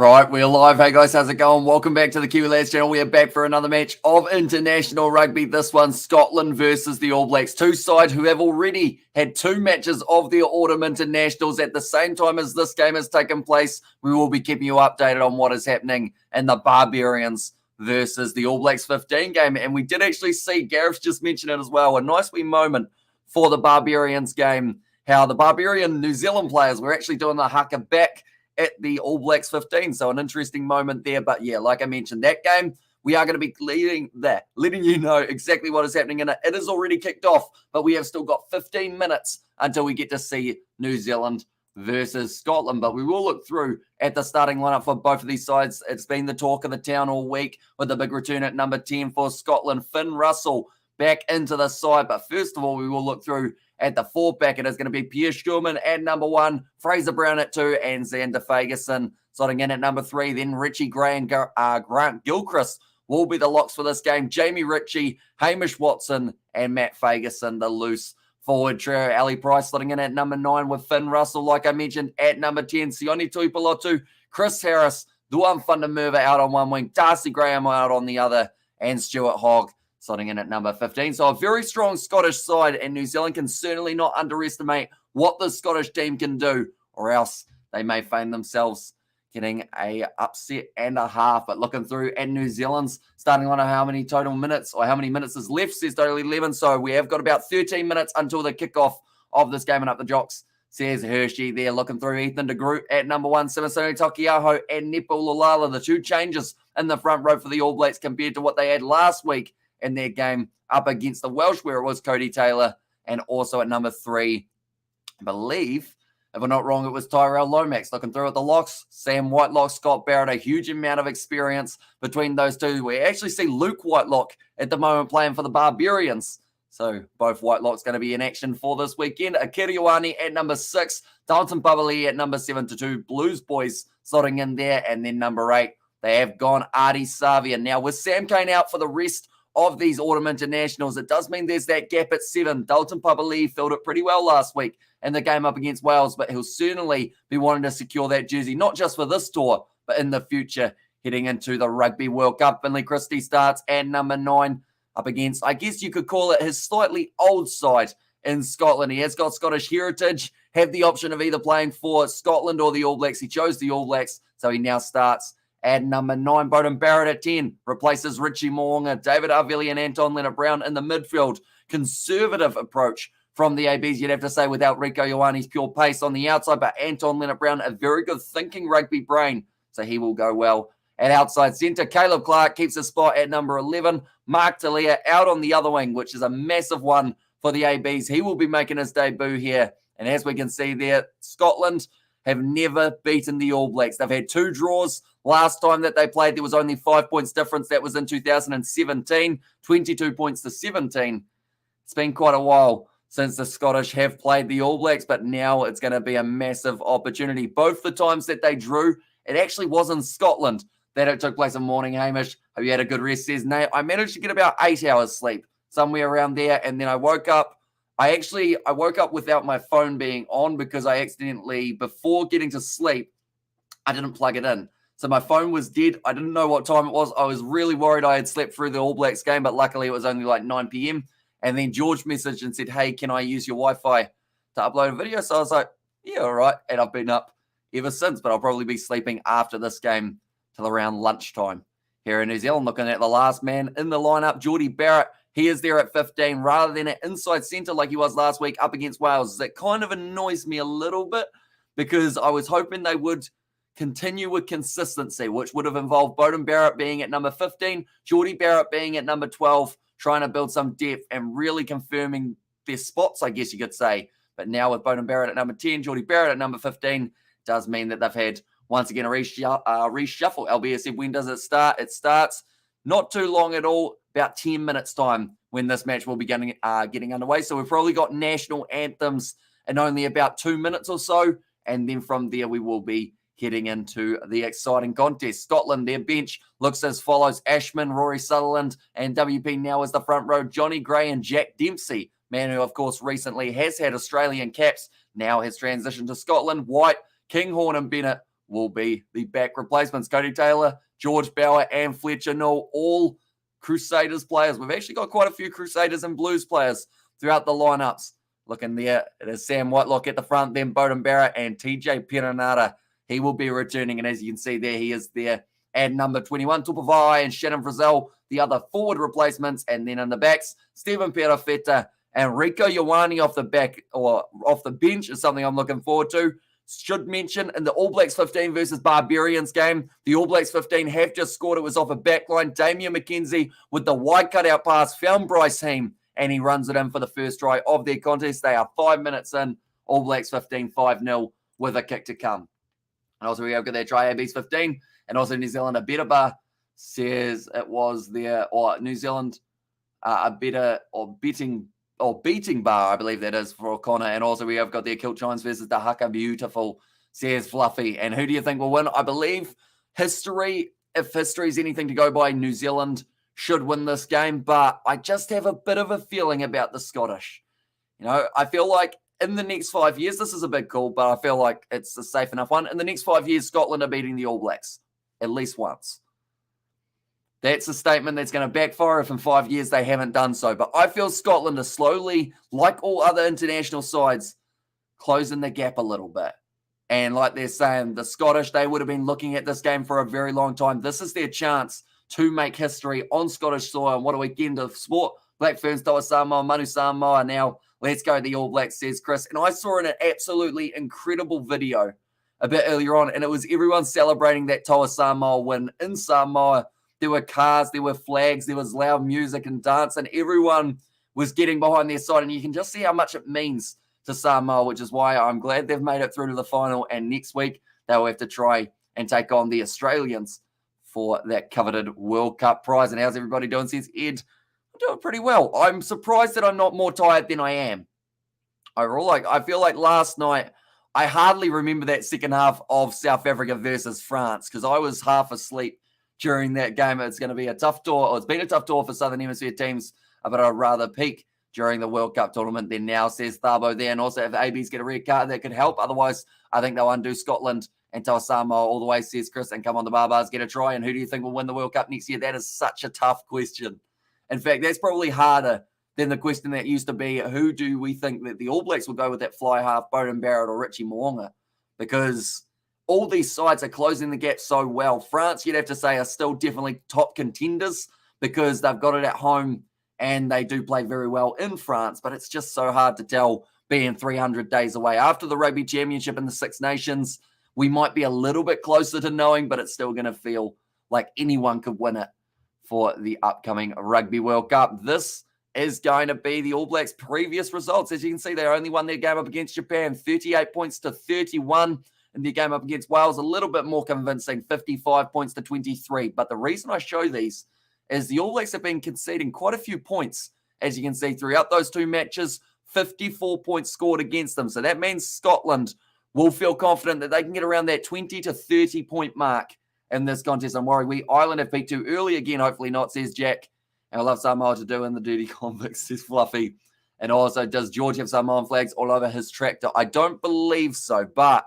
Right, we're live. Hey guys, how's it going? Welcome back to the Kiwi Lads channel. We are back for another match of international rugby. This one, Scotland versus the All Blacks. Two sides who have already had two matches of their autumn internationals at the same time as this game has taken place. We will be keeping you updated on what is happening in the Barbarians versus the All Blacks 15 game. And we did actually see, Gareth just mentioned it as well, a nice wee moment for the Barbarians game. How the Barbarian New Zealand players were actually doing the haka back at the All Blacks 15. So an interesting moment there. But yeah, like I mentioned, that game, we are going to be letting you know exactly what is happening in it. It is already kicked off, but we have still got 15 minutes until we get to see New Zealand versus Scotland. But we will look through at the starting lineup for both of these sides. It's been the talk of the town all week with the big return at number 10 for Scotland, Finn Russell back into the side. But first of all, we will look through at the fullback. It is going to be Pierre Sturman at number 1, Fraser Brown at 2, and Xander Fagerson slotting in at number 3. Then Richie Gray and Grant Gilchrist will be the locks for this game. Jamie Ritchie, Hamish Watson, and Matt Fagerson, the loose forward trio. Ali Price slotting in at number 9 with Finn Russell, like I mentioned, at number 10. Sione Tuipulotu, Chris Harris, Duan Fundermerva out on one wing, Darcy Graham out on the other, and Stuart Hogg slotting in at number 15. So a very strong Scottish side, and New Zealand can certainly not underestimate what the Scottish team can do, or else they may find themselves getting a upset and a half. But looking through at New Zealand's starting on how many total minutes, or how many minutes is left, says total 11. So we have got about 13 minutes until the kickoff of this game, and up the jocks says Hershey there. Looking through, Ethan de Groot at number 1, Simisoni Takiaho and Nepo Lulala, the two changes in the front row for the All Blacks compared to what they had last week in their game up against the Welsh, where it was Cody Taylor, and also at number 3, I believe, if I'm not wrong, it was Tyrell Lomax. Looking through at the locks, Sam Whitelock, Scott Barrett, a huge amount of experience between those two. We actually see Luke Whitelock at the moment playing for the Barbarians. So both Whitelock's going to be in action for this weekend. Akira Ioane at number 6, Dalton Babali at number 7 to 2 Blues boys slotting in there. And then number 8, they have gone Artie Savia. Now with Sam Cane out for the rest of these autumn internationals, it does mean there's that gap at 7. Dalton Papali filled it pretty well last week in the game up against Wales, but he'll certainly be wanting to secure that jersey, not just for this tour, but in the future, heading into the Rugby World Cup. Finlay Christie starts at number 9 up against, I guess you could call it, his slightly old side in Scotland. He has got Scottish heritage, have the option of either playing for Scotland or the All Blacks. He chose the All Blacks, so he now starts at number 9, Beauden Barrett at 10, replaces Richie Mo'unga, David Arvili and Anton Leonard-Brown in the midfield. Conservative approach from the ABs, you'd have to say, without Rico Ioane's pure pace on the outside, but Anton Leonard-Brown, a very good thinking rugby brain, so he will go well. At outside centre, Caleb Clark keeps a spot at number 11. Mark Talia out on the other wing, which is a massive one for the ABs. He will be making his debut here, and as we can see there, Scotland have never beaten the All Blacks. They've had 2 draws. Last time that they played, there was only 5 points difference. That was in 2017, 22 points to 17. It's been quite a while since the Scottish have played the All Blacks, but now it's going to be a massive opportunity. Both the times that they drew, it actually was in Scotland that it took place in morning. Hamish, hope you had a good rest, says Nate. I managed to get about 8 hours sleep, somewhere around there, and then I woke up. I woke up without my phone being on because I accidentally, before getting to sleep, I didn't plug it in. So my phone was dead. I didn't know what time it was. I was really worried I had slept through the All Blacks game, but luckily it was only like 9 p.m. And then George messaged and said, hey, can I use your Wi-Fi to upload a video? So I was like, yeah, all right. And I've been up ever since, but I'll probably be sleeping after this game till around lunchtime here in New Zealand. Looking at the last man in the lineup, Geordie Barrett. He is there at 15 rather than at inside centre like he was last week up against Wales. That kind of annoys me a little bit because I was hoping they would continue with consistency, which would have involved Beauden Barrett being at number 15, Geordie Barrett being at number 12, trying to build some depth and really confirming their spots, I guess you could say. But now with Beauden Barrett at number 10, Geordie Barrett at number 15, does mean that they've had, once again, a reshuffle. LBS said, when does it start? It starts not too long at all, about 10 minutes time when this match will be getting underway. So we've probably got national anthems in only about 2 minutes or so. And then from there, we will be heading into the exciting contest. Scotland, their bench looks as follows. Ashman, Rory Sutherland, and WP now as the front row. Johnny Gray and Jack Dempsey, man who, of course, recently has had Australian caps, now has transitioned to Scotland. White, Kinghorn and Bennett will be the back replacements. Cody Taylor, George Bower, and Fletcher Null, all Crusaders players. We've actually got quite a few Crusaders and Blues players throughout the lineups. Looking there, it is Sam Whitelock at the front, then Bowden Barrett and TJ Perenara. He will be returning, and as you can see there, he is there at number 21. Tupavai and Shannon Frizzell, the other forward replacements, and then in the backs, Stephen Perafeta and Rico Ioane off the back or off the bench is something I'm looking forward to. Should mention in the All Blacks 15 versus Barbarians game, the All Blacks 15 have just scored. It was off a backline. Damian McKenzie with the wide cutout pass found Bryce Heem, and he runs it in for the first try of their contest. They are 5 minutes in. All Blacks 15, 5-0 with a kick to come. And also we have got their try AB's 15, and also New Zealand a better bar says it was their, or New Zealand a better or beating bar, I believe that is for O'Connor. And also we have got their Kilchines versus the Haka Beautiful, says Fluffy. And who do you think will win? I believe history, if history is anything to go by, New Zealand should win this game. But I just have a bit of a feeling about the Scottish. You know, I feel like in the next 5 years, this is a big call, but I feel like it's a safe enough one. In the next 5 years, Scotland are beating the All Blacks at least once. That's a statement that's going to backfire if in 5 years they haven't done so. But I feel Scotland are slowly, like all other international sides, closing the gap a little bit. And like they're saying, the Scottish, they would have been looking at this game for a very long time. This is their chance to make history on Scottish soil. And what a weekend of sport. Black Ferns, Toa Samoa, Manu Samoa. Now, let's go the All Blacks, says Chris. And I saw an absolutely incredible video a bit earlier on, and it was everyone celebrating that Toa Samoa win in Samoa. There were cars, there were flags, there was loud music and dance, and everyone was getting behind their side. And you can just see how much it means to Samoa, which is why I'm glad they've made it through to the final. And next week, they'll have to try and take on the Australians for that coveted World Cup prize. And how's everybody doing? Says Ed. I'm doing pretty well. I'm surprised that I'm not more tired than I am. Overall, I feel like last night, I hardly remember that second half of South Africa versus France because I was half asleep during that game. It's going to be a tough tour, or it's been a tough tour for Southern Hemisphere teams, but I'd rather peak during the World Cup tournament than now, says Thabo there. And also, if ABs get a red card, that could help. Otherwise, I think they'll undo Scotland and Toa Samoa all the way, says Chris, and come on the Barbars, get a try. And who do you think will win the World Cup next year? That is such a tough question. In fact, that's probably harder than the question that used to be, who do we think that the All Blacks will go with that fly half, Bowden Barrett or Richie Mo'unga? Because all these sides are closing the gap so well. France, you'd have to say, are still definitely top contenders because they've got it at home and they do play very well in France. But it's just so hard to tell being 300 days away. After the Rugby Championship in the Six Nations, we might be a little bit closer to knowing, but it's still going to feel like anyone could win it for the upcoming Rugby World Cup. This is going to be the All Blacks' previous results. As you can see, they only won their game up against Japan, 38 points to 31. In their game up against Wales, a little bit more convincing, 55 points to 23. But the reason I show these is the All Blacks have been conceding quite a few points, as you can see, throughout those two matches, 54 points scored against them. So that means Scotland will feel confident that they can get around that 20 to 30 point mark in this contest. I'm worried we Ireland have peaked too early again. Hopefully not, says Jack. And I love Samoa to do in the dirty convicts, says Fluffy. And also, does George have Samoan flags all over his tractor? I don't believe so, but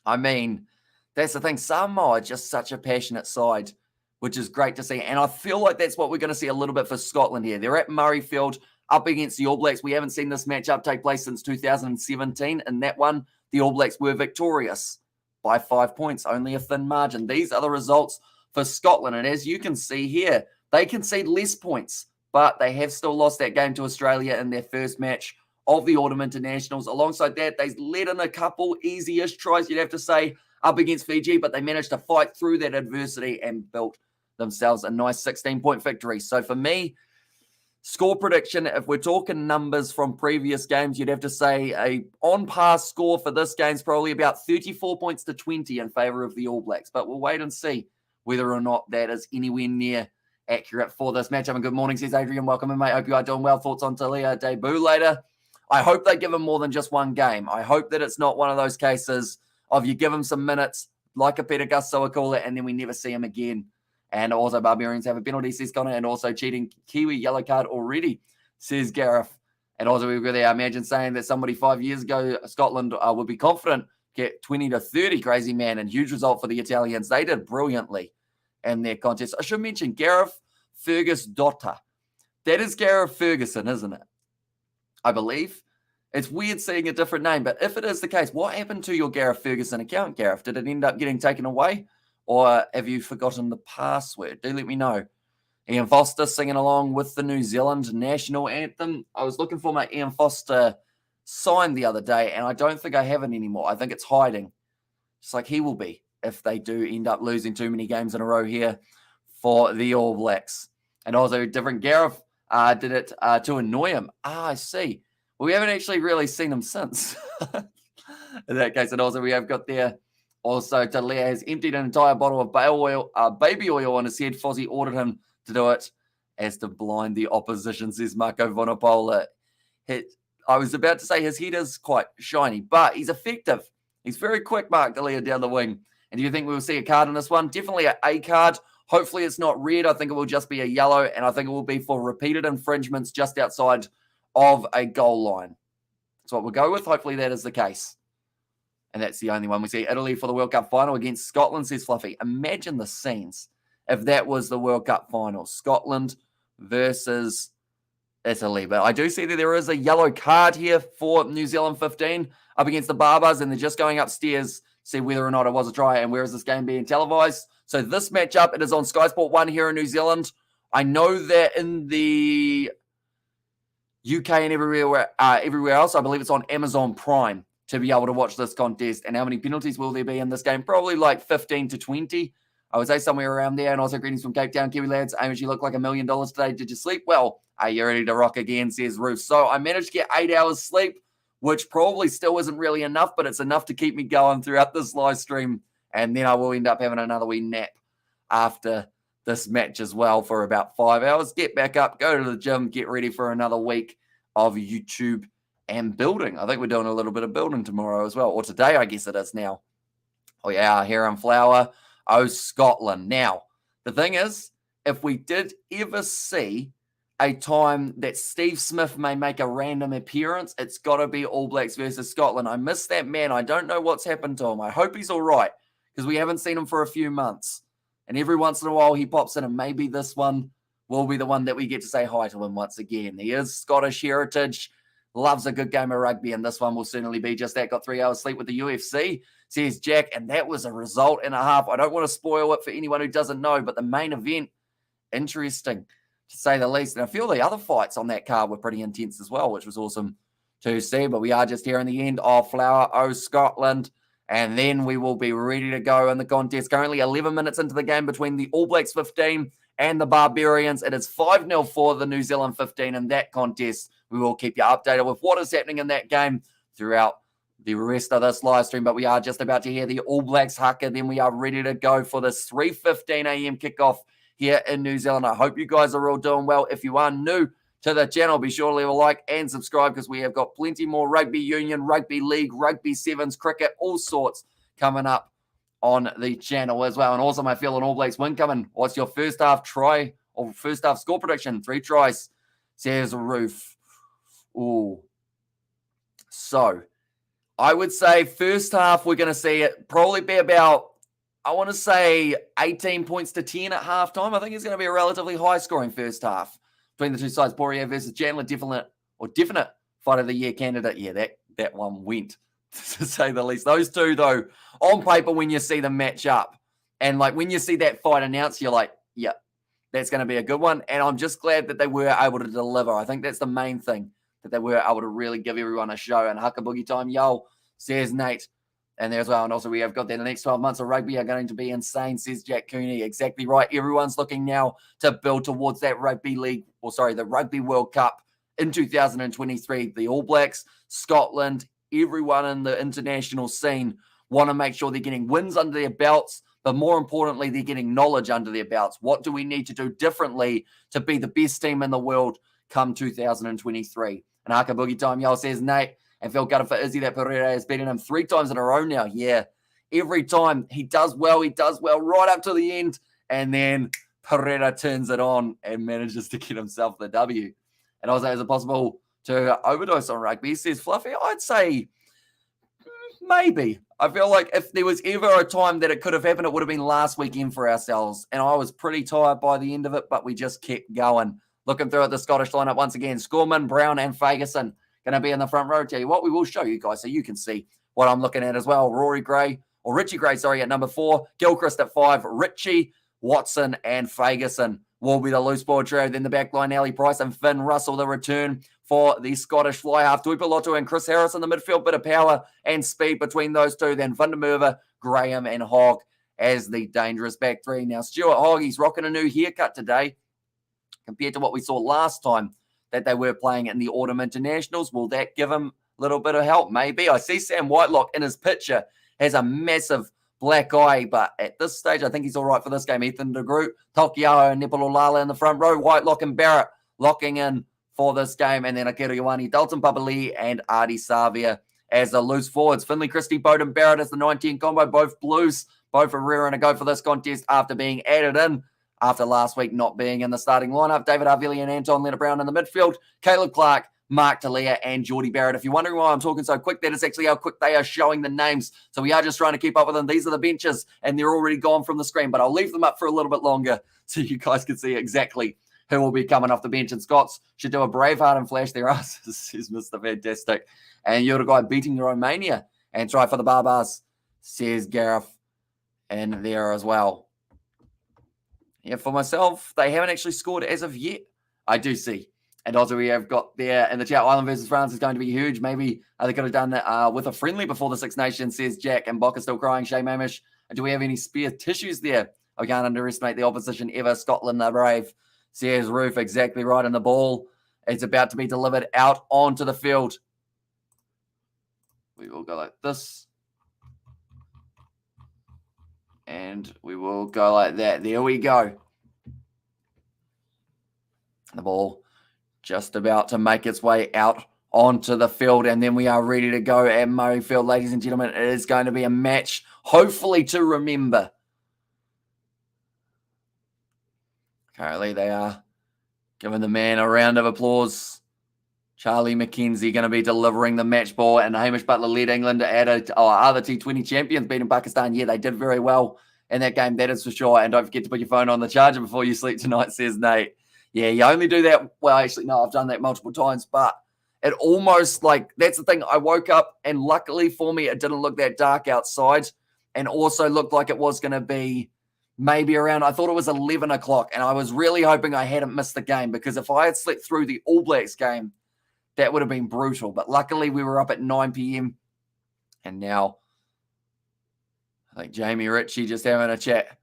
I mean, that's the thing. Samoa are just such a passionate side, which is great to see. And I feel like that's what we're going to see a little bit for Scotland here. They're at Murrayfield up against the All Blacks. We haven't seen this matchup take place since 2017. In that one, the All Blacks were victorious by 5 points, only a thin margin. These are the results for Scotland. And as you can see here, they concede less points, but they have still lost that game to Australia in their first match of the Autumn Internationals. Alongside that, they let in a couple easy-ish tries, you'd have to say, up against Fiji, but they managed to fight through that adversity and built themselves a nice 16-point victory. So for me, score prediction, if we're talking numbers from previous games, you'd have to say a on-par score for this game is probably about 34 points to 20 in favour of the All Blacks. But we'll wait and see whether or not that is anywhere near accurate for this matchup. And good morning, says Adrian. Welcome in, mate. Hope you are doing well. Thoughts on Talia debut later? I hope they give him more than just one game. I hope that it's not one of those cases of you give him some minutes, like a Peter Gusto would call it, and then we never see him again. And also, Barbarians have a penalty, says Connor, and also cheating Kiwi yellow card already, says Gareth. And also, we really imagine saying that somebody 5 years ago, Scotland would be confident get 20-30, crazy man, and huge result for the Italians. They did brilliantly in their contest. I should mention Gareth Fergus-Dotter. That is Gareth Ferguson, isn't it? I believe. It's weird seeing a different name, but if it is the case, what happened to your Gareth Ferguson account, Gareth? Did it end up getting taken away, or have you forgotten the password? Do let me know. Ian Foster singing along with the New Zealand national anthem. I was looking for my Ian Foster sign the other day, and I don't think I have it anymore. I think it's hiding, just like he will be if they do end up losing too many games in a row here for the All Blacks. And also, different Gareth did it to annoy him. I see. Well, we haven't actually really seen him since. In that case, and also we have got there also Talia has emptied an entire bottle of baby oil on his head. Fozzie ordered him to do it as to blind the opposition, says Marco Vonopola. I was about to say his head is quite shiny, but he's effective. He's very quick, Mark Dalia, down the wing. And do you think we will see a card in this one? Definitely an A card. Hopefully it's not red. I think it will just be a yellow, and I think it will be for repeated infringements just outside of a goal line. That's what we'll go with. Hopefully that is the case. And that's the only one we see. Italy for the World Cup final against Scotland, says Fluffy. Imagine the scenes if that was the World Cup final. Scotland versus Italy. But I do see that there is a yellow card here for New Zealand 15 up against the Barbars, and they're just going upstairs to see whether or not it was a try and where is this game being televised. So this matchup, it is on Sky Sport 1 here in New Zealand. I know that in the UK and everywhere else, I believe it's on Amazon Prime to be able to watch this contest. And how many penalties will there be in this game? Probably like 15 to 20. I would say somewhere around there. And also greetings from Cape Town, Kiwi lads. Amos, you look like $1 million today. Did you sleep well? Are you ready to rock again, says Ruth. So I managed to get 8 hours sleep, which probably still isn't really enough, but it's enough to keep me going throughout this live stream. And then I will end up having another wee nap after this match as well for about 5 hours. Get back up, go to the gym, get ready for another week of YouTube and building. I think we're doing a little bit of building tomorrow as well, or today, I guess it is now. Oh yeah, Heron Flower. Oh, Scotland. Now, the thing is, if we did ever see a time that Steve Smith may make a random appearance, it's got to be All Blacks versus Scotland. I miss that man. I don't know what's happened to him. I hope he's all right, because we haven't seen him for a few months. And every once in a while, he pops in, and maybe this one will be the one that we get to say hi to him once again. He is Scottish heritage, loves a good game of rugby, and this one will certainly be just that. Got 3 hours sleep with the UFC, says Jack, and that was a result and a half. I don't want to spoil it for anyone who doesn't know, but the main event, interesting to say the least. And I feel the other fights on that card were pretty intense as well, which was awesome to see. But we are just here in the end of Flower O Scotland, and then we will be ready to go in the contest. Currently 11 minutes into the game between the All Blacks 15 and the Barbarians. It is 5-0 for the New Zealand 15 in that contest. We will keep you updated with what is happening in that game throughout the rest of this live stream. But we are just about to hear the All Blacks haka. Then we are ready to go for this 3:15 a.m. kickoff here in New Zealand. I hope you guys are all doing well. If you are new to the channel, be sure to leave a like and subscribe, because we have got plenty more rugby union, rugby league, rugby sevens, cricket, all sorts coming up on the channel as well. And also, I feel an All Blacks win coming. What's your first half try or first half score prediction? 3 tries, says Roof. Ooh. So I would say first half, we're going to see it probably be about, I want to say 18 points to 10 at halftime. I think it's going to be a relatively high scoring first half between the two sides. Poirier versus Chandler, definite fight of the year candidate. Yeah, that one went, to say the least. Those two, though, on paper, when you see them match up, and like when you see that fight announced, you're like, yeah, that's going to be a good one. And I'm just glad that they were able to deliver. I think that's the main thing, that they were able to really give everyone a show. And Haka Boogie time, yo, says Nate. And there as well. And also we have got that the next 12 months of rugby are going to be insane, says Jack Cooney. Exactly right. Everyone's looking now to build towards that the Rugby World Cup in 2023. The All Blacks, Scotland, everyone in the international scene want to make sure they're getting wins under their belts, but more importantly, they're getting knowledge under their belts. What do we need to do differently to be the best team in the world come 2023? And Haka Boogie time, y'all, says Nate. And feel gutted for Izzy that Pereira has beaten him 3 times in a row now. Yeah, every time he does well right up to the end. And then Pereira turns it on and manages to get himself the W. And also, is it possible to overdose on rugby? Says Fluffy. I'd say Maybe. I feel like if there was ever a time that it could have happened, it would have been last weekend for ourselves. And I was pretty tired by the end of it, but we just kept going. Looking through at the Scottish lineup once again, Scorman, Brown, and Ferguson going to be in the front row. Tell you what, we will show you guys so you can see what I'm looking at as well. Richie Gray, at number 4, Gilchrist at 5, Richie, Watson, and Ferguson will be the loose ball trio. Then the back line, Ali Price and Finn Russell, the return for the Scottish fly half. Tuipulotu and Chris Harris in the midfield, bit of power and speed between those two. Then Van der Merwe, Graham, and Hogg as the dangerous back three. Now, Stuart Hogg, he's rocking a new haircut today compared to what we saw last time that they were playing in the Autumn Internationals. Will that give him a little bit of help? Maybe. I see Sam Whitelock in his picture has a massive black eye, but at this stage, I think he's all right for this game. Ethan de Groot, Tokiao, and Nepalolala in the front row. Whitelock and Barrett locking in for this game. And then Akira Ioane, Dalton Papali, and Artie Savia as the loose forwards. Finley Christie, Bowden Barrett as the 19 combo. Both Blues, both are rearing to go for this contest after being added in after last week not being in the starting lineup. David Havili and Anton Leonard-Brown in the midfield. Caleb Clark, Mark Talia, and Geordie Barrett. If you're wondering why I'm talking so quick, that is actually how quick they are showing the names. So we are just trying to keep up with them. These are the benches, and they're already gone from the screen, but I'll leave them up for a little bit longer so you guys can see exactly who will be coming off the bench. And Scots should do a Braveheart and flash their asses, says Mr. Fantastic. And Uruguay beating Romania and try for the Barbars, says Gareth in there as well. Yeah, for myself, they haven't actually scored as of yet. I do see. And also we have got there in the chat, Ireland versus France is going to be huge. Maybe they could have done that with a friendly before the Six Nations, says Jack. And Bock is still crying, Shea Mamish. And do we have any spare tissues there? I can't underestimate the opposition ever. Scotland, the brave, says Roof. Exactly right. And the ball is about to be delivered out onto the field. We will go like this. And we will go like that. There we go. The ball just about to make its way out onto the field. And then we are ready to go at Murrayfield. Ladies and gentlemen, it is going to be a match, hopefully to remember. Currently, they are giving the man a round of applause. Charlie McKenzie going to be delivering the match ball, and Hamish Butler led England to add other T20 champions, beating Pakistan. Yeah, they did very well in that game, that is for sure. And don't forget to put your phone on the charger before you sleep tonight, says Nate. Yeah, you only do that. Well, actually, no, I've done that multiple times, but it almost that's the thing. I woke up and luckily for me, it didn't look that dark outside and also looked like it was going to be maybe around, I thought it was 11 o'clock. And I was really hoping I hadn't missed the game because if I had slept through the All Blacks game, that would have been brutal. But luckily we were up at 9 p.m. And now I think Jamie Ritchie just having a chat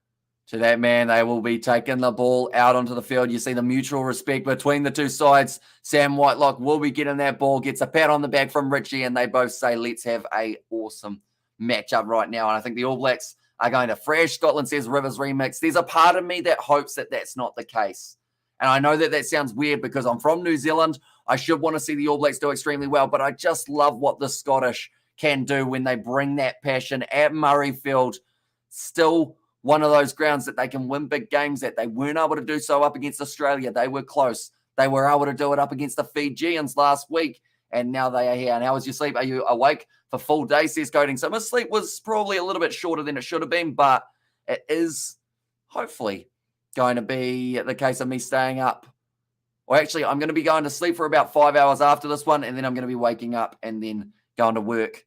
to that man. They will be taking the ball out onto the field. You see the mutual respect between the two sides. Sam Whitelock will be getting that ball, gets a pat on the back from Ritchie, and they both say, let's have a awesome matchup right now. And I think the All Blacks are going to thrash Scotland, says Rivers Remix. There's a part of me that hopes that that's not the case. And I know that that sounds weird because I'm from New Zealand. I should want to see the All Blacks do extremely well, but I just love what the Scottish can do when they bring that passion at Murrayfield. Still one of those grounds that they can win big games at. They weren't able to do so up against Australia. They were close. They were able to do it up against the Fijians last week, and now they are here. And how was your sleep? Are you awake for full day, says Coding? So my sleep was probably a little bit shorter than it should have been, but it is hopefully going to be the case of me staying up. Or actually, I'm going to be going to sleep for about 5 hours after this one, and then I'm going to be waking up and then going to work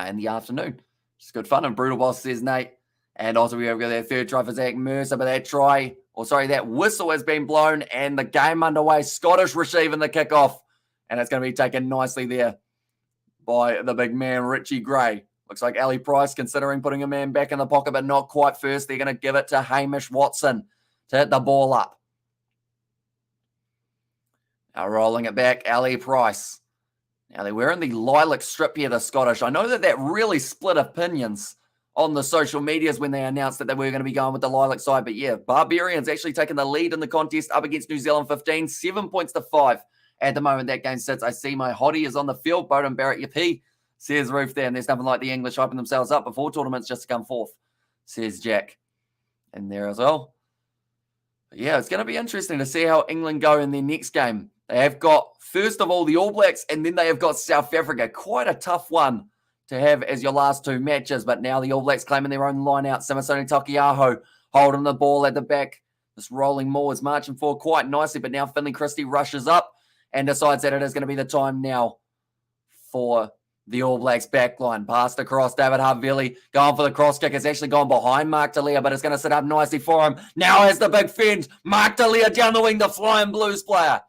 in the afternoon. It's good fun. And Brutal Boss, says Nate. And also we have got that third try for Zach Mercer, but that whistle has been blown and the game underway. Scottish receiving the kickoff, and it's going to be taken nicely there by the big man, Richie Gray. Looks like Ali Price considering putting a man back in the pocket, but not quite first. They're going to give it to Hamish Watson to hit the ball up. Now rolling it back, Ali Price. Now they're wearing the lilac strip here, the Scottish. I know that really split opinions on the social medias when they announced that they were going to be going with the lilac side. But yeah, Barbarians actually taking the lead in the contest up against New Zealand 15, 7 points to 5 at the moment that game sits. I see my hottie is on the field. Bowden Barrett, yippee, says Roof there. And there's nothing like the English hyping themselves up before tournaments just to come forth, says Jack. And there as well. But yeah, it's going to be interesting to see how England go in their next game. They have got, first of all, the All Blacks, and then they have got South Africa. Quite a tough one to have as your last two matches. But now the All Blacks claiming their own line out. Samisoni Taukei'aho holding the ball at the back. This rolling maul is marching forward quite nicely, but now Finley Christie rushes up and decides that it is going to be the time now for the All Blacks backline. Passed across, David Havili going for the cross kick. It's actually gone behind Mark Talia, but it's going to sit up nicely for him. Now has the big fend. Mark Talia down the wing, the Flying Blues player.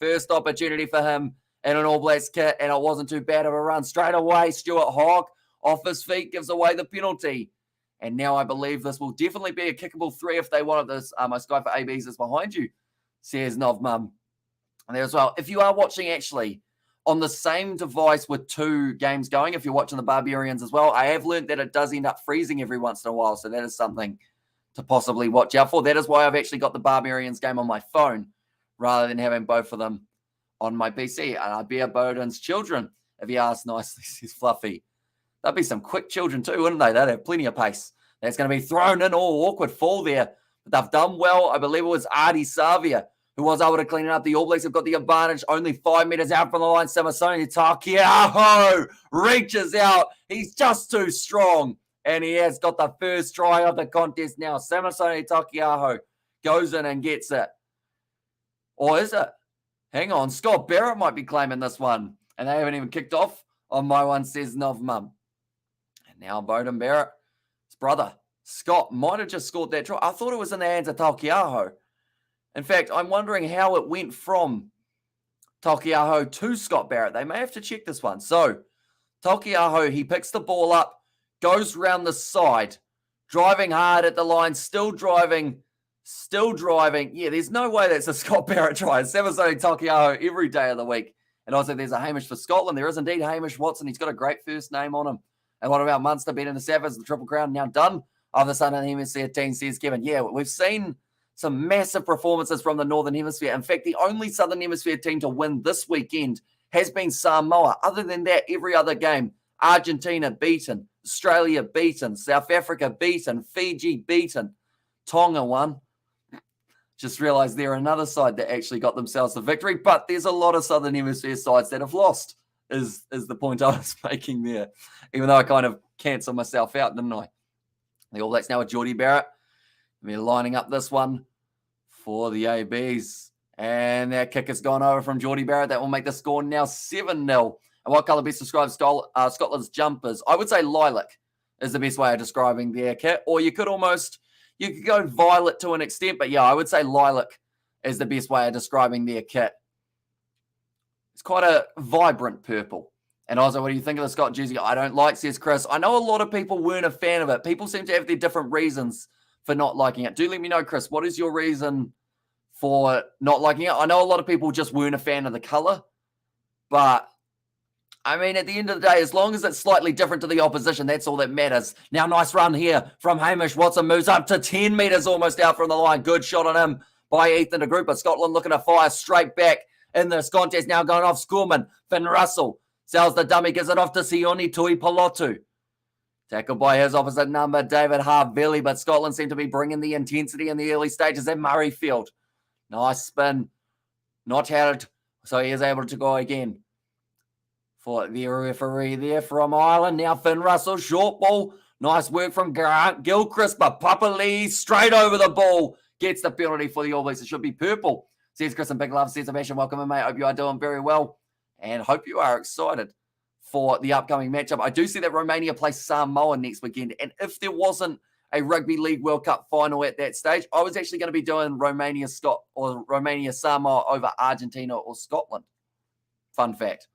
First opportunity for him in an All Blacks kit, and it wasn't too bad of a run. Straight away, Stuart Hogg off his feet gives away the penalty. And now I believe this will definitely be a kickable 3 if they wanted this. My Sky for ABs is behind you, says Novmum. And there as well. If you are watching actually on the same device with 2 games going, if you're watching the Barbarians as well, I have learned that it does end up freezing every once in a while. So that is something to possibly watch out for. That is why I've actually got the Barbarians game on my phone rather than having both of them on my PC. Bear Bowden's children, if you ask nicely, says Fluffy. There'll be some quick children too, wouldn't they? They'd have plenty of pace. That's going to be thrown in. Awkward fall there. But they've done well. I believe it was Artie Savia who was able to clean it up. The All Blacks have got the advantage. Only 5 meters out from the line. Samisoni Taukei'aho reaches out. He's just too strong. And he has got the first try of the contest now. Samisoni Taukei'aho goes in and gets it. Or is it? Hang on. Scott Barrett might be claiming this one. And they haven't even kicked off on my one, says Novmum. And now Bowden Barrett, his brother, Scott, might have just scored that try. I thought it was in the hands of Taukei'aho. In fact, I'm wondering how it went from Taukei'aho to Scott Barrett. They may have to check this one. So, Taukei'aho, he picks the ball up, goes round the side, driving hard at the line, still driving. Yeah, there's no way that's a Scott Barrett try. It's Samisoni Taukei'aho every day of the week. And also there's a Hamish for Scotland. There is indeed Hamish Watson. He's got a great first name on him. And what about Munster beating the Savage, the Triple Crown now done of the Southern Hemisphere team, says Kevin. Yeah, we've seen some massive performances from the Northern Hemisphere. In fact, the only Southern Hemisphere team to win this weekend has been Samoa. Other than that, every other game, Argentina beaten, Australia beaten, South Africa beaten, Fiji beaten, Tonga won. Just realized they're another side that actually got themselves the victory, but there's a lot of Southern Hemisphere sides that have lost, is the point I was making there, even though I kind of cancelled myself out, didn't I? The All Blacks now with Geordie Barrett. We're lining up this one for the ABs. And that kick has gone over from Geordie Barrett. That will make the score now 7-0. And what colour best describes Scotland's jumpers? I would say lilac is the best way of describing their kit, or you could go violet to an extent, but yeah, I would say lilac is the best way of describing their kit. It's quite a vibrant purple. And also, what do you think of the Scott jersey? I don't like, says Chris. I know a lot of people weren't a fan of it. People seem to have their different reasons for not liking it. Do let me know, Chris, what is your reason for not liking it? I know a lot of people just weren't a fan of the colour, but I mean, at the end of the day, as long as it's slightly different to the opposition, that's all that matters. Now, nice run here from Hamish Watson. Moves up to 10 metres almost out from the line. Good shot on him by Ethan de Groot. But Scotland looking to fire straight back in this contest. Now going off Scorman. Finn Russell sells the dummy. Gives it off to Sione Tuipulotu. Tackled by his opposite number, David Havili. But Scotland seem to be bringing the intensity in the early stages at Murrayfield. Nice spin. Not had it. So he is able to go again. For the referee there from Ireland. Now Finn Russell, short ball. Nice work from Grant Gilchrist, but Papa Lee straight over the ball. Gets the penalty for the All Blacks. It should be purple. Says Chris and Big Love. Says Sebastian, welcome in, mate. Hope you are doing very well. And hope you are excited for the upcoming matchup. I do see that Romania plays Samoa next weekend. And if there wasn't a Rugby League World Cup final at that stage, I was actually going to be doing Romania Samoa over Argentina or Scotland. Fun fact.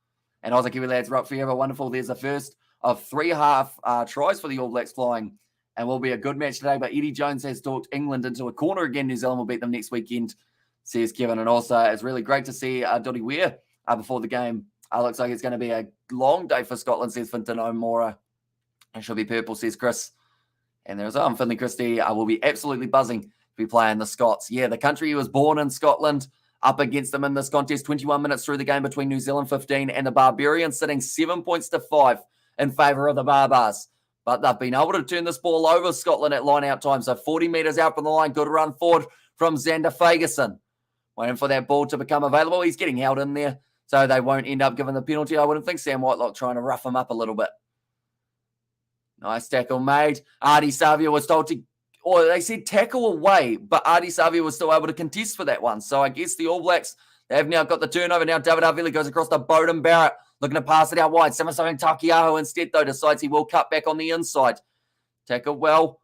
And Aussie Kiwi lads, rock forever, wonderful. There's the first of 3 half tries for the All Blacks flying, and will be a good match today. But Eddie Jones has talked England into a corner again. New Zealand will beat them next weekend, says Kevin. And also, it's really great to see Dottie Weir before the game. Looks like it's going to be a long day for Scotland, says Finton O'Mora. It should be purple, says Chris. And there's Finley Christie will be absolutely buzzing to be playing the Scots. Yeah, the country he was born in, Scotland, up against them in this contest. 21 minutes through the game between New Zealand 15 and the Barbarians, sitting 7 points to 5 in favour of the Barbars. But they've been able to turn this ball over, Scotland, at line-out time. So 40 metres out from the line. Good run forward from Xander Fagerson. Waiting for that ball to become available. He's getting held in there, so they won't end up giving the penalty. I wouldn't think Sam Whitelock trying to rough him up a little bit. Nice tackle made. Artie Savia was told to, or they said tackle away, but Artie Savia was still able to contest for that one. So I guess the All Blacks, they have now got the turnover. Now David Havili goes across to Bowden Barrett, looking to pass it out wide. Samasoni Takiaho instead, though, decides he will cut back on the inside. Tackle well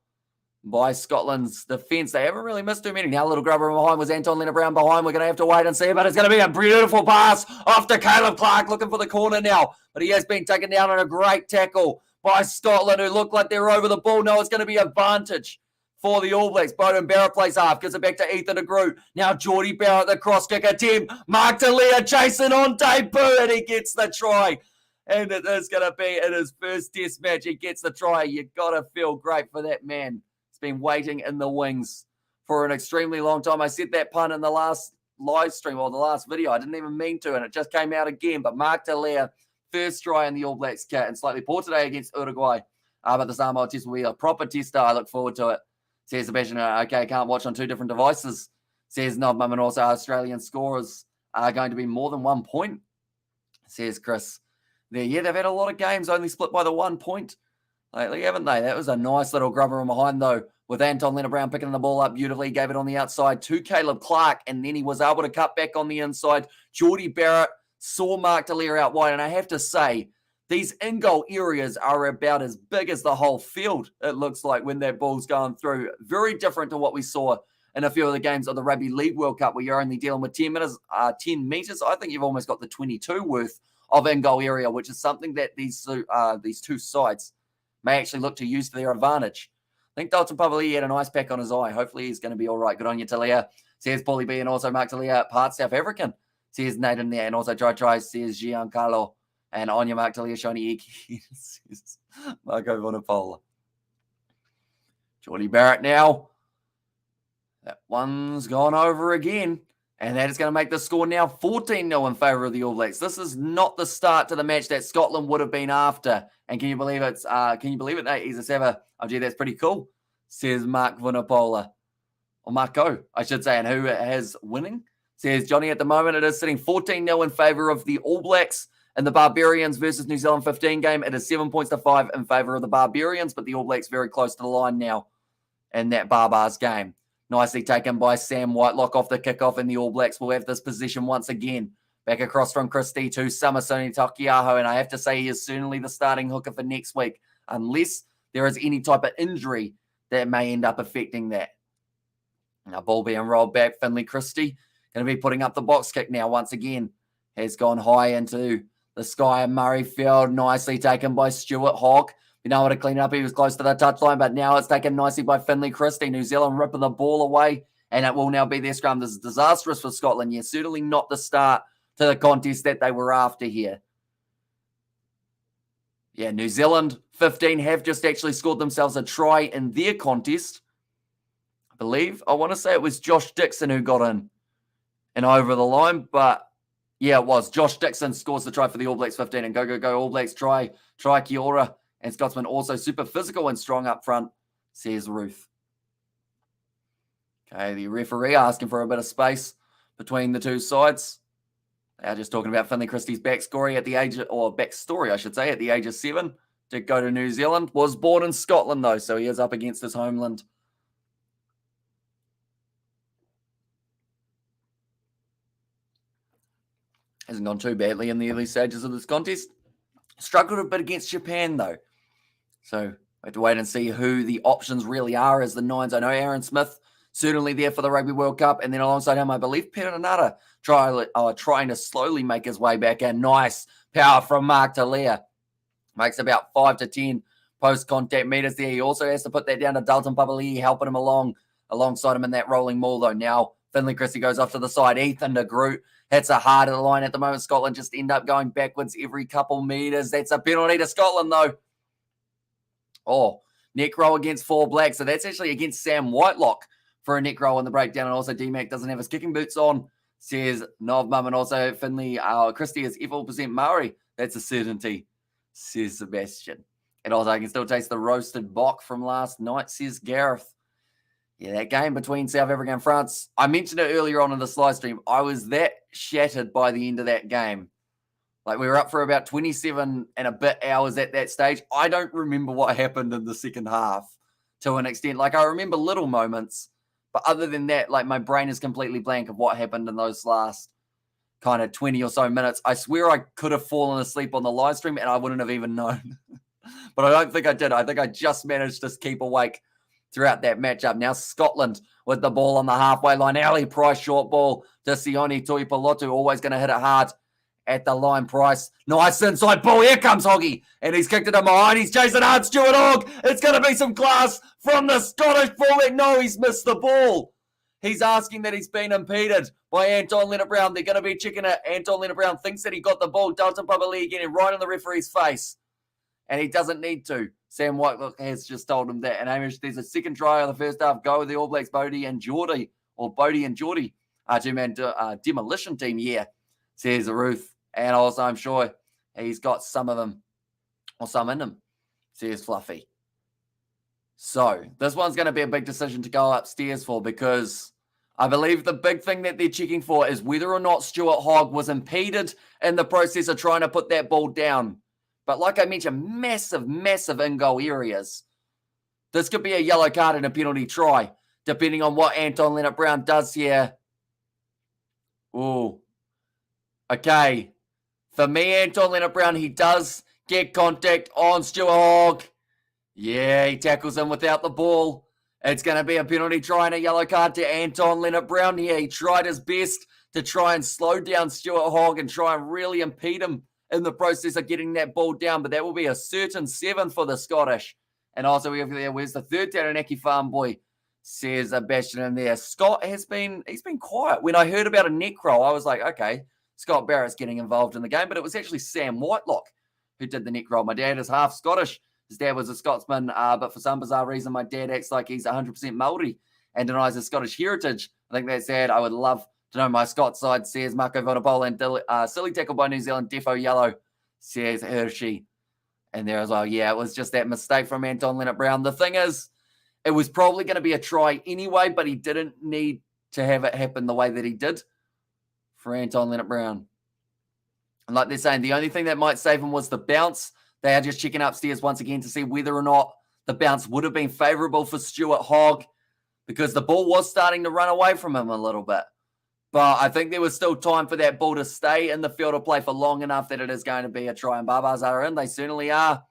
by Scotland's defence. They haven't really missed too many. Now a little grubber behind was Anton Leonard-Brown behind. We're going to have to wait and see, but it's going to be a beautiful pass off to Caleb Clark, looking for the corner now. But he has been taken down on a great tackle by Scotland, who look like they're over the ball. No, it's going to be advantage for the All Blacks. Bowden Barrett plays half, gives it back to Ethan de Groot. Now Geordie Barrett, the cross kicker team. Mark Talia chasing on debut, and he gets the try. And it is going to be in his first test match. He gets the try. You got to feel great for that man. He's been waiting in the wings for an extremely long time. I said that pun in the last live stream or the last video. I didn't even mean to, and it just came out again. But Mark Talia, first try in the All Blacks kit, and slightly poor today against Uruguay. But the Samoa test will be a proper tester. I look forward to it. Says Sebastian, okay, can't watch on two different devices. Says Nobmum, and also Australian scorers are going to be more than 1 point. Says Chris. Yeah, they've had a lot of games only split by the 1 point lately, haven't they? That was a nice little grubber from behind, though, with Anton Leonard-Brown picking the ball up beautifully. Gave it on the outside to Caleb Clark, and then he was able to cut back on the inside. Geordie Barrett saw Mark Talia out wide, and I have to say, these in-goal areas are about as big as the whole field, it looks like, when that ball's going through. Very different to what we saw in a few of the games of the Rugby League World Cup, where you're only dealing with 10 meters. I think you've almost got the 22 worth of in-goal area, which is something that these two sides may actually look to use to their advantage. I think Dalton Pavali had an ice pack on his eye. Hopefully he's going to be all right. Good on you, Talia. Says Paulie B, and also Mark Talia, part South African. Says Nathan there, and also try, says Giancarlo. And on your Mark Talia, Shoni Iki, says Marco Vunipola. Geordie Barrett now. That one's gone over again. And that is going to make the score now 14-0 in favour of the All Blacks. This is not the start to the match that Scotland would have been after. And can you believe it? Nate? He's a Sava. Oh, gee, that's pretty cool, says Mark Vunipola. Or Marco, I should say. And who has winning? Says Johnny, at the moment, it is sitting 14-0 in favour of the All Blacks. In the Barbarians versus New Zealand 15 game, it is 7 points to 5 in favour of the Barbarians. But the All Blacks very close to the line now in that Barbars game. Nicely taken by Sam Whitelock off the kickoff, and the All Blacks will have this position once again. Back across from Christie to Samasoni Takiaho, and I have to say he is certainly the starting hooker for next week, unless there is any type of injury that may end up affecting that. Now, ball being rolled back. Finley Christie going to be putting up the box kick now once again. Has gone high into the sky of Murrayfield. Nicely taken by Stuart Hawke. Been able to clean it up. He was close to the touchline, but now it's taken nicely by Finley Christie. New Zealand ripping the ball away, and it will now be their scrum. This is disastrous for Scotland. Yes, certainly not the start to the contest that they were after here. Yeah, New Zealand 15 have just actually scored themselves a try in their contest. I want to say it was Josh Dixon who got in and over the line, but yeah, it was. Josh Dixon scores the try for the All Blacks 15, and go All Blacks, try kia ora. And Scotsman also super physical and strong up front, says Ruth. Okay, the referee asking for a bit of space between the two sides. They are just talking about Finley Christie's backstory at the age of 7. Did go to New Zealand. Was born in Scotland, though, so he is up against his homeland. Hasn't gone too badly in the early stages of this contest. Struggled a bit against Japan, though. So we have to wait and see who the options really are as the Nines. I know Aaron Smith, certainly there for the Rugby World Cup. And then alongside him, I believe Peter Nanata trying to slowly make his way back in. Nice power from Mark Talia. Makes about 5 to 10 post-contact meters there. He also has to put that down to Dalton Papali'i, helping him alongside him in that rolling maul, though. Now Finley Christie goes off to the side. Ethan de Groot hits a hard at the line at the moment. Scotland just end up going backwards every couple meters. That's a penalty to Scotland, though. Oh, neck roll against 4 Blacks. So that's actually against Sam Whitelock for a neck roll in the breakdown. And also D-Mac doesn't have his kicking boots on, says Novmum. And also Finley Christie is F4% Maori. That's a certainty, says Sebastian. And also I can still taste the roasted bok from last night, says Gareth. Yeah, that game between South Africa and France, I mentioned it earlier on in the live stream. I was that shattered by the end of that game. Like, we were up for about 27 and a bit hours at that stage. I don't remember what happened in the second half to an extent. Like, I remember little moments, but other than that, like, my brain is completely blank of what happened in those last kind of 20 or so minutes. I swear I could have fallen asleep on the live stream and I wouldn't have even known. But I don't think I did. I think I just managed to keep awake throughout that matchup. Now Scotland with the ball on the halfway line. Ali Price, short ball to Sione Tuipulotu, always going to hit it hard at the line. Price, nice inside ball. Here comes Hoggy, and he's kicked it in behind. He's chasing hard. Stuart Hogg. It's going to be some class from the Scottish fullback. No, he's missed the ball. He's asking that he's been impeded by Anton Lienert-Brown. They're going to be checking it. Anton Lienert-Brown thinks that he got the ball. Doesn't probably get it right in the referee's face. And he doesn't need to. Sam Whitelock has just told him that. And Hamish, there's a second try on the first half. Go with the All Blacks, Bodie and Geordie. Our two-man demolition team, yeah, says Ruth. And also, I'm sure he's got some of them, or some in him, says Fluffy. So, this one's going to be a big decision to go upstairs for, because I believe the big thing that they're checking for is whether or not Stuart Hogg was impeded in the process of trying to put that ball down. But like I mentioned, massive in-goal areas. This could be a yellow card and a penalty try, depending on what Anton Lienert-Brown does here. Ooh. Okay. For me, Anton Lienert-Brown, he does get contact on Stuart Hogg. Yeah, he tackles him without the ball. It's going to be a penalty try and a yellow card to Anton Lienert-Brown here. He tried his best to try and slow down Stuart Hogg and try and really impede him in the process of getting that ball down, but that will be a certain 7 for the Scottish. And also, we have there, where's the third Taranaki farm boy, says Bastian in there. Scott he's been quiet. When I heard about a neck roll, I was like, okay, Scott Barrett's getting involved in the game, but it was actually Sam Whitelock who did the neck roll. My dad is half Scottish. His dad was a Scotsman, but for some bizarre reason, my dad acts like he's 100% Māori and denies his Scottish heritage. I think that's sad. I would love to know my Scots side, says Marco Vodabola, and silly tackle by New Zealand, defo yellow, says Hershey. And there as well, yeah, it was just that mistake from Anton Lienert-Brown. The thing is, it was probably going to be a try anyway, but he didn't need to have it happen the way that he did for Anton Lienert-Brown. And like they're saying, the only thing that might save him was the bounce. They are just checking upstairs once again to see whether or not the bounce would have been favourable for Stuart Hogg, because the ball was starting to run away from him a little bit. But I think there was still time for that ball to stay in the field of play for long enough that it is going to be a try. And Barbars are in. They certainly are.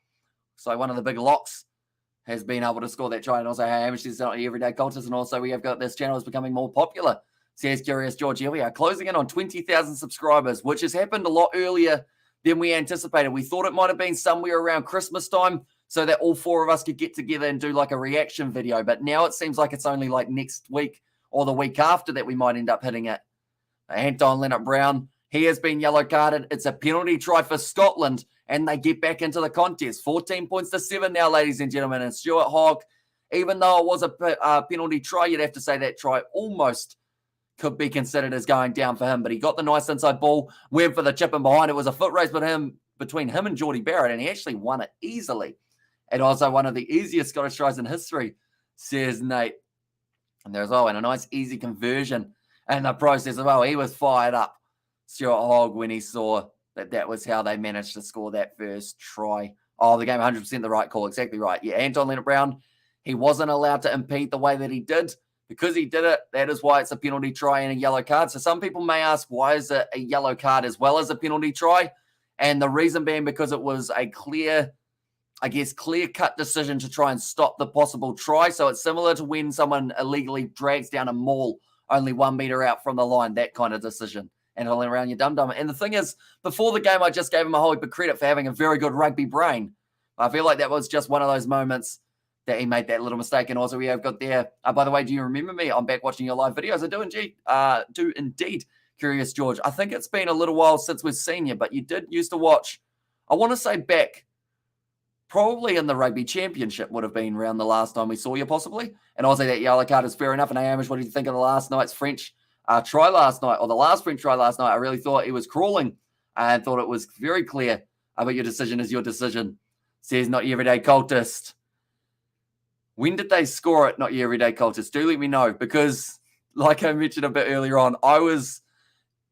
So one of the big locks has been able to score that try. And also, hey, Hamish is not everyday cultist. And also, we have got this channel is becoming more popular, says Curious George. Here we are closing in on 20,000 subscribers, which has happened a lot earlier than we anticipated. We thought it might have been somewhere around Christmas time so that all 4 of us could get together and do like a reaction video. But now it seems like it's only like next week or the week after that we might end up hitting it. Anton Lienert-Brown, he has been yellow carded. It's a penalty try for Scotland, and they get back into the contest. 14 points to 7 now, ladies and gentlemen. And Stuart Hogg, even though it was a penalty try, you'd have to say that try almost could be considered as going down for him. But he got the nice inside ball, went for the chip in behind. It was a foot race between him and Geordie Barrett, and he actually won it easily. And also one of the easiest Scottish tries in history, says Nate. And there's a nice easy conversion. And the process as well, he was fired up, Stuart Hogg, when he saw that was how they managed to score that first try. Oh, the game 100% the right call. Exactly right. Yeah, Anton Lienert-Brown, he wasn't allowed to impede the way that he did. Because he did it, that is why it's a penalty try and a yellow card. So some people may ask, why is it a yellow card as well as a penalty try? And the reason being because it was a clear-cut decision to try and stop the possible try. So it's similar to when someone illegally drags down a maul only 1 meter out from the line, that kind of decision. And all around your dum-dum. And the thing is, before the game, I just gave him a whole heap of credit for having a very good rugby brain. I feel like that was just one of those moments that he made that little mistake. And also we have got there, by the way, do you remember me? I'm back watching your live videos. I do indeed, Curious George. I think it's been a little while since we've seen you, but you did used to watch, I want to say back, probably in the Rugby Championship would have been around the last time we saw you, possibly. And also that yellow card is fair enough. And Hamish, what did you think of the last night's French try last night, or the last French try last night? I really thought it was crawling and thought it was very clear. But your decision is your decision, says Not Your Everyday Cultist. When did they score it, Not Your Everyday Cultist? Do let me know, because like I mentioned a bit earlier on, I was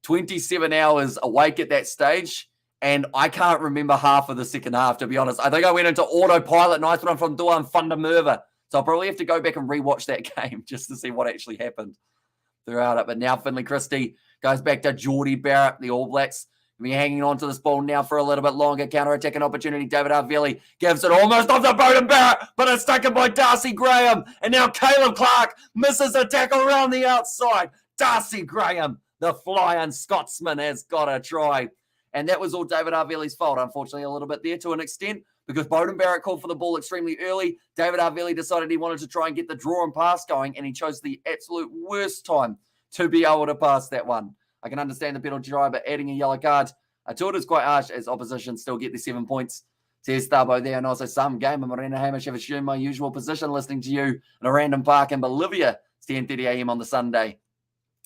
27 hours awake at that stage, And I can't remember half of the second half, to be honest. I think I went into autopilot. Nice one from Duan van der Merwe. So I'll probably have to go back and rewatch that game just to see what actually happened throughout it. But now Finlay Christie goes back to Geordie Barrett. The All Blacks be hanging on to this ball now for a little bit longer. Counter-attacking opportunity. David Arveli gives it almost off to Beauden Barrett, but it's taken by Darcy Graham. And now Caleb Clark misses a tackle around the outside. Darcy Graham, the flying Scotsman, has got a try. And that was all David Arveli's fault, unfortunately, a little bit there to an extent, because Beauden Barrett called for the ball extremely early. David Arveli decided he wanted to try and get the draw and pass going, and he chose the absolute worst time to be able to pass that one. I can understand the penalty try, but adding a yellow card, I thought it was quite harsh as opposition still get the 7 points. Says Thabo there, and also some game. And Morena Hamish have assumed my usual position listening to you in a random park in Bolivia. It's 10:30 a.m. on the Sunday.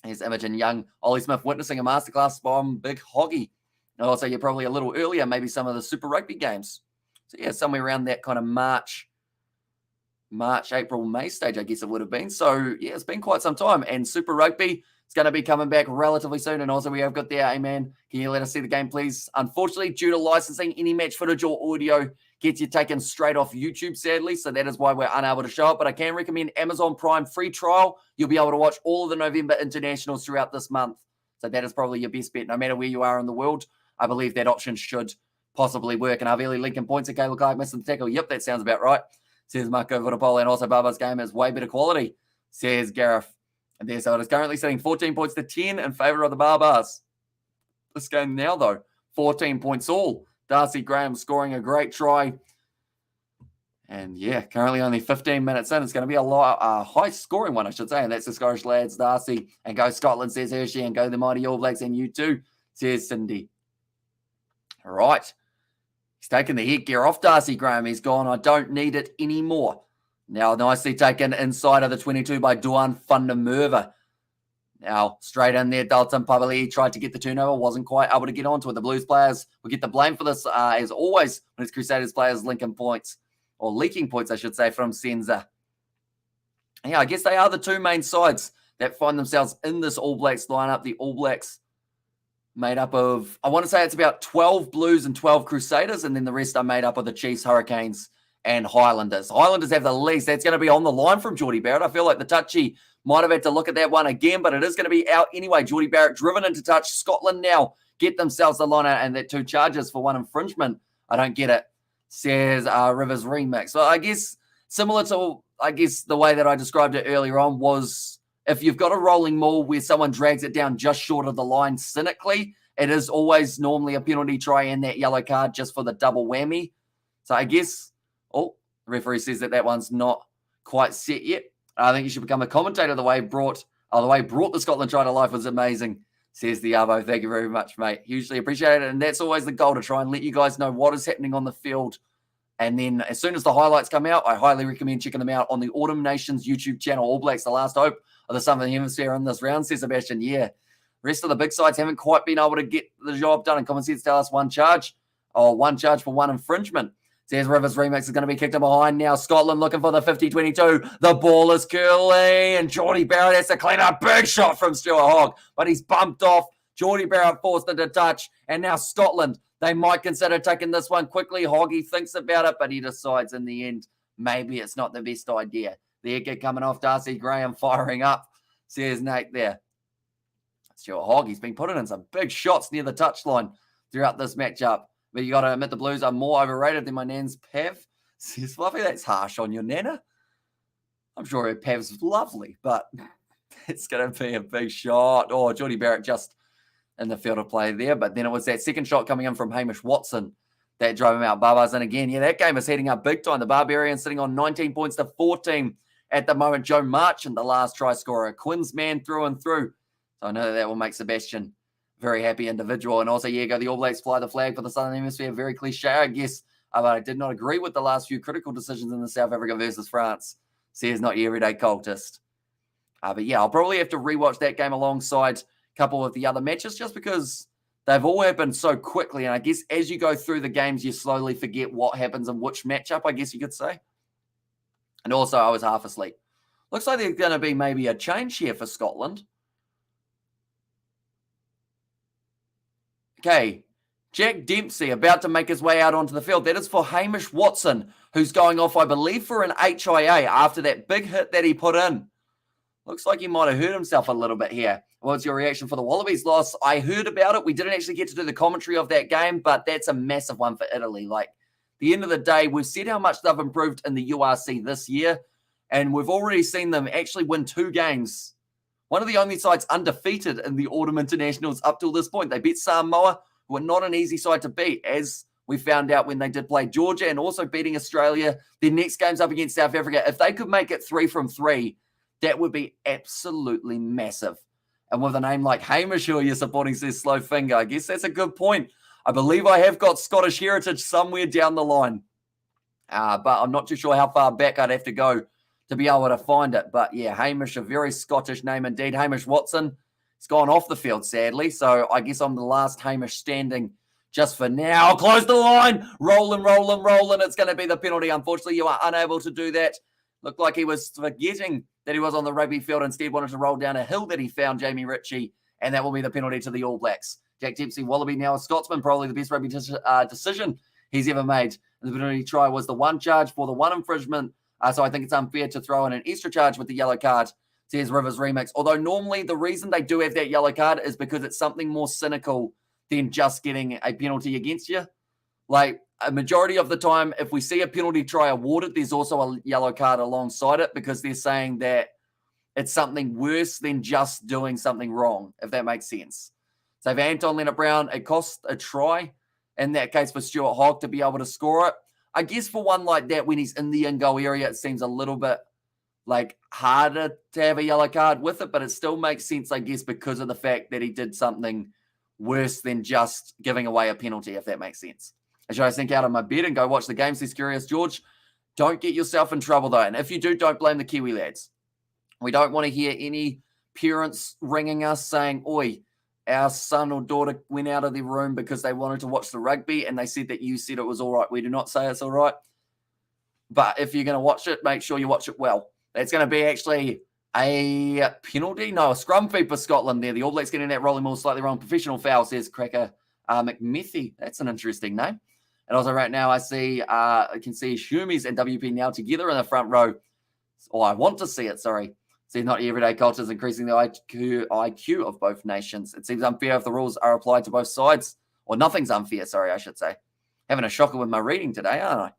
Here's Imogen Young, Ollie Smith witnessing a masterclass from Big Hoggy. And also, you're probably a little earlier, maybe some of the Super Rugby games. So, yeah, somewhere around that kind of March, April, May stage, I guess it would have been. So, yeah, it's been quite some time. And Super Rugby is going to be coming back relatively soon. And also, we have got there, hey, man, can you let us see the game, please? Unfortunately, due to licensing, any match footage or audio gets you taken straight off YouTube, sadly. So, that is why we're unable to show it. But I can recommend Amazon Prime free trial. You'll be able to watch all of the November internationals throughout this month. So, that is probably your best bet, no matter where you are in the world. I believe that option should possibly work. And Arveli Lincoln points at Caleb Clark missing the tackle. Yep, that sounds about right. Says Marco Votopolo. And also Baba's game is way better quality, says Gareth. And there, so it is currently sitting 14 points to 10 in favour of the Barbars. This game now, though, 14 points all. Darcy Graham scoring a great try. And yeah, currently only 15 minutes in. It's going to be a high-scoring one, I should say. And that's the Scottish lads, Darcy. And go Scotland, says Hershey. And go the mighty All Blacks. And you too, says Cindy. All right. He's taken the headgear off Darcy Graham. He's gone, I don't need it anymore. Now nicely taken inside of the 22 by Duan van der Merwe. Now straight in there, Dalton Pavali tried to get the turnover, wasn't quite able to get onto it. The Blues players will get the blame for this, as always, when it's Crusaders players leaking points, I should say, from Senza. Yeah, I guess they are the two main sides that find themselves in this All Blacks lineup. The All Blacks made up of, I want to say it's about 12 Blues and 12 Crusaders, and then the rest are made up of the Chiefs, Hurricanes, and Highlanders. Highlanders have the least. That's going to be on the line from Geordie Barrett. I feel like the touchy might have had to look at that one again, but it is going to be out anyway. Geordie Barrett driven into touch. Scotland now get themselves the line out, and that 2 charges for 1 infringement. I don't get it, says Rivers Remix. So I guess similar to, the way that I described it earlier on was, if you've got a rolling maul where someone drags it down just short of the line cynically, it is always normally a penalty try and that yellow card just for the double whammy. So I guess, the referee says that one's not quite set yet. I think you should become a commentator. The way brought the Scotland try to life was amazing, says the Arvo. Thank you very much, mate. Hugely appreciate it. And that's always the goal, to try and let you guys know what is happening on the field. And then as soon as the highlights come out, I highly recommend checking them out on the Autumn Nations YouTube channel. All Blacks, the last hope of the Southern Hemisphere in this round, says Sebastian. Yeah. Rest of the big sides haven't quite been able to get the job done. And common sense tell us one charge for 1 infringement. Says Rivers Remix is going to be kicked in behind now. Scotland looking for the 50-22. The ball is curly, and Geordie Barrett has to clean up. Big shot from Stuart Hogg, but he's bumped off. Geordie Barrett forced into touch, and now Scotland, they might consider taking this one quickly. Hoggy thinks about it, but he decides in the end, maybe it's not the best idea. The kick coming off, Darcy Graham firing up, says Nate there. Stuart Hogg, he's been putting in some big shots near the touchline throughout this matchup. But you got to admit the Blues are more overrated than my nan's Pav. Says Fluffy, that's harsh on your nana. I'm sure her Pav's lovely, but it's going to be a big shot. Oh, Geordie Barrett just in the field of play there. But then it was that second shot coming in from Hamish Watson that drove him out. Barbars in again. Yeah, that game is heating up big time. The Barbarians sitting on 19 points to 14 at the moment. Joe Marchant, the last try scorer, a Quins man through and through. So I know that will make Sebastian very happy individual. And also, yeah, go the All Blacks fly the flag for the Southern Hemisphere. Very cliche, I guess. But I did not agree with the last few critical decisions in the South Africa versus France. Says not your everyday cultist. But yeah, I'll probably have to rewatch that game alongside a couple of the other matches just because they've all happened so quickly. And I guess as you go through the games, you slowly forget what happens in which matchup, I guess you could say. And also, I was half asleep. Looks like there's going to be maybe a change here for Scotland. Okay, Jack Dempsey about to make his way out onto the field. That is for Hamish Watson, who's going off, I believe, for an HIA after that big hit that he put in. Looks like he might have hurt himself a little bit here. What's your reaction for the Wallabies loss? I heard about it. We didn't actually get to do the commentary of that game, but that's a massive one for Italy. Like, at the end of the day, we've seen how much they've improved in the URC this year, and we've already seen them actually win 2 games. One of the only sides undefeated in the Autumn Internationals up till this point. They beat Samoa, who are not an easy side to beat, as we found out when they did play Georgia, and also beating Australia. Their next game's up against South Africa. If they could make it 3 from 3, that would be absolutely massive. And with a name like Hamish, who you're supporting, says slow finger, I guess that's a good point. I believe I have got Scottish heritage somewhere down the line. But I'm not too sure how far back I'd have to go to be able to find it. But yeah, Hamish, a very Scottish name indeed. Hamish Watson, he's gone off the field, sadly. So I guess I'm the last Hamish standing just for now. Close the line. Rolling. It's going to be the penalty. Unfortunately, you are unable to do that. Looked like he was forgetting that he was on the rugby field, instead wanted to roll down a hill that he found Jamie Ritchie, and that will be the penalty to the All Blacks. Jack Dempsey, Wallaby, now a Scotsman, probably the best rugby decision he's ever made. The penalty try was the 1 charge for the 1 infringement, so I think it's unfair to throw in an extra charge with the yellow card, says Rivers Remix. Although normally the reason they do have that yellow card is because it's something more cynical than just getting a penalty against you. Like, a majority of the time, if we see a penalty try awarded, there's also a yellow card alongside it, because they're saying that it's something worse than just doing something wrong, if that makes sense. So for Anton Leonard-Brown, it cost a try, in that case for Stuart Hogg to be able to score it. I guess for one like that, when he's in the in-goal area, it seems a little bit like harder to have a yellow card with it, but it still makes sense, I guess, because of the fact that he did something worse than just giving away a penalty, if that makes sense. Should I sink out of my bed and go watch the game? Says Curious George. Don't get yourself in trouble, though. And if you do, don't blame the Kiwi lads. We don't want to hear any parents ringing us saying, oi, our son or daughter went out of their room because they wanted to watch the rugby and they said that you said it was all right. We do not say it's all right. But if you're going to watch it, make sure you watch it well. That's going to be actually a penalty. No, a scrum feed for Scotland there. The All Blacks getting that rolling ball slightly wrong. Professional foul, says Cracker McMethy. That's an interesting name. And also right now I can see Shumis and WP now together in the front row. Or I want to see it, sorry. See, not everyday culture is increasing the IQ of both nations. It seems unfair if the rules are applied to both sides. Or nothing's unfair, sorry, I should say. Having a shocker with my reading today, aren't I?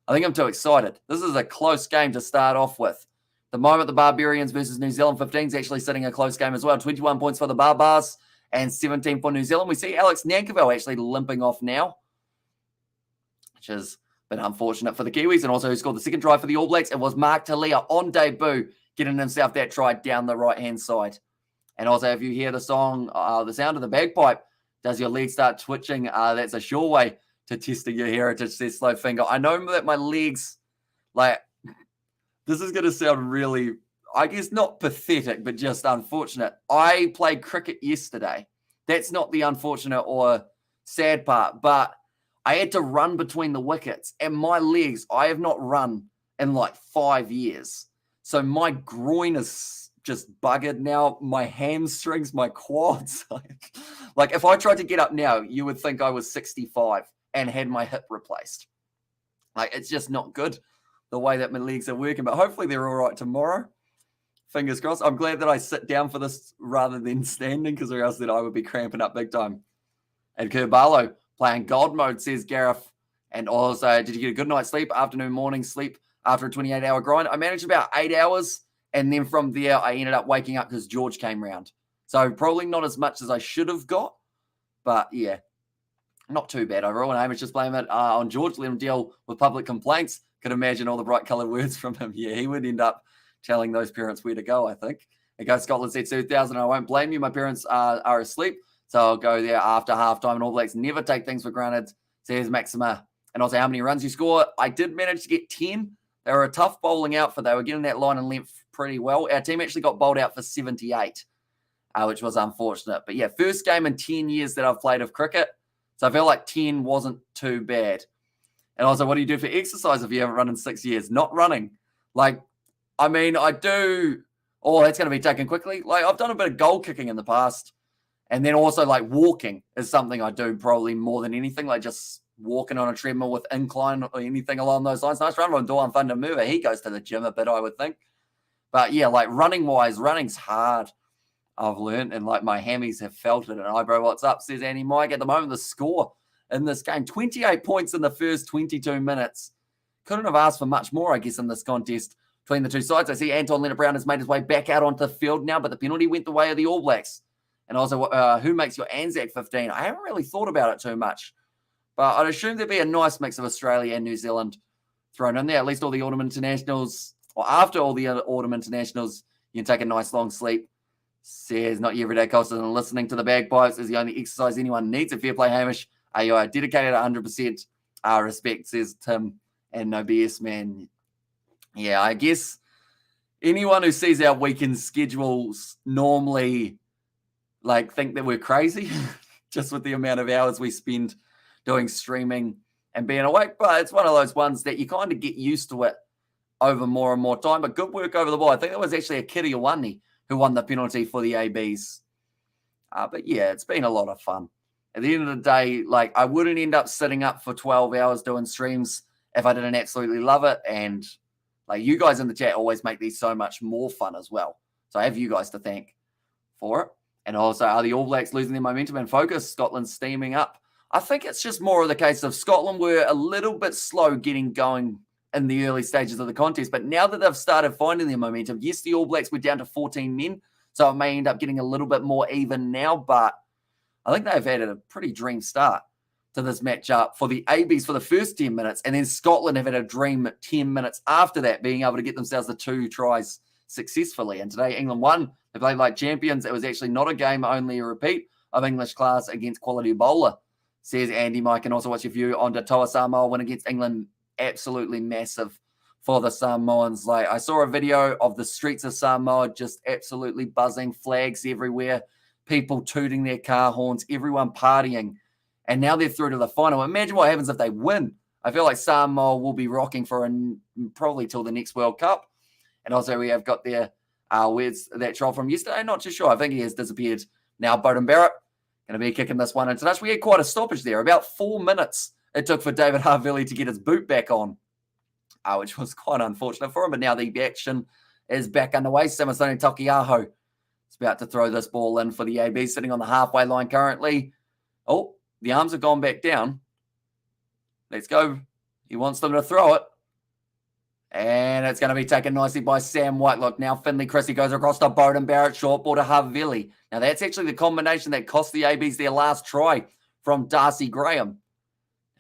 I think I'm too excited. This is a close game to start off with. The moment the Barbarians versus New Zealand 15 is actually sitting a close game as well. 21 points for the Barbars and 17 for New Zealand. We see Alex Nankerville actually limping off now, which is a bit unfortunate for the Kiwis. And also who scored the second try for the All Blacks. It was Mark Talia on debut, getting himself that try down the right-hand side. And also if you hear the song, the sound of the bagpipe, does your leg start twitching? That's a sure way to testing your heritage, says Slow Finger. I know that my legs, like, this is going to sound really, I guess not pathetic, but just unfortunate. I played cricket yesterday. That's not the unfortunate or sad part, but I had to run between the wickets, and my legs, I have not run in like 5 years. So my groin is just buggered now. My hamstrings, my quads. Like if I tried to get up now, you would think I was 65 and had my hip replaced. Like it's just not good the way that my legs are working, but hopefully they're all right tomorrow. Fingers crossed. I'm glad that I sit down for this rather than standing, because or else that I would be cramping up big time. And Kerbalo playing God mode, says Gareth. And also, did you get a good night's sleep? Afternoon, morning sleep after a 28-hour grind? I managed about 8 hours, and then from there, I ended up waking up because George came round. So probably not as much as I should have got, but yeah, not too bad overall. And Hamish just blame it on George, let him deal with public complaints. Could imagine all the bright coloured words from him. Yeah, he would end up telling those parents where to go, I think. And Go Scotland said 2000, I won't blame you. My parents are asleep, so I'll go there after halftime. And All Blacks never take things for granted, says Maxima. And also how many runs you score. I did manage to get 10. They were a tough bowling outfit. They were getting that line and length pretty well. Our team actually got bowled out for 78, which was unfortunate. But yeah, first game in 10 years that I've played of cricket. So I feel like 10 wasn't too bad. And also, what do you do for exercise if you haven't run in 6 years? Not running. Like, I mean, I do. Oh, that's going to be taken quickly. Like, I've done a bit of goal kicking in the past. And then also like walking is something I do probably more than anything, like just walking on a treadmill with incline or anything along those lines. Nice run from Dawn van der Merwe. He goes to the gym a bit, I would think. But yeah, like running-wise, running's hard, I've learned, and like my hammies have felt it. And Bro, what's up, says Andy Mike. At the moment, the score in this game, 28 points in the first 22 minutes. Couldn't have asked for much more, I guess, in this contest between the two sides. I see Anton Leonard-Brown has made his way back out onto the field now, but the penalty went the way of the All Blacks. And also, who makes your Anzac 15? I haven't really thought about it too much, but I'd assume there'd be a nice mix of Australia and New Zealand thrown in there. At least all the autumn internationals, or after all the autumn internationals, you can take a nice long sleep. Says, not your everyday cost, and listening to the bagpipes is the only exercise anyone needs. A fair play, Hamish. You are dedicated 100%. Respect, says Tim, and no BS, man. Yeah, I guess anyone who sees our weekend schedules normally like think that we're crazy just with the amount of hours we spend doing streaming and being awake. But it's one of those ones that you kind of get used to it over more and more time. But good work over the ball. I think it was actually a Kiri Iwani who won the penalty for the ABs. But yeah, it's been a lot of fun. At the end of the day, like I wouldn't end up sitting up for 12 hours doing streams if I didn't absolutely love it. And like you guys in the chat always make these so much more fun as well. So I have you guys to thank for it. And also, are the All Blacks losing their momentum and focus? Scotland's steaming up. I think it's just more of the case of Scotland were a little bit slow getting going in the early stages of the contest. But now that they've started finding their momentum, yes, the All Blacks were down to 14 men. So it may end up getting a little bit more even now. But I think they've had a pretty dream start to this matchup for the ABs for the first 10 minutes. And then Scotland have had a dream 10 minutes after that, being able to get themselves the 2 tries successfully. And today, England won. They played like champions. It was actually not a game, only a repeat of English class against quality bowler, says Andy Mike. And also, what's your view on Toa Samoa win against England? Absolutely massive for the Samoans. Like I saw a video of the streets of Samoa just absolutely buzzing, flags everywhere, people tooting their car horns, everyone partying. And now they're through to the final. Imagine what happens if they win. I feel like Samoa will be rocking for probably till the next World Cup. And also we have got there, where's that troll from yesterday? Not too sure. I think he has disappeared now. Beauden Barrett going to be kicking this one into touch. We had quite a stoppage there. About 4 minutes it took for David Havili to get his boot back on, which was quite unfortunate for him. But now the action is back underway. Samasoni Takiaho is about to throw this ball in for the AB, sitting on the halfway line currently. Oh, the arms have gone back down. Let's go. He wants them to throw it. And it's going to be taken nicely by Sam Whitelock. Now Finley Christie goes across to Beauden Barrett, short ball to Havili. Now that's actually the combination that cost the ABs their last try from Darcy Graham.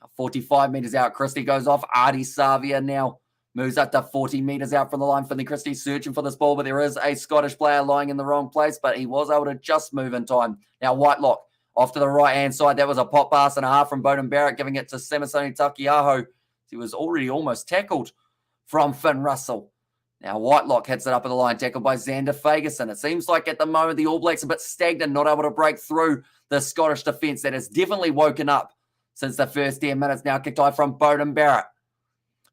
Now 45 metres out, Christie goes off. Artie Savia now moves up to 40 metres out from the line. Finley Christie searching for this ball, but there is a Scottish player lying in the wrong place, but he was able to just move in time. Now Whitelock off to the right-hand side. That was a pop pass and a half from Beauden Barrett, giving it to Samasoni Takiaho. He was already almost tackled from Finn Russell. Now Whitelock hits it up at the line, tackled by Xander Fagerson. It seems like at the moment the All Blacks are a bit stagnant, not able to break through the Scottish defence that has definitely woken up since the first 10 minutes. Now kicked high from Beauden Barrett.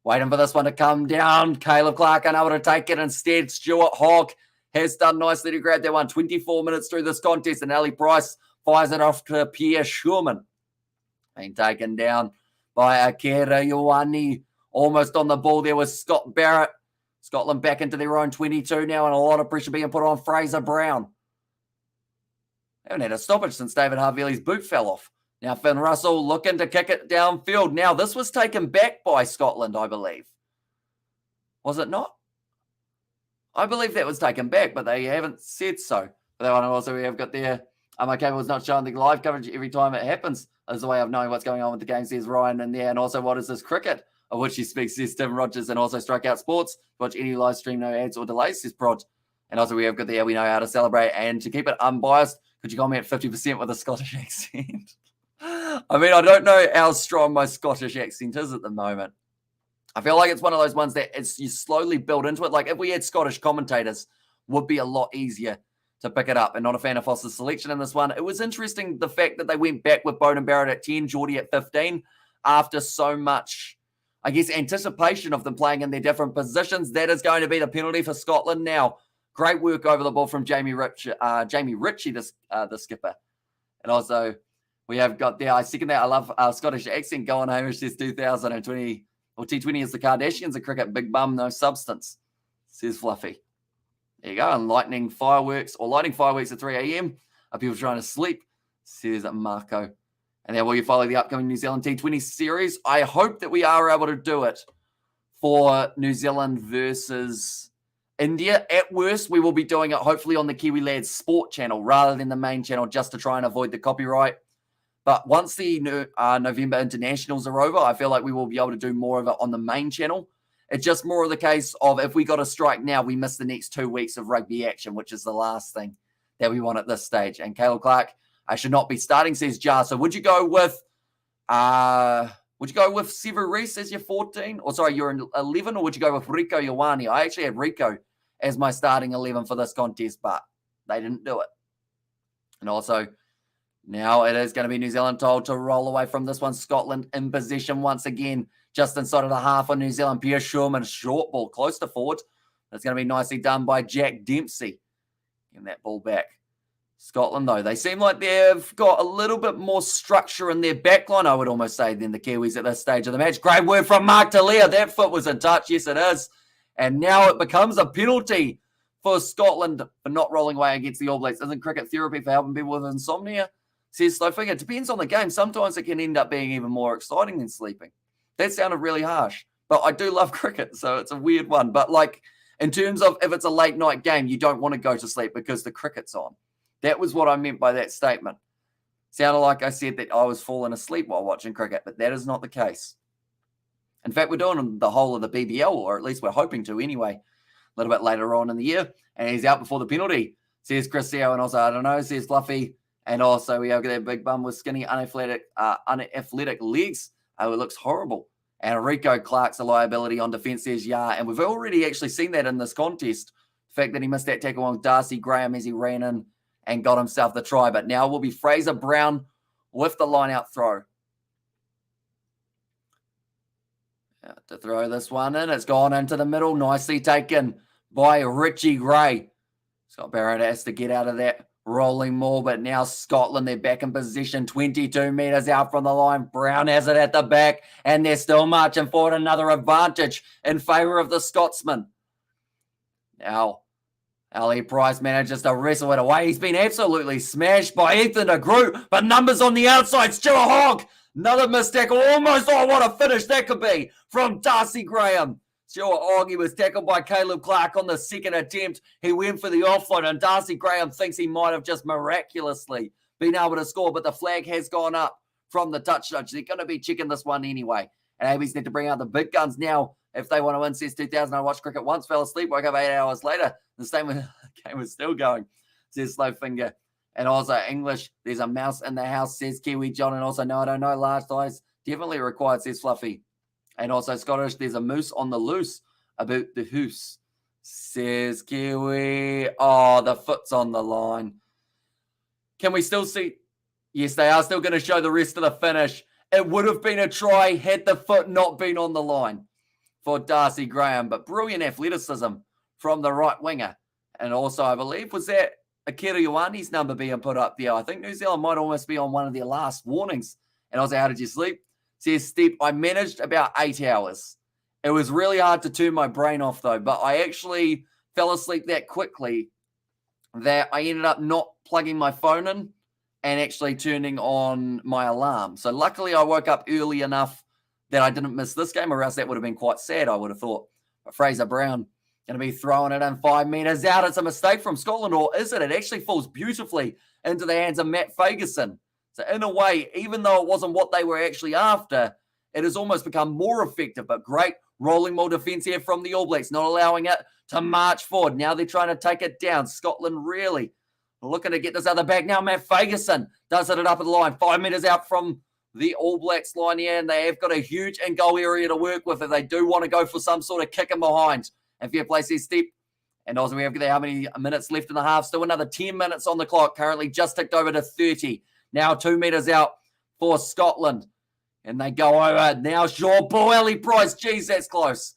Waiting for this one to come down. Caleb Clark unable to take it instead. Stuart Hogg has done nicely to grab that one. 24 minutes through this contest, and Ali Price fires it off to Pierre Schurman. Being taken down by Akira Ioane. Almost on the ball there was Scott Barrett. Scotland back into their own 22 now, and a lot of pressure being put on Fraser Brown. They haven't had a stoppage since David Havili's boot fell off. Now Finn Russell looking to kick it downfield. Now this was taken back by Scotland, I believe. Was it not? I believe that was taken back, but they haven't said so. But that one also we have got there. My cable is not showing the live coverage every time it happens. That's the way of knowing what's going on with the game, says Ryan in there. And also, what is this cricket? Of which he speaks, says Tim Rogers, and also Strikeout Sports. Watch any live stream, no ads or delays, says Prod. And also, we have got there, we know how to celebrate. And to keep it unbiased, could you comment 50% with a Scottish accent? I mean, I don't know how strong my Scottish accent is at the moment. I feel like it's one of those ones that you slowly build into it. Like if we had Scottish commentators, would be a lot easier to pick it up. And not a fan of Foster's selection in this one. It was interesting the fact that they went back with Beauden Barrett at 10, Geordie at 15, after so much, I guess, anticipation of them playing in their different positions. That is going to be the penalty for Scotland now. Great work over the ball from Jamie Ritchie, the skipper. And also, we have got there, I second that, I love Scottish accent going. Hamish says 2020, or T20 is the Kardashians of cricket, big bum, no substance, says Fluffy. There you go, and lighting fireworks at 3 a.m. Are people trying to sleep, says Marco. And then will you follow the upcoming New Zealand T20 series? I hope that we are able to do it for New Zealand versus India. At worst, we will be doing it hopefully on the Kiwi Lads Sport channel rather than the main channel, just to try and avoid the copyright. But once the November internationals are over, I feel like we will be able to do more of it on the main channel. It's just more of the case of if we got a strike now, we miss the next 2 weeks of rugby action, which is the last thing that we want at this stage. And Caleb Clark, I should not be starting, says Jar. So would you go with Sevu Reece as your 14? Or sorry, you're 11, or would you go with Rieko Ioane? I actually had Rieko as my starting 11 for this contest, but they didn't do it. And also, now it is going to be New Zealand told to roll away from this one. Scotland in possession once again, just inside of the half on New Zealand. Pierre Schurman, short ball, close to forward. It's going to be nicely done by Jack Dempsey. Getting that ball back. Scotland, though, they seem like they've got a little bit more structure in their backline, I would almost say, than the Kiwis at this stage of the match. Great word from Mark Talia. That foot was in touch. Yes, it is. And now it becomes a penalty for Scotland for not rolling away against the All Blacks. Isn't cricket therapy for helping people with insomnia? Says Slowfinger. It depends on the game. Sometimes it can end up being even more exciting than sleeping. That sounded really harsh. But I do love cricket, so it's a weird one. But like in terms of if it's a late night game, you don't want to go to sleep because the cricket's on. That was what I meant by that statement. Sounded like I said that I was falling asleep while watching cricket, but that is not the case. In fact, we're doing the whole of the BBL, or at least we're hoping to anyway, a little bit later on in the year. And he's out before the penalty, says Chris Seo, and also, I don't know, says Fluffy. And also, we have that big bum with skinny, unathletic legs. It looks horrible. And Rieko Clark's a liability on defence, says And we've already actually seen that in this contest. The fact that he missed that tackle on Darcy Graham as he ran in and got himself the try. But now will be Fraser Brown with the line-out throw. To throw this one in. It's gone into the middle. Nicely taken by Richie Gray. Scott Barrett has to get out of that rolling maul. But now Scotland, they're back in position. 22 metres out from the line. Brown has it at the back. And they're still marching forward. Another advantage in favour of the Scotsman. Now, Ali Price manages to wrestle it away. He's been absolutely smashed by Ethan de Groot, but numbers on the outside. Stuart Hogg, another missed tackle. Almost, what a finish that could be from Darcy Graham. Stuart Hogg, he was tackled by Caleb Clark on the second attempt. He went for the offload, and Darcy Graham thinks he might have just miraculously been able to score, but the flag has gone up from the touch judge. They're going to be checking this one anyway. And ABs need to bring out the big guns now if they want to win. Since 2000, I watched cricket once, fell asleep, woke up 8 hours later. The same game was still going, says Slowfinger. And also English, there's a mouse in the house, says Kiwi John. And also, no, I don't know, large thighs definitely required, says Fluffy. And also Scottish, there's a moose on the loose about the hoose, says Kiwi. Oh, the foot's on the line. Can we still see? Yes, they are still going to show the rest of the finish. It would have been a try had the foot not been on the line for Darcy Graham, but brilliant athleticism from the right winger. And also, I believe, was that Akira Ioane's number being put up there? I think New Zealand might almost be on one of their last warnings. And also, how did you sleep? Says Steve, I managed about 8 hours. It was really hard to turn my brain off, though, but I actually fell asleep that quickly that I ended up not plugging my phone in and actually turning on my alarm. So luckily, I woke up early enough that I didn't miss this game, or else that would have been quite sad, I would have thought. But Fraser Brown going to be throwing it in 5 metres out. It's a mistake from Scotland, or is it? It actually falls beautifully into the hands of Matt Fagerson. So in a way, even though it wasn't what they were actually after, it has almost become more effective. But great rolling maul defence here from the All Blacks, not allowing it to march forward. Now they're trying to take it down. Scotland really looking to get this other back. Now Matt Fagerson does it up at the line. 5 metres out from the All Blacks line here, and they have got a huge in-goal area to work with if they do want to go for some sort of kick in behind. And fair play says Step. And also we have how many minutes left in the half. Still another 10 minutes on the clock. Currently just ticked over to 30. Now 2 metres out for Scotland. And they go over. Now short ball, Ali Price. Geez, that's close.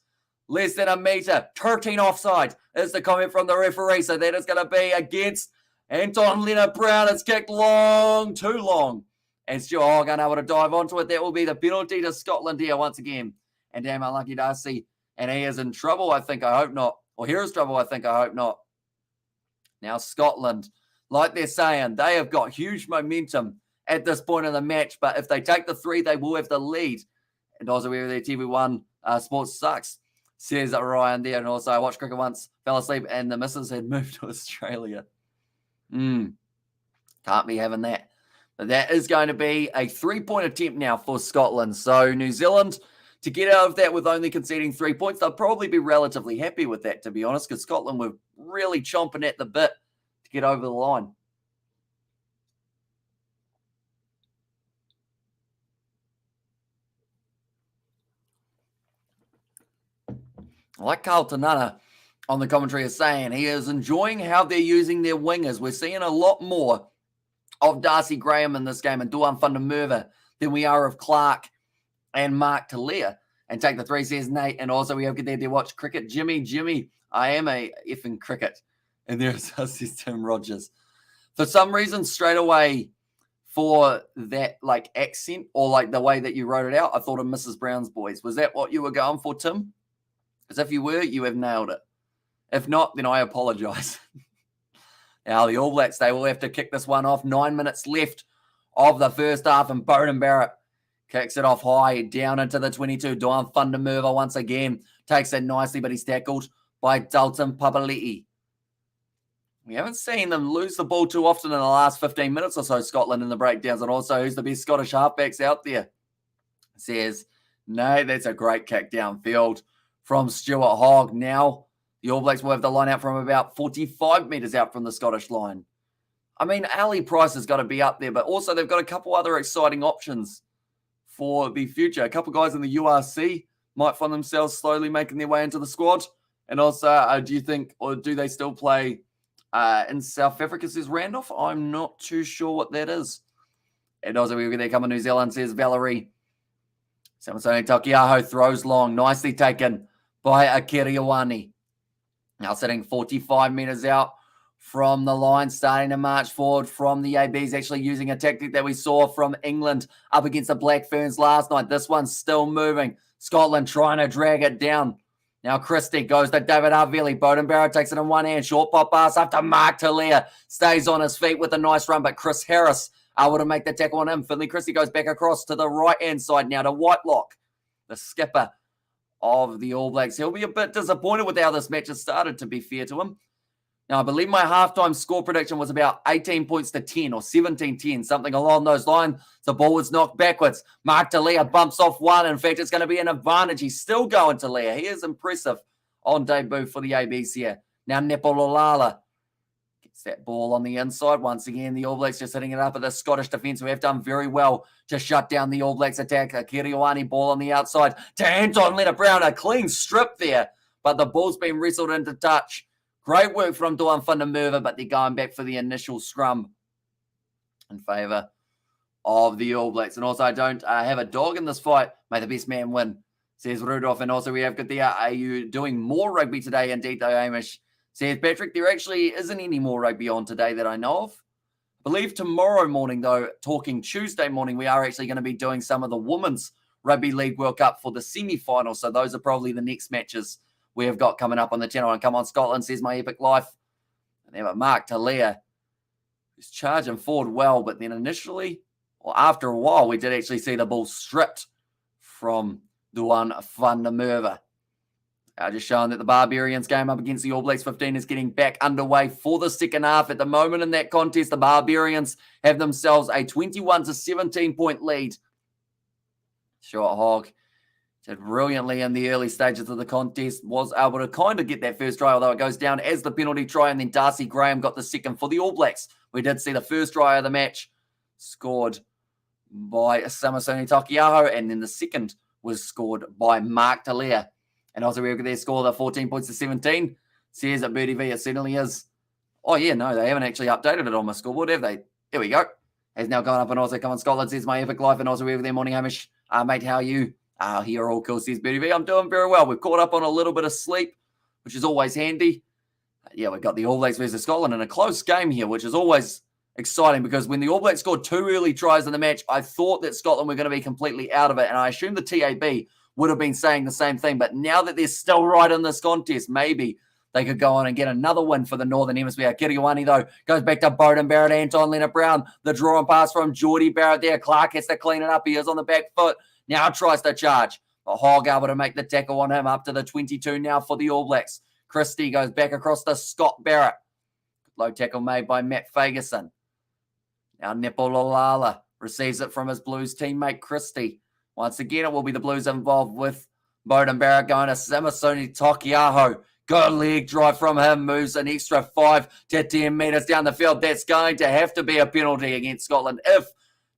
Less than a metre. 13 offside is the comment from the referee. So that is going to be against Anton Lienert-Brown has kicked long, too long. And Stuart Hogg unable to dive onto it. That will be the penalty to Scotland here once again. And damn unlucky Darcy. And he is in trouble, I think, I hope not. Or here is trouble, I think, I hope not. Now Scotland, like they're saying, they have got huge momentum at this point in the match. But if they take the 3, they will have the lead. And also, we're there, TV1 Sports Sucks, says Ryan there. And also, I watched cricket once, fell asleep, and the missus had moved to Australia. Can't be having that. But that is going to be a 3-point attempt now for Scotland. So New Zealand, to get out of that with only conceding 3 points, they'll probably be relatively happy with that, to be honest, because Scotland were really chomping at the bit to get over the line. Like Carl Tanana on the commentary is saying, he is enjoying how they're using their wingers. We're seeing a lot more of Darcy Graham in this game and Duan van der Merwe than we are of Clark and Mark Talia. And take the 3, says Nate. And also we have get there to watch cricket. Jimmy, I am a effing cricket. And there's says Tim Rogers. For some reason, straight away for that like accent or like the way that you wrote it out, I thought of Mrs. Brown's Boys. Was that what you were going for, Tim? Because if you were, you have nailed it. If not, then I apologize. Now, the All Blacks, they will have to kick this one off. 9 minutes left of the first half, and Beauden Barrett kicks it off high, down into the 22. Duan van der Merwe once again takes it nicely, but he's tackled by Dalton Papali'i. We haven't seen them lose the ball too often in the last 15 minutes or so, Scotland, in the breakdowns. And also, who's the best Scottish halfbacks out there? Says, no, that's a great kick downfield from Stuart Hogg. Now, the All Blacks will have the line out from about 45 metres out from the Scottish line. I mean, Ali Price has got to be up there, but also they've got a couple other exciting options for the future. A couple guys in the URC might find themselves slowly making their way into the squad. And also, do you think, or do they still play in South Africa, says Randolph? I'm not too sure what that is. And also, we're going to come in New Zealand, says Valerie. Samisoni Takiaho throws long, nicely taken by Akira Ioane. Now sitting 45 metres out from the line, starting to march forward from the ABs, actually using a tactic that we saw from England up against the Black Ferns last night. This one's still moving. Scotland trying to drag it down. Now Christie goes to David Havili. Beauden Barrett takes it in one hand. Short pop pass after Mark Talia. Stays on his feet with a nice run, but Chris Harris able to make the tackle on him. Finley Christie goes back across to the right-hand side now to Whitelock, the skipper of the All Blacks. He'll be a bit disappointed with how this match has started, to be fair to him. Now, I believe my halftime score prediction was about 18 points to 10 or 17-10, something along those lines. The ball was knocked backwards. Mark Talia bumps off one. In fact, it's going to be an advantage. He's still going to Talia. He is impressive on debut for the ABs here. Now, Nepololala gets that ball on the inside. Once again, the All Blacks just hitting it up at the Scottish defence, who have done very well to shut down the All Blacks attack. Akira Ioane ball on the outside to Anton Lienert-Brown. A clean strip there, but the ball's been wrestled into touch. Great work from Duan van der Merwe, but they're going back for the initial scrum in favour of the All Blacks. And also, I don't have a dog in this fight. May the best man win, says Rudolph. And also, we have got the are you doing more rugby today? Indeed, though, Hamish, says Patrick. There actually isn't any more rugby on today that I know of. I believe tomorrow morning, though, talking Tuesday morning, we are actually going to be doing some of the Women's Rugby League World Cup for the semi-finals. So those are probably the next matches we have got coming up on the channel. And come on, Scotland, says my epic life. And then Mark Talia, who's charging forward well, but then initially, or after a while, we did actually see the ball stripped from Duan van der Merwe. Just showing that the Barbarians game up against the All Blacks 15 is getting back underway for the second half. At the moment in that contest, the Barbarians have themselves a 21-17 point lead. Stuart Hogg did brilliantly in the early stages of the contest, was able to kind of get that first try, although it goes down as the penalty try, and then Darcy Graham got the second for the All Blacks. We did see the first try of the match scored by Samisoni Takiaho, and then the second was scored by Mark Talia. And also we look at their score, the 14 points to 17. Says that Birdie V, it certainly is. Oh, yeah, no, they haven't actually updated it on my scoreboard, have they? Here we go. Has now gone up and also come on Scotland, says my epic life, and also we're over there, morning, Hamish. Mate, how are you? Here all cool, says Birdie V. I'm doing very well. We've caught up on a little bit of sleep, which is always handy. Yeah, we've got the All Blacks versus Scotland in a close game here, which is always exciting because when the All Blacks scored 2 early tries in the match, I thought that Scotland were going to be completely out of it, and I assumed the TAB would have been saying the same thing. But now that they're still right in this contest, maybe they could go on and get another win for the Northern Hemisphere. Kiriwani, though, goes back to Bowden Barrett, Anton Leonard-Brown. The draw and pass from Geordie Barrett there. Clark has to clean it up. He is on the back foot. Now tries to charge. But Hogg able to make the tackle on him up to the 22 now for the All Blacks. Christie goes back across to Scott Barrett. Low tackle made by Matt Fagerson. Now Nepololala receives it from his Blues teammate Christie. Once again, it will be the Blues involved with Bowden Barrett going to Samasoni Tokiaho. Good leg drive from him. Moves an extra 5 to 10 metres down the field. That's going to have to be a penalty against Scotland if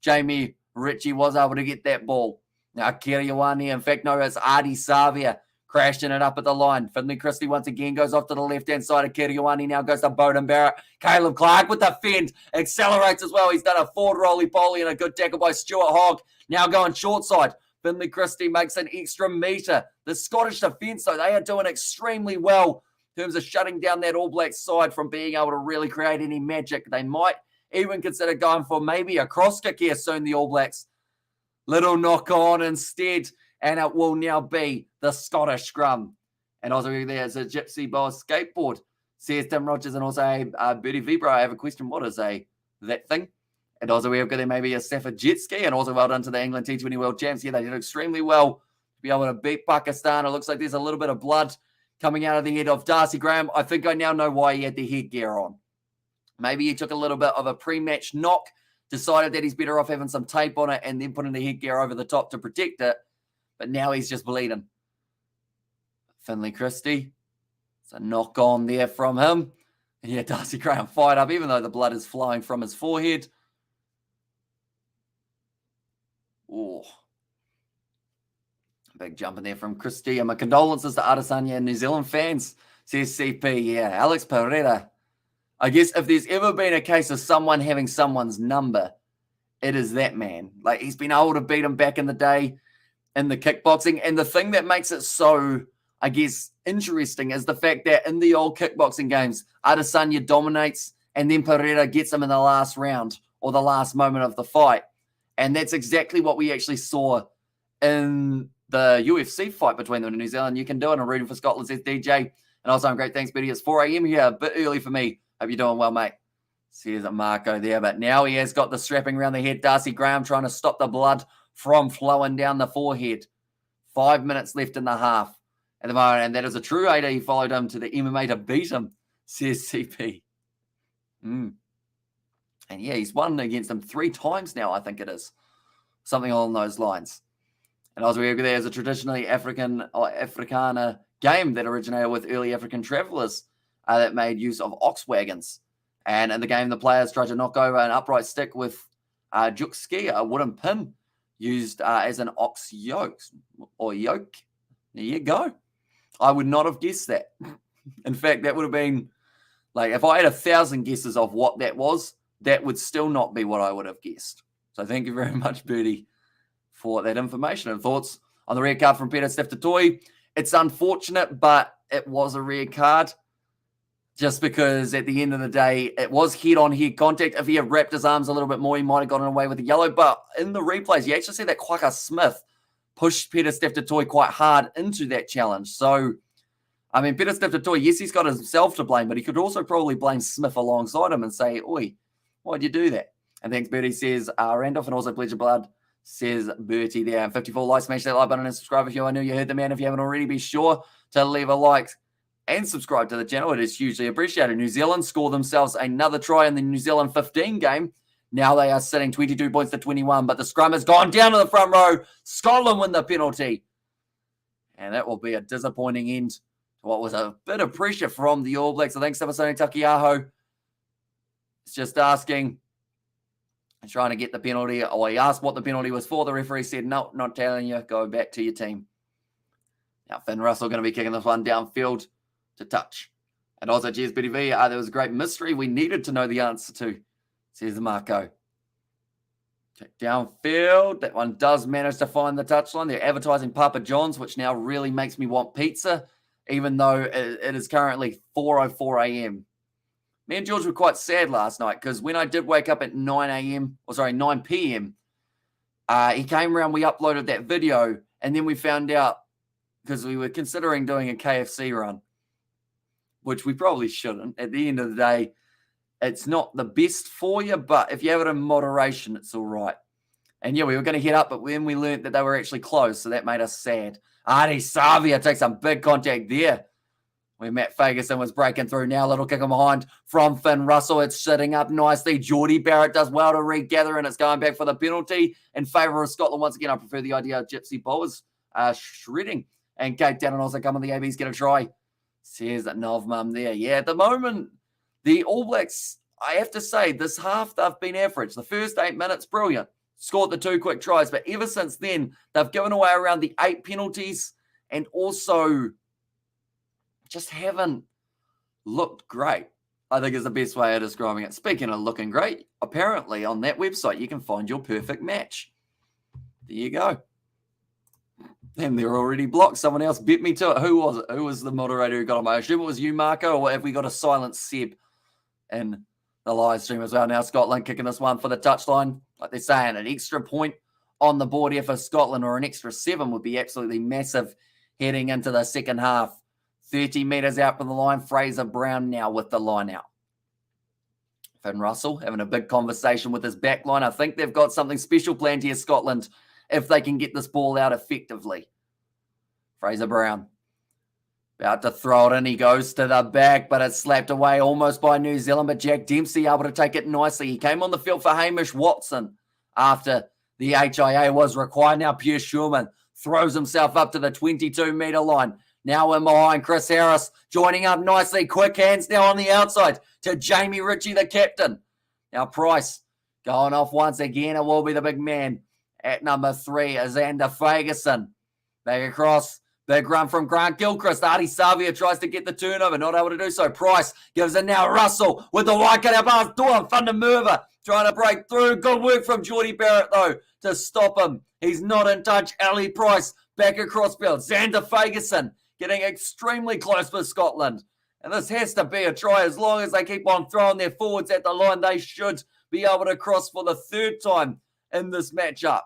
Jamie Ritchie was able to get that ball. Now Kiriwani, in fact, no, it's Adi Savia crashing it up at the line. Finley Christie once again goes off to the left-hand side of Kiriwani. Now goes to Bowden Barrett. Caleb Clark with the fend. Accelerates as well. He's done a forward roly-poly and a good tackle by Stuart Hogg. Now going short side. Finley Christie makes an extra metre. The Scottish defence, though, they are doing extremely well in terms of shutting down that All Blacks side from being able to really create any magic. They might even consider going for maybe a cross kick here soon, the All Blacks. Little knock on instead, and it will now be the Scottish scrum. And also there's a Gypsy Boa skateboard, says Tim Rogers, and also Bertie Vibro. I have a question. What is that thing? And also we've got there maybe a Stafford jet ski, and also well done to the England T20 World Champs. Yeah, they did extremely well to be able to beat Pakistan. It looks like there's a little bit of blood coming out of the head of Darcy Graham. I think I now know why he had the headgear on. Maybe he took a little bit of a pre-match knock, decided that he's better off having some tape on it and then putting the headgear over the top to protect it. But now he's just bleeding. Finley Christie. It's a knock on there from him. And yeah, Darcy Graham fired up, even though the blood is flowing from his forehead. Oh, big jump in there from Christie. And my condolences to Adesanya and New Zealand fans, says CP. Yeah, Alex Pereira. I guess if there's ever been a case of someone having someone's number, it is that man. Like, he's been able to beat him back in the day in the kickboxing. And the thing that makes it so, I guess, interesting is the fact that in the old kickboxing games, Adesanya dominates and then Pereira gets him in the last round or the last moment of the fight. And that's exactly what we actually saw in the UFC fight between them in New Zealand. You can do it. I'm rooting for Scotland, says DJ. And also, I'm great. Thanks, Betty. It's 4 a.m. here. A bit early for me. Hope you're doing well, mate. Says Marco there. But now he has got the strapping around the head. Darcy Graham trying to stop the blood from flowing down the forehead. 5 minutes left in the half at the moment. And that is a true 8. He followed him to the MMA to beat him, says CP. And yeah, he's won against him 3 times now, I think it is. Something along those lines. And also, there's a traditionally African or Afrikaner game that originated with early African travelers that made use of ox wagons. And in the game, the players tried to knock over an upright stick with jukski, a wooden pin, used as an ox yoke or yoke. There you go. I would not have guessed that. In fact, that would have been, like, if I had 1,000 guesses of what that was, that would still not be what I would have guessed. So thank you very much, Bertie, for that information. And thoughts on the red card from Peter Steph-Toy. It's unfortunate, but it was a red card. Just because at the end of the day, it was head-on-head contact. If he had wrapped his arms a little bit more, he might have gotten away with the yellow. But in the replays, you actually see that Quacker Smith pushed Peter Steph-Toy quite hard into that challenge. So, I mean, Peter Steph-Toy, yes, he's got himself to blame, but he could also probably blame Smith alongside him and say, oi, why'd you do that? And thanks, Bertie, says Randolph, and also Pledge of Blood, says Bertie there. And 54 likes, smash that like button and subscribe if you I know you heard the man. If you haven't already, be sure to leave a like and subscribe to the channel. It is hugely appreciated. New Zealand score themselves another try in the New Zealand 15 game. Now they are sitting 22 points to 21, but the scrum has gone down to the front row. Scotland win the penalty. And that will be a disappointing end to what was a bit of pressure from the All Blacks. I think Samasoni Takiaho is just asking, trying to get the penalty. Or he asked what the penalty was for. The referee said, no, not telling you. Go back to your team. Now Finn Russell going to be kicking this one downfield to touch. And also, cheers, Betty V. There was a great mystery we needed to know the answer to, says Marco. Check downfield. That one does manage to find the touchline. They're advertising Papa John's, which now really makes me want pizza. even though it is currently 4:04 a.m. Me and George were quite sad last night because when I did wake up at 9 p.m., he came around, we uploaded that video, and then we found out, because we were considering doing a KFC run, which we probably shouldn't. At the end of the day, it's not the best for you, but if you have it in moderation, it's all right. And yeah, we were going to head up, but when we learned that they were actually closed, so that made us sad. Adi Savia takes some big contact there. Where Matt Ferguson was breaking through now. Little kick on behind from Finn Russell. It's sitting up nicely. Geordie Barrett does well to regather, and it's going back for the penalty in favour of Scotland. Once again, I prefer the idea of Gypsy Bowers shredding. And Kate Down and also coming. The AB's going to try. Says that Novmum there. Yeah, at the moment, the All Blacks, I have to say, this half, they've been average. The first 8 minutes, brilliant. Scored the 2 quick tries. But ever since then, they've given away around the 8 penalties and also just haven't looked great, I think is the best way of describing it. Speaking of looking great, apparently on that website, you can find your perfect match. There you go. And they're already blocked. Someone else bit me to it. Who was it? Who was the moderator who got on? I assume it was you, Marco, or have we got a silent Seb in the live stream as well? Now Scotland kicking this one for the touchline. Like they're saying, an extra point on the board here for Scotland, or an extra 7 would be absolutely massive heading into the second half. 30 metres out from the line. Fraser Brown now with the line out. Finn Russell having a big conversation with his back line. I think they've got something special planned here, Scotland, if they can get this ball out effectively. Fraser Brown about to throw it in. He goes to the back, but it's slapped away almost by New Zealand. But Jack Dempsey able to take it nicely. He came on the field for Hamish Watson after the HIA was required. Now Pierce Schumann throws himself up to the 22-metre line. Now in behind, Chris Harris joining up nicely. Quick hands now on the outside to Jamie Ritchie, the captain. Now Price going off once again. It will be the big man at number 3, Xander Ferguson. Back across. Big run from Grant Gilchrist. Adi Savia tries to get the turnover. Not able to do so. Price gives it now. Russell with the wide cut above door. Van der Merwe trying to break through. Good work from Geordie Barrett, though, to stop him. He's not in touch. Ali Price back across field. Xander Ferguson getting extremely close for Scotland. And this has to be a try. As long as they keep on throwing their forwards at the line, they should be able to cross for the 3rd time in this matchup.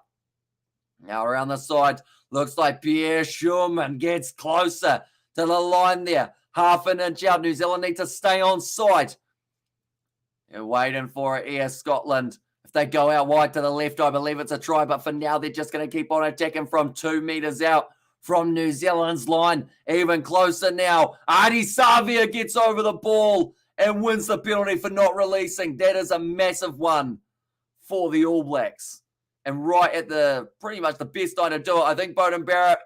Now around the side, looks like Pierre Schumann gets closer to the line there. Half an inch out. New Zealand need to stay on side. They're waiting for it here, Scotland. If they go out wide to the left, I believe it's a try. But for now, they're just going to keep on attacking from 2 metres out from New Zealand's line. Even closer now. Adi Savia gets over the ball and wins the penalty for not releasing. That is a massive one for the All Blacks. And right at the pretty much the best time to do it. I think Beauden Barrett,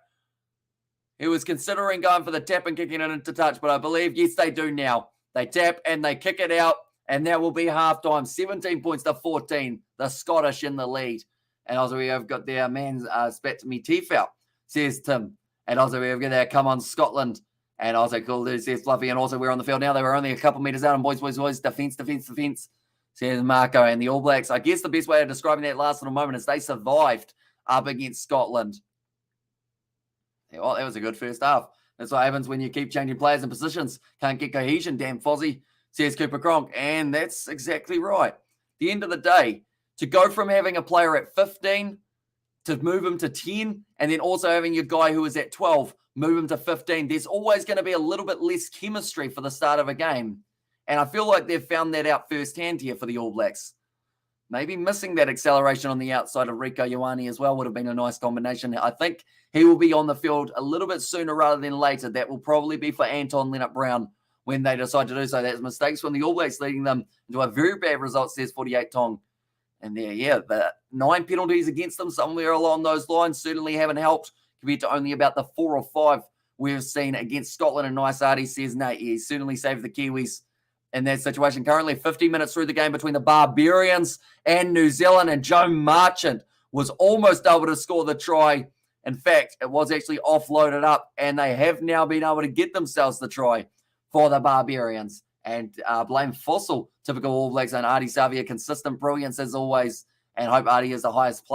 he was considering going for the tap and kicking it into touch, but I believe, yes, they do now. They tap and they kick it out, and that will be halftime. 17 points to 14. The Scottish in the lead. And also we have got their man spat to me teeth out, says Tim. And also we have got their come on Scotland. And also cool, says Fluffy. And also we're on the field now. They were only a couple metres out. And boys, defence. Says Marco. And the All Blacks, I guess the best way of describing that last little moment is they survived up against Scotland. Yeah, well, that was a good first half. That's what happens when you keep changing players and positions. Can't get cohesion, damn Fozzie, says Cooper Cronk. And that's exactly right. At the end of the day, to go from having a player at 15 to move him to 10, and then also having your guy who is at 12, move him to 15, there's always going to be a little bit less chemistry for the start of a game. And I feel like they've found that out firsthand here for the All Blacks. Maybe missing that acceleration on the outside of Rico Ioane as well would have been a nice combination. I think he will be on the field a little bit sooner rather than later. That will probably be for Anton Leonard-Brown when they decide to do so. That's mistakes from the All Blacks leading them into a very bad result, says 48 Tong. And there, yeah, the 9 penalties against them somewhere along those lines certainly haven't helped compared to only about the 4 or 5 we've seen against Scotland. And Nice Artie says, no, he certainly saved the Kiwis in that situation. Currently 50 minutes through the game between the Barbarians and New Zealand, and Joe Marchant was almost able to score the try. In fact, it was actually offloaded up, and they have now been able to get themselves the try for the Barbarians. And blame Fossil, typical All Blacks, and Adi Savia, consistent brilliance as always, and hope Adi is the highest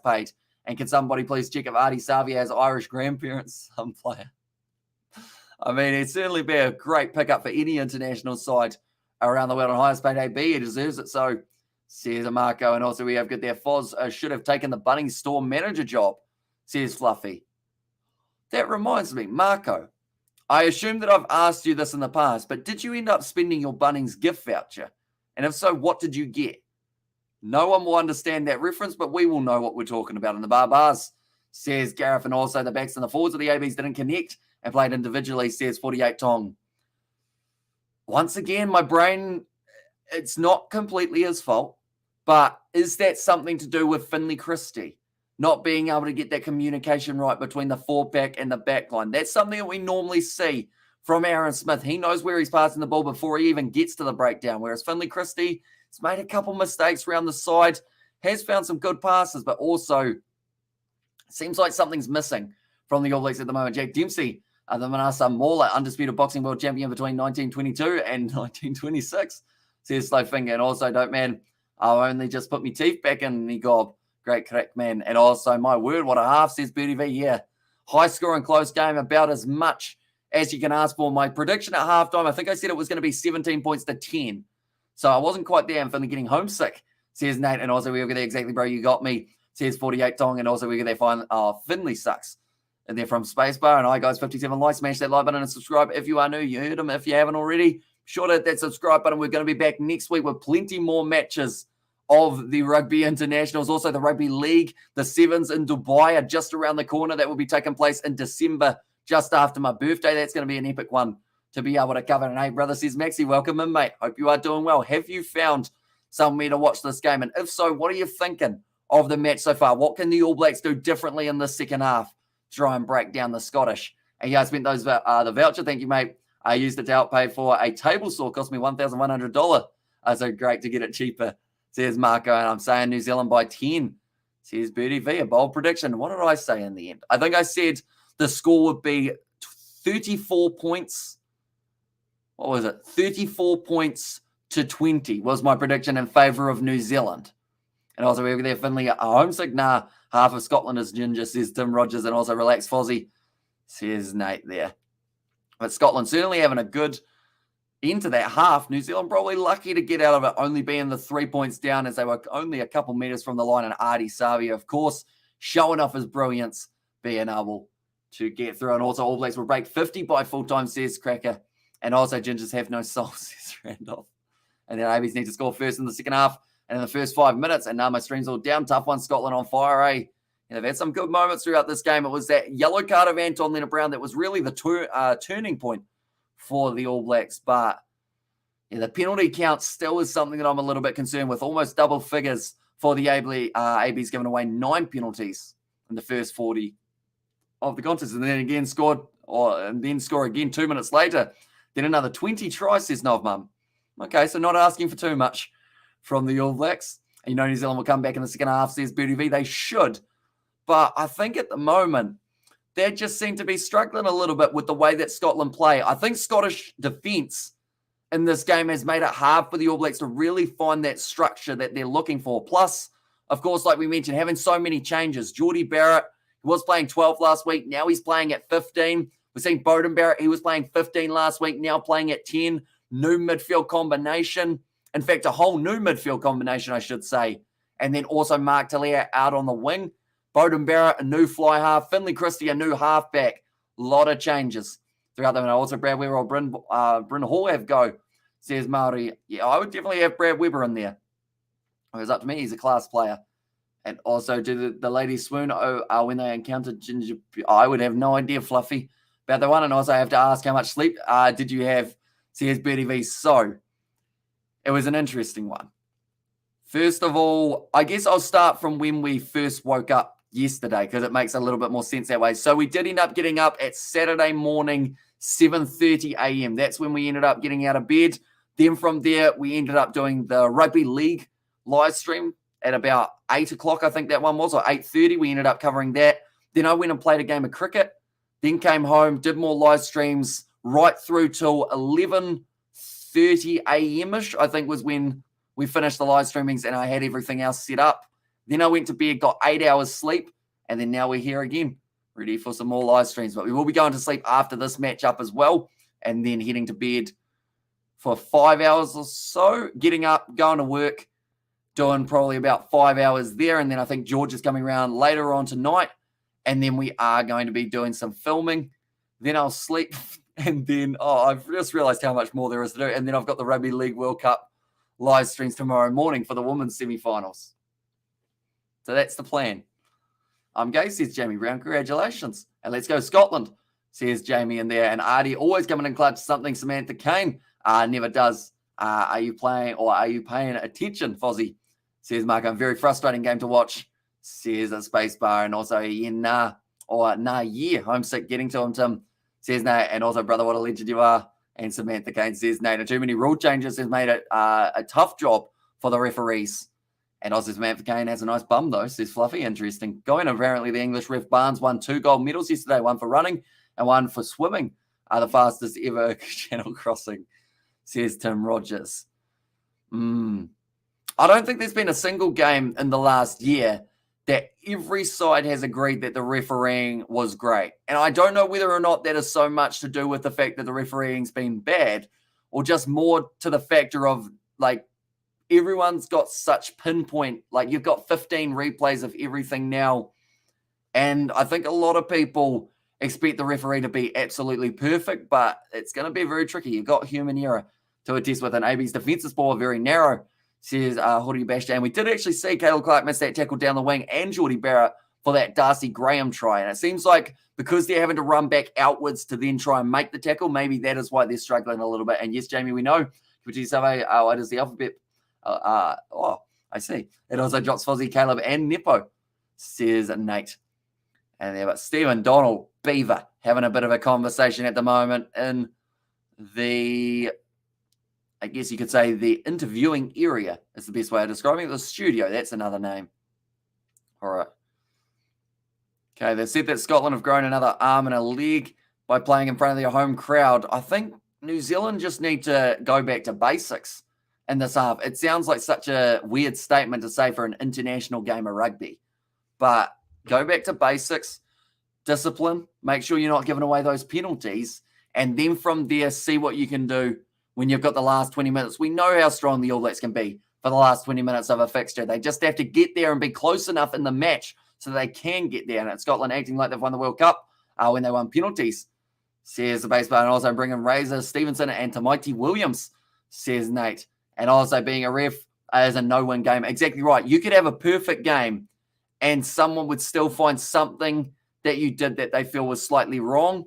paid. And can somebody please check if Adi Savia has Irish grandparents? Some player. I mean, it'd certainly be a great pickup for any international side around the world. On highest paid AB, he deserves it. So, says Marco. And also we have good there. Foz should have taken the Bunnings store manager job, says Fluffy. That reminds me, Marco, I assume that I've asked you this in the past, but did you end up spending your Bunnings gift voucher? And if so, what did you get? No one will understand that reference, but we will know what we're talking about in the bars, says Gareth. And also the backs and the forwards of the ABs didn't connect and played individually, says 48 Tong. Once again, my brain, it's not completely his fault, but is that something to do with Finlay Christie not being able to get that communication right between the four-pack and the back line? That's something that we normally see from Aaron Smith. He knows where he's passing the ball before he even gets to the breakdown, whereas Finlay Christie has made a couple mistakes around the side, has found some good passes, but also seems like something's missing from the All Blacks at the moment. Jack Dempsey, the Manasa Mauler, undisputed boxing world champion between 1922 and 1926, says Slowfinger. And also, Dope Man, I'll only just put my teeth back in the gob. Great crack, man. And also, my word, what a half, says Birdie V. Yeah, high score and close game, about as much as you can ask for. My prediction at halftime, I think I said it was going to be 17 points to 10. So I wasn't quite there. I'm finally getting homesick, says Nate. And also, we get there exactly, bro. You got me, says 48 Tong. And also, we get there fine. Finley sucks. And they're from Spacebar. And I, guys, 57 likes. Smash that like button and subscribe if you are new. You heard them. If you haven't already, sure to hit that subscribe button. We're going to be back next week with plenty more matches of the Rugby Internationals. Also, the Rugby League, the Sevens in Dubai are just around the corner. That will be taking place in December, just after my birthday. That's going to be an epic one to be able to cover. And hey, brother, says Maxie, welcome in, mate. Hope you are doing well. Have you found somewhere to watch this game? And if so, what are you thinking of the match so far? What can the All Blacks do differently in the second half to try and break down the Scottish? And yeah, I spent those the voucher. Thank you, mate. I used it to help pay for a table saw. Cost me $1,100. So great to get it cheaper, says Marco. And I'm saying New Zealand by 10, says Birdie V. A bold prediction. What did I say in the end? I think I said the score would be 34 points. What was it? 34 points to 20 was my prediction in favour of New Zealand. And also, we were there, Finley, a homesick. Nah, half of Scotland is ginger, says Tim Rogers. And also, relax, Fozzie, says Nate there. But Scotland certainly having a good into that half. New Zealand probably lucky to get out of it, only being the 3 points down as they were only a couple metres from the line. And Artie Savia, of course, showing off his brilliance, being able to get through. And also, All Blacks will break 50 by full time, says Cracker. And also, Gingers have no soul, says Randolph. And then ABs need to score first in the second half and in the first 5 minutes. And now my stream's all down. Tough one, Scotland on fire, eh? And they've had some good moments throughout this game. It was that yellow card of Anton Leonard-Brown that was really the turning point for the All Blacks. But yeah, the penalty count still is something that I'm a little bit concerned with. Almost double figures for the ABs, giving away 9 penalties in the first 40 of the contest. And then again score again 2 minutes later. Then another 20 tries, says Nov Mum. Okay, so not asking for too much from the All Blacks. And you know New Zealand will come back in the second half, says Birdie V. They should. But I think at the moment, they just seem to be struggling a little bit with the way that Scotland play. I think Scottish defence in this game has made it hard for the All Blacks to really find that structure that they're looking for. Plus, of course, like we mentioned, having so many changes. Geordie Barrett, he was playing 12 last week. Now he's playing at 15. We're seeing Bowden Barrett. He was playing 15 last week. Now playing at 10. New midfield combination. In fact, a whole new midfield combination, I should say. And then also Mark Talia out on the wing. Bowden Barrett, a new fly half. Finlay Christie, a new halfback. A lot of changes throughout them. And also Brad Weber or Bryn Hall have go, says Maori. Yeah, I would definitely have Brad Weber in there. It was up to me. He's a class player. And also, did the ladies swoon when they encountered Ginger? I would have no idea, Fluffy, about that one. And also, I have to ask, how much sleep did you have? Says Birdie V. So, it was an interesting one. First of all, I guess I'll start from when we first woke up yesterday, because it makes a little bit more sense that way. So we did end up getting up at Saturday morning, 7:30 a.m. That's when we ended up getting out of bed. Then from there, we ended up doing the Rugby League live stream at about 8 o'clock, I think that one was, or 8:30. We ended up covering that. Then I went and played a game of cricket. Then came home, did more live streams right through till 11:30 a.m.-ish, I think was when we finished the live streamings and I had everything else set up. Then I went to bed, got 8 hours sleep, and then now we're here again, ready for some more live streams. But we will be going to sleep after this matchup as well, and then heading to bed for 5 hours or so, getting up, going to work, doing probably about 5 hours there. And then I think George is coming around later on tonight. And then we are going to be doing some filming. Then I'll sleep. And then, I've just realized how much more there is to do. And then I've got the Rugby League World Cup live streams tomorrow morning for the women's semi-finals. So that's the plan. I'm gay, says Jamie Brown. Congratulations. And let's go Scotland, says Jamie in there. And Artie always coming in clutch something. Samantha Kane never does. Are you playing or are you paying attention, Fozzie? Says Mark. A very frustrating game to watch, says a spacebar. And also, yeah, homesick getting to him, Tim. Says Nate, and also, brother, what a legend you are. And Samantha Kane says, Nate, too many rule changes has made it a tough job for the referees. And also, Samantha Kane has a nice bum, though, says Fluffy. Interesting. Going, apparently, the English ref Barnes won 2 gold medals yesterday, one for running and one for swimming. The fastest ever channel crossing, says Tim Rogers. I don't think there's been a single game in the last year that every side has agreed that the refereeing was great. And I don't know whether or not that is so much to do with the fact that the refereeing's been bad or just more to the factor of, like, everyone's got such pinpoint, like, you've got 15 replays of everything now. And I think a lot of people expect the referee to be absolutely perfect, but it's going to be very tricky. You've got human error to attest with. An AB's defensive ball very narrow, says Hoodie Bash. And we did actually see Caleb Clark miss that tackle down the wing and Geordie Barrett for that Darcy Graham try. And it seems like because they're having to run back outwards to then try and make the tackle, maybe that is why they're struggling a little bit. And yes, Jamie, we know. It is the alphabet. I see. It also drops Fozzie, Caleb, and Nepo, says Nate. And there, but Stephen Donald, Beaver, having a bit of a conversation at the moment in the, I guess you could say, the interviewing area is the best way of describing it. The studio, that's another name. All right. Okay, they said that Scotland have grown another arm and a leg by playing in front of their home crowd. I think New Zealand just need to go back to basics in this half. It sounds like such a weird statement to say for an international game of rugby. But go back to basics, discipline, make sure you're not giving away those penalties, and then from there, see what you can do when you've got the last 20 minutes. We know how strong the All Blacks can be for the last 20 minutes of a fixture. They just have to get there and be close enough in the match so they can get there. And it's Scotland acting like they've won the World Cup when they won penalties, says the baseball. And also bringing Razor Stevenson and Tamaiti Williams, says Nate. And also being a ref is a no-win game. Exactly right. You could have a perfect game and someone would still find something that you did that they feel was slightly wrong,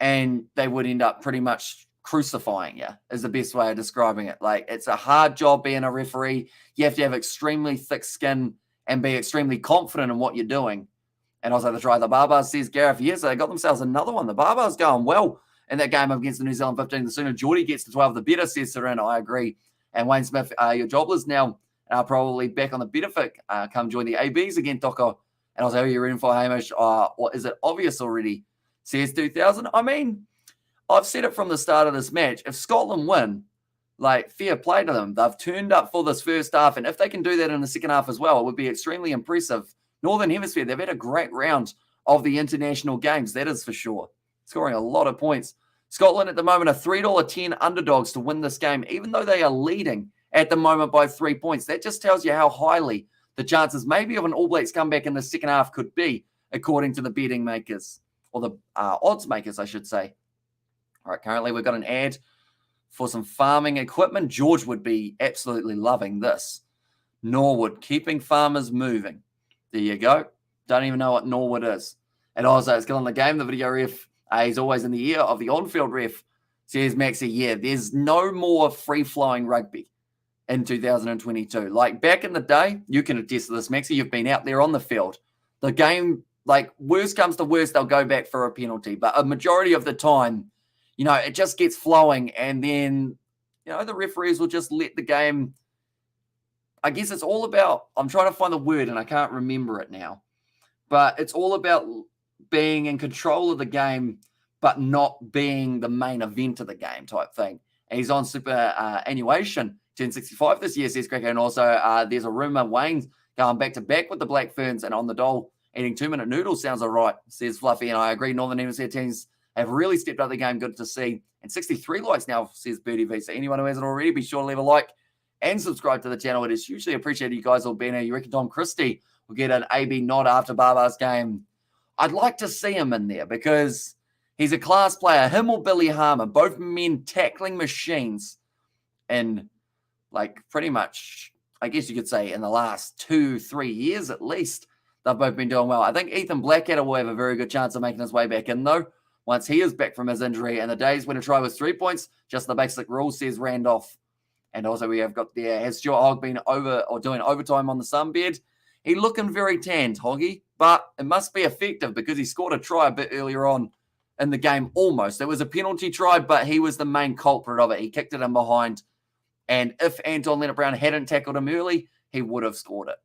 and they would end up pretty much crucifying you, is the best way of describing it. Like, it's a hard job being a referee. You have to have extremely thick skin and be extremely confident in what you're doing. And also the try, the Barbars, says Gareth. Yes, they got themselves another one. The Barbars going well in that game against the New Zealand 15. The sooner Geordie gets to 12, the better, says Serena. I agree. And Wayne Smith, your jobless now are probably back on the benefit. Come join the ABs again, Toko. And also, you're in for Hamish. What is it obvious already? Says 2000. I mean, I've said it from the start of this match. If Scotland win, like, fair play to them. They've turned up for this first half. And if they can do that in the second half as well, it would be extremely impressive. Northern Hemisphere, they've had a great round of the international games. That is for sure. Scoring a lot of points. Scotland at the moment are $3.10 underdogs to win this game, even though they are leading at the moment by 3 points. That just tells you how highly the chances maybe of an All Blacks comeback in the second half could be, according to the betting makers, or the odds makers, I should say. All right, currently we've got an ad for some farming equipment. George would be absolutely loving this. Norwood, keeping farmers moving. There you go. Don't even know what Norwood is. And also, it's still in the game. The video ref, he's always in the ear of the on-field ref, says Maxie. Yeah, there's no more free-flowing rugby in 2022. Like, back in the day, you can attest to this, Maxie. You've been out there on the field. The game, like, worst comes to worst, they'll go back for a penalty. But a majority of the time, you know, it just gets flowing. And then, you know, the referees will just let the game. I guess it's all about, I'm trying to find the word and I can't remember it now. But it's all about being in control of the game, but not being the main event of the game type thing. And he's on superannuation, 1065 this year, says Cracker. And also there's a rumour Wayne's going back-to-back with the Black Ferns and on the dole Eating 2-minute noodles sounds all right, says Fluffy, and I agree. Northern Hemisphere teams have really stepped up the game. Good to see. And 63 likes now, says Birdie V. So anyone who hasn't already, be sure to leave a like and subscribe to the channel. It is hugely appreciated you guys all being here. You reckon Tom Christie will get an AB nod after Barbar's game? I'd like to see him in there because he's a class player. Him or Billy Harmer, both men tackling machines. And like pretty much, I guess you could say in the last 2-3 years at least, they've both been doing well. I think Ethan Blackadder will have a very good chance of making his way back in, though, once he is back from his injury. And the days when a try was 3 points, just the basic rule, says Randolph. And also we have got there, has Stuart Hogg been over or doing overtime on the sunbed? He looking very tanned, Hoggy, but it must be effective because he scored a try a bit earlier on in the game almost. It was a penalty try, but he was the main culprit of it. He kicked it in behind. And if Anton Leonard-Brown hadn't tackled him early, he would have scored it.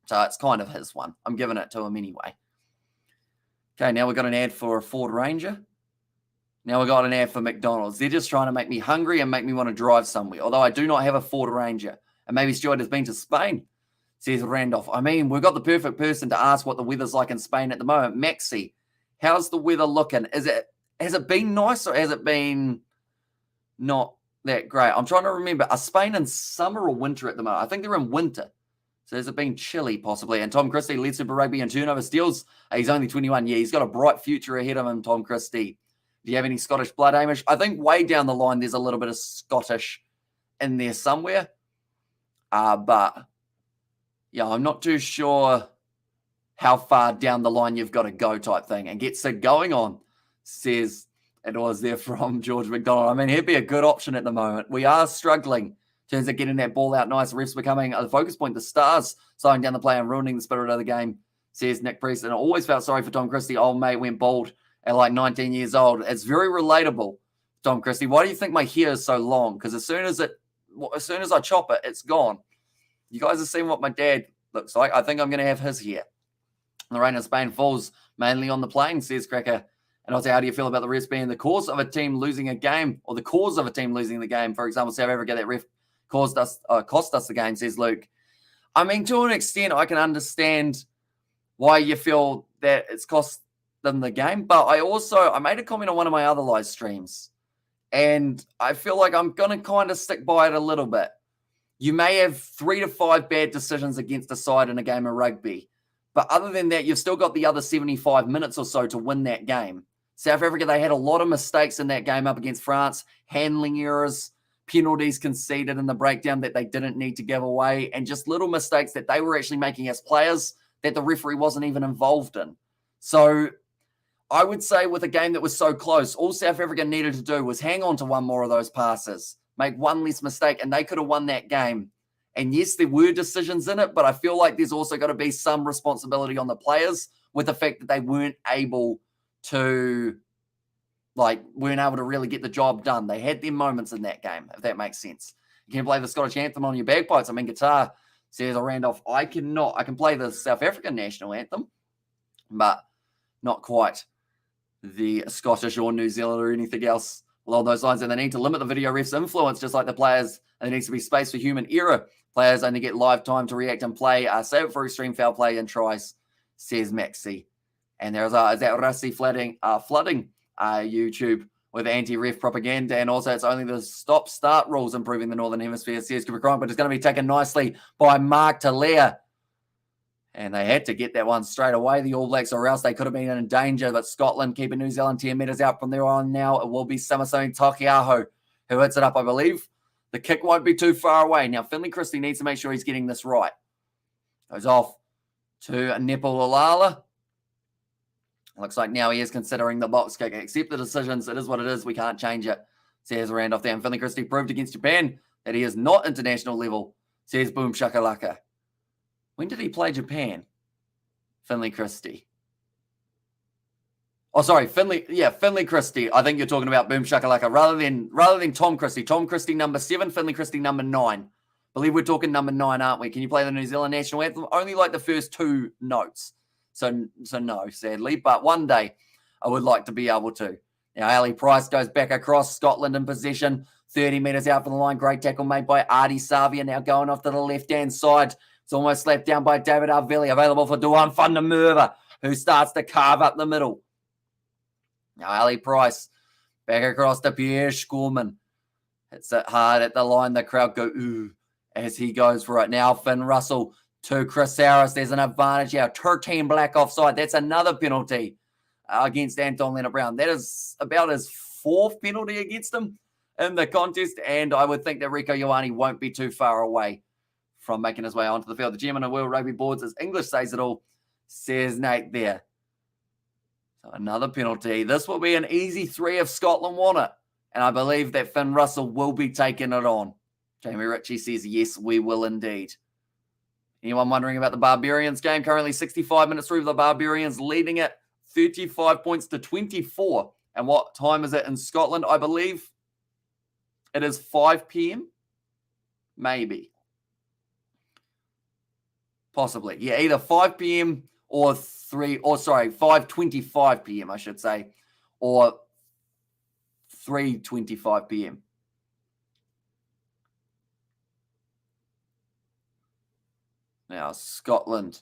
So it's kind of his one. I'm giving it to him anyway. Okay, now we've got an ad for a Ford Ranger. Now we've got an ad for McDonald's. They're just trying to make me hungry and make me want to drive somewhere, although I do not have a Ford Ranger. And maybe Stuart has been to Spain, says Randolph. I mean, we've got the perfect person to ask what the weather's like in Spain at the moment. Maxi, how's the weather looking? Has it been nice or has it been not that great? I'm trying to remember. Are Spain in summer or winter at the moment? I think they're in winter. So has it been chilly possibly? And Tom Christie leads Super Rugby in turnover steals. He's only 21. Yeah, he's got a bright future ahead of him, Tom Christie. Do you have any Scottish blood, Hamish? I think way down the line there's a little bit of Scottish in there somewhere. But, yeah, I'm not too sure how far down the line you've got to go type thing. And gets it going on, says it was there from George McDonald. I mean, he'd be a good option at the moment. We are struggling in terms of getting that ball out nice. Refs becoming a focus point. The Stars slowing down the play and ruining the spirit of the game, says Nick Priest. And I always felt sorry for Tom Christie. Old mate went bald at like 19 years old. It's very relatable, Tom Christie. Why do you think my hair is so long? Because as soon as I chop it, it's gone. You guys have seen what my dad looks like. I think I'm going to have his hair. The rain in Spain falls mainly on the plane, says Cracker. And also, how do you feel about the refs being the cause of a team losing a game, or the cause of a team losing the game? For example, South Africa, that ref cost us the game, says Luke. I mean, to an extent, I can understand why you feel that it's cost them the game. But I made a comment on one of my other live streams, and I feel like I'm going to kind of stick by it a little bit. You may have 3 to 5 bad decisions against a side in a game of rugby, but other than that, you've still got the other 75 minutes or so to win that game. South Africa, they had a lot of mistakes in that game up against France, handling errors, penalties conceded in the breakdown that they didn't need to give away, and just little mistakes that they were actually making as players that the referee wasn't even involved in. So I would say with a game that was so close, all South Africa needed to do was hang on to one more of those passes, make one less mistake, and they could have won that game. And yes, there were decisions in it, but I feel like there's also got to be some responsibility on the players with the fact that they weren't able to really get the job done. They had their moments in that game, if that makes sense. You can play the Scottish anthem on your bagpipes. I mean, guitar, says Randolph. I cannot. I can play the South African national anthem, but not quite the Scottish or New Zealand or anything else along those lines. And they need to limit the video refs' influence, just like the players. And there needs to be space for human error. Players only get live time to react and play. Save it for extreme foul play and tries, says Maxi. And there's is that Rusty flooding YouTube with anti-ref propaganda. And also it's only the stop-start rules improving the Northern Hemisphere, says Cooper Cronk, but it's going to be taken nicely by Mark Talia. And they had to get that one straight away, the All Blacks, or else they could have been in danger. But Scotland keeping New Zealand 10 metres out from there on now. It will be Samason Takiaho who hits it up, I believe. The kick won't be too far away. Now, Finley Christie needs to make sure he's getting this right. Goes off to Nepal-Alala. Looks like now he is considering the box kick. Accept the decisions. It is what it is. We can't change it, says Randolph there. And Finley Christie proved against Japan that he is not international level, says Boom Shakalaka. When did he play Japan? Finley Christie. Oh, sorry, Finley Christie. I think you're talking about Boom Shakalaka rather than Tom Christie. Tom Christie number 7, Finley Christie number 9. I believe we're talking number 9, aren't we? Can you play the New Zealand national anthem? Only like the first 2 notes. So no, sadly. But one day I would like to be able to. Now, Ali Price goes back across. Scotland in possession. 30 metres out from the line. Great tackle made by Artie Savia. Now going off to the left-hand side It's almost slapped down by David Arvelli, available for Duan van der Merwe, who starts to carve up the middle. Now Ali Price, back across to Pierre Schoeman. Hits it hard at the line. The crowd go, ooh, as he goes for it. Now Finn Russell to Chris Harris. There's an advantage here. 13 black offside. That's another penalty against Anton Lienert-Brown. That is about his 4th penalty against him in the contest, and I would think that Rieko Ioane won't be too far away from making his way onto the field. The chairman of World Rugby Boards, as English says it all, says Nate there. So another penalty. This will be an easy 3 if Scotland want it, and I believe that Finn Russell will be taking it on. Jamie Ritchie says, yes, we will indeed. Anyone wondering about the Barbarians game? Currently 65 minutes through, the Barbarians leading it 35 points to 24. And what time is it in Scotland? I believe it is 5 p.m. Maybe. Possibly. Yeah, either 5 p.m. or 5:25 p.m. I should say, or 3:25 p.m. Now, Scotland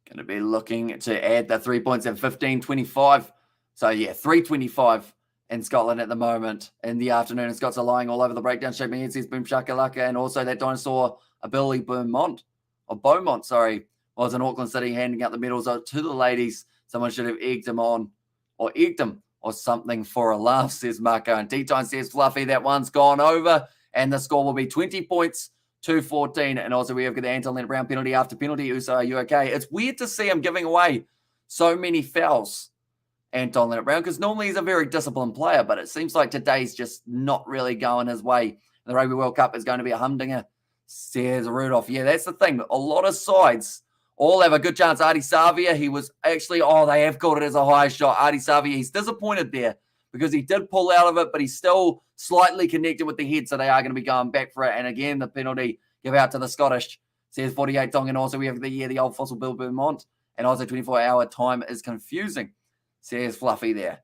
going to be looking to add the 3 points at 15:25. So, yeah, 3:25 in Scotland at the moment in the afternoon. And Scots are lying all over the breakdown. Shake my head, says Boom Shakalaka. And also that dinosaur, Billy Beaumont, was in Auckland City handing out the medals to the ladies. Someone should have egged him or something for a laugh, says Marco. And D-Time says, Fluffy, that one's gone over. And the score will be 20 points to 14. And also we have got the Anton Lienert-Brown penalty after penalty. Uso, are you okay? It's weird to see him giving away so many fouls, Anton Lienert-Brown, because normally he's a very disciplined player, but it seems like today's just not really going his way. The Rugby World Cup is going to be a humdinger, says Rudolph. Yeah, that's the thing. A lot of sides all have a good chance. Artie Savia, he was actually, they have called it as a high shot. Artie Savia, he's disappointed there because he did pull out of it, but he's still slightly connected with the head, so they are going to be going back for it. And again, the penalty give out to the Scottish, says 48 Dong. And also we have the old fossil Bill Beaumont, and also 24-hour time is confusing, says Fluffy there.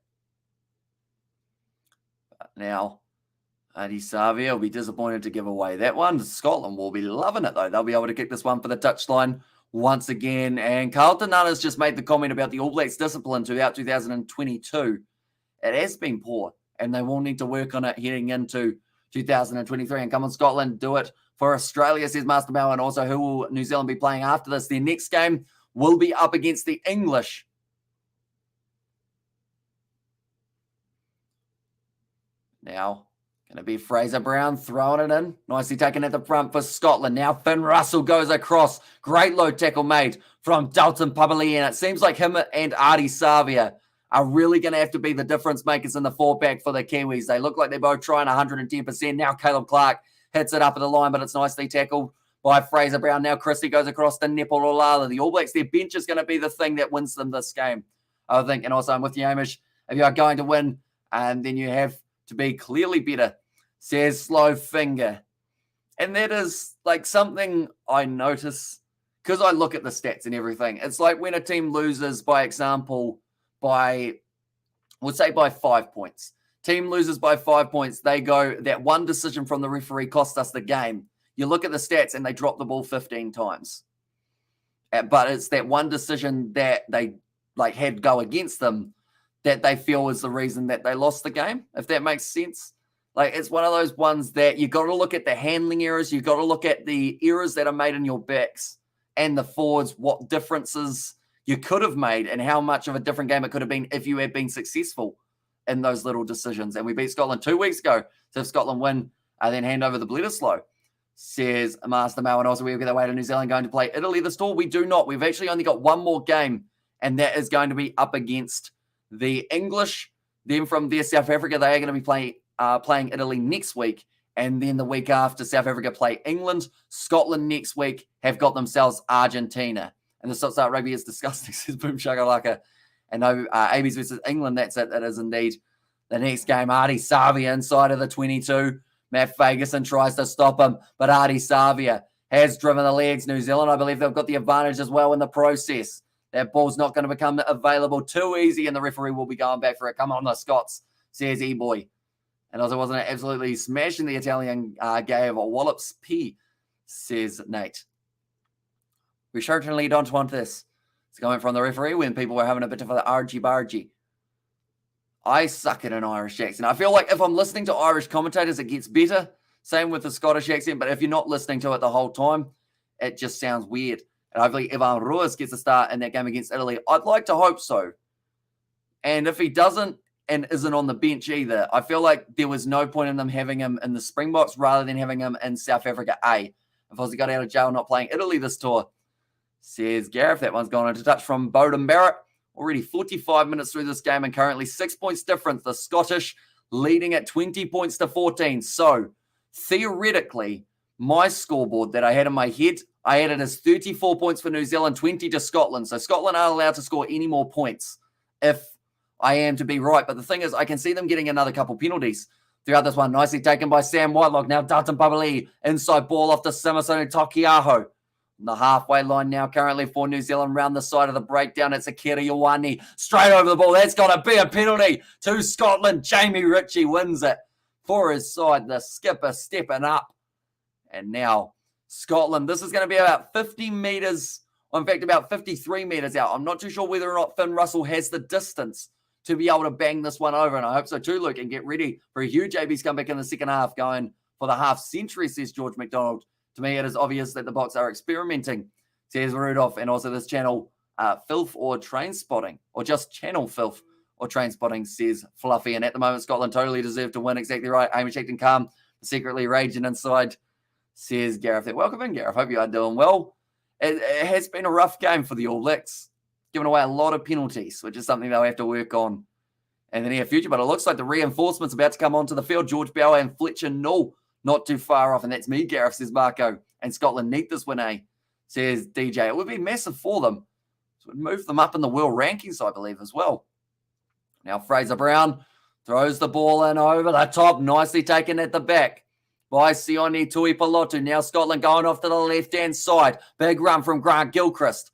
But now, Artie Savia will be disappointed to give away that one. Scotland will be loving it, though. They'll be able to kick this one for the touchline once again. And Carlton Nunna's just made the comment about the All Blacks discipline throughout 2022. It has been poor, and they will need to work on it heading into 2023. And come on, Scotland, do it for Australia, says Master Mel. And also, who will New Zealand be playing after this? Their next game will be up against the English. Now, going to be Fraser Brown throwing it in. Nicely taken at the front for Scotland. Now Finn Russell goes across. Great low tackle made from Dalton Papali. And it seems like him and Artie Savia are really going to have to be the difference makers in the four-back for the Kiwis. They look like they're both trying 110%. Now Caleb Clark hits it up at the line, but it's nicely tackled by Fraser Brown. Now Christie goes across to Nepal-Olala. The All Blacks, their bench is going to be the thing that wins them this game, I think. And also I'm with you, Hamish. If you are going to win, then you have to be clearly better, says Slow Finger. And that is like something I notice because I look at the stats and everything. It's like when a team loses, by example, by 5 points. Team loses by 5 points. They go, that one decision from the referee cost us the game. You look at the stats and they drop the ball 15 times. But it's that one decision that they had go against them that they feel is the reason that they lost the game, if that makes sense. It's one of those ones that you got to look at the handling errors. You got to look at the errors that are made in your backs and the forwards, what differences you could have made and how much of a different game it could have been if you had been successful in those little decisions. And we beat Scotland 2 weeks ago. So if Scotland win, then hand over the Bledisloe, says Master Mal. And also we'll get away to New Zealand going to play Italy this tour. We do not. We've actually only got one more game, and that is going to be up against the English. Then from there, South Africa, they are going to be playing Italy next week. And then the week after, South Africa play England. Scotland next week have got themselves Argentina. And the Start Rugby is disgusting, says Boom Shakalaka. And no, ABs versus England, that's it. That is indeed the next game. Artie Savia inside of the 22. Matt Fagerson tries to stop him, but Artie Savia has driven the legs. New Zealand, I believe they've got the advantage as well in the process. That ball's not going to become available too easy, and the referee will be going back for it. Come on, the Scots, says E-Boy. And also wasn't it absolutely smashing the Italian gave a Wallops P, says Nate. We certainly don't want this. It's coming from the referee when people were having a bit of an argy-bargy. I suck at an Irish accent. I feel like if I'm listening to Irish commentators, it gets better. Same with the Scottish accent, but if you're not listening to it the whole time, it just sounds weird. And hopefully Ivan Ruiz gets a start in that game against Italy. I'd like to hope so. And if he doesn't and isn't on the bench either, I feel like there was no point in them having him in the Springboks rather than having him in South Africa A. If Aussie got out of jail not playing Italy this tour, says Gareth. That one's gone into touch from Bowden Barrett. Already 45 minutes through this game and currently 6 points difference. The Scottish leading at 20 points to 14. So, theoretically, my scoreboard that I had in my head, I had it as 34 points for New Zealand, 20 to Scotland. So, Scotland aren't allowed to score any more points if I am to be right. But the thing is, I can see them getting another couple penalties throughout this one. Nicely taken by Sam Whitelock. Now, Dutton Babali. Inside ball off to Simmerson and Takiaho. The halfway line now currently for New Zealand round the side of the breakdown. It's Akira Ioane straight over the ball. That's got to be a penalty to Scotland. Jamie Ritchie wins it for his side. The skipper stepping up. And now Scotland, this is going to be about 50 metres, or in fact about 53 metres out. I'm not too sure whether or not Finn Russell has the distance to be able to bang this one over. And I hope so too, Luke, and get ready for a huge AB's comeback in the second half going for the half century, says George McDonald. To me, it is obvious that the Boks are experimenting, says Rudolph, and also this channel, Filth or Train Spotting, or just channel Filth or Train Spotting, says Fluffy. And at the moment, Scotland totally deserve to win. Exactly right. Hamish acting calm, secretly raging inside, says Gareth. Welcome in, Gareth. Hope you are doing well. It has been a rough game for the All Blacks, giving away a lot of penalties, which is something they'll have to work on in the near future. But it looks like the reinforcements about to come onto the field. George Bower and Fletcher Null not too far off, and that's me, Gareth, says Marco. And Scotland need this win, says DJ. It would be massive for them. So it would move them up in the world rankings, I believe, as well. Now Fraser Brown throws the ball in over the top, nicely taken at the back by Sione Tuipulotu. Now Scotland going off to the left-hand side. Big run from Grant Gilchrist.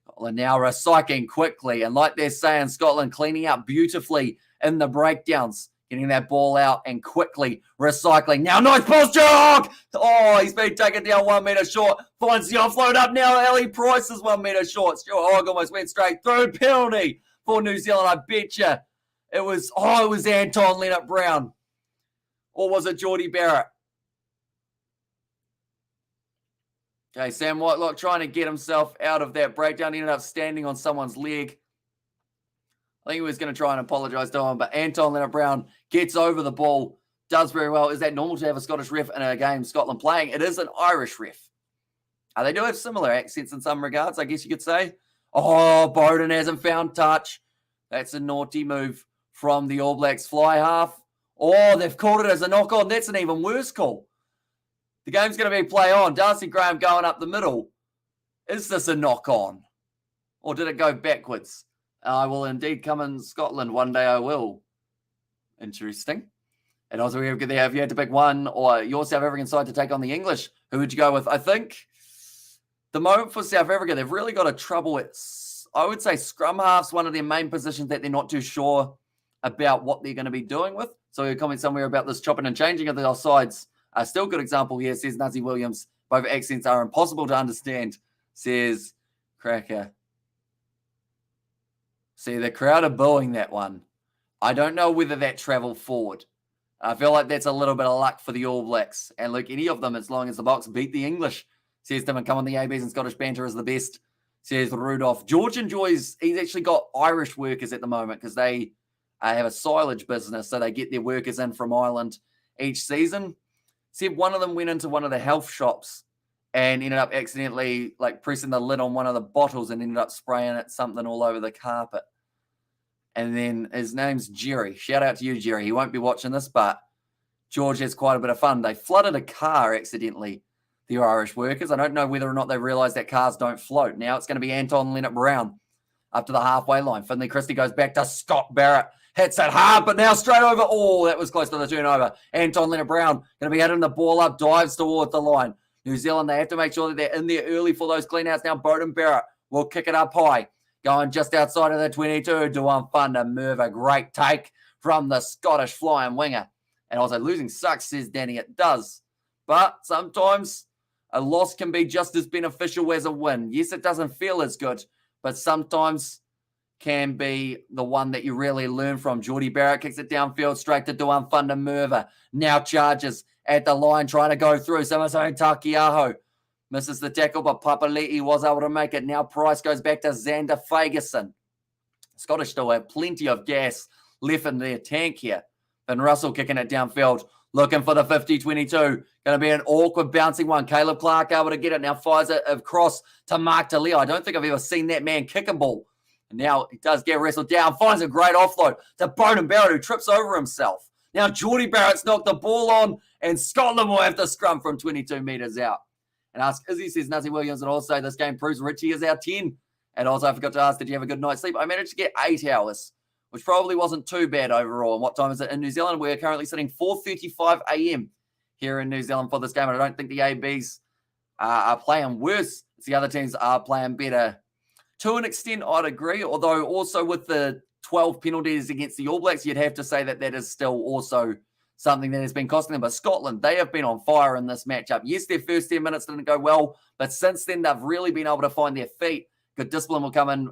Scotland now recycling quickly, and like they're saying, Scotland cleaning up beautifully in the breakdowns. Getting that ball out and quickly recycling. Now, nice ball, Jock! Oh, he's been taken down 1 metre short. Finds the offload up now. Ali Price is 1 metre short. Stuart almost went straight through. Penalty for New Zealand, I bet you. It was Anton Leonard-Brown. Or was it Geordie Barrett? Okay, Sam Whitelock trying to get himself out of that breakdown. He ended up standing on someone's leg. I think he was going to try and apologise to him, but Anton Leonard-Brown gets over the ball, does very well. Is that normal to have a Scottish ref in a game Scotland playing? It is an Irish ref. They do have similar accents in some regards, I guess you could say. Oh, Bowden hasn't found touch. That's a naughty move from the All Blacks fly half. Oh, they've called it as a knock-on. That's an even worse call. The game's going to be play on. Darcy Graham going up the middle. Is this a knock-on? Or did it go backwards? I will indeed come in Scotland. One day I will. Interesting. And also, if you had to pick one or your South African side to take on the English, who would you go with? I think the moment for South Africa, they've really got a trouble at, I would say, scrum half's one of their main positions that they're not too sure about what they're going to be doing with. So you comment somewhere about this chopping and changing of the offsides. Still good example here, says Nazi Williams. Both accents are impossible to understand, says Cracker. See, the crowd are booing that one. I don't know whether that travelled forward. I feel like that's a little bit of luck for the All Blacks. And look, any of them, as long as the Boks beat the English, says them and come on the ABs and Scottish banter is the best, says Rudolph. George enjoys, he's actually got Irish workers at the moment because they have a silage business, so they get their workers in from Ireland each season. Said one of them went into one of the health shops and ended up accidentally pressing the lid on one of the bottles and ended up spraying it something all over the carpet. And then his name's Jerry. Shout out to you, Jerry. He won't be watching this, but George has quite a bit of fun. They flooded a car accidentally, the Irish workers. I don't know whether or not they realised that cars don't float. Now it's going to be Anton Leonard-Brown up to the halfway line. Finley Christie goes back to Scott Barrett. Hits it hard, but now straight over. Oh, that was close to the turnover. Anton Leonard-Brown going to be heading the ball up, dives towards the line. New Zealand, they have to make sure that they're in there early for those clean outs. Now Bowden Barrett will kick it up high. Going just outside of the 22. Duan Funda Merva. Great take from the Scottish flying winger. And also losing sucks, says Danny. It does. But sometimes a loss can be just as beneficial as a win. Yes, it doesn't feel as good, but sometimes can be the one that you really learn from. Geordie Barrett kicks it downfield straight to Duan Fundamerva. Now charges at the line, trying to go through. Samasone Takiaho misses the tackle, but Papali'i was able to make it. Now Price goes back to Xander Fagerson. Scottish still have plenty of gas left in their tank here. Finn Russell kicking it downfield, looking for the 50-22. Going to be an awkward bouncing one. Caleb Clark able to get it. Now fires it across to Mark DeLeo. I don't think I've ever seen that man kick a ball. And now he does get wrestled down. Finds a great offload to Beauden Barrett, who trips over himself. Now Geordie Barrett's knocked the ball on, and Scotland will have to scrum from 22 metres out. And Ask Izzy says, Nazi Williams, and also this game proves Richie is our 10. And also I forgot to ask, did you have a good night's sleep? I managed to get 8 hours, which probably wasn't too bad overall. And what time is it in New Zealand? We're currently sitting 4:35 a.m. here in New Zealand for this game. And I don't think the ABs are playing worse. It's the other teams are playing better. To an extent, I'd agree, although also with the 12 penalties against the All Blacks, you'd have to say that that is still also something that has been costing them. But Scotland, they have been on fire in this matchup. Yes, their first 10 minutes didn't go well, but since then, they've really been able to find their feet. Good discipline will come in,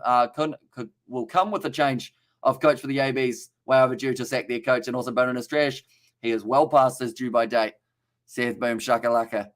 will come with the change of coach for the ABs, way overdue to sack their coach, and also Bonin is trash. He is well past his due by date, says Boom Shakalaka.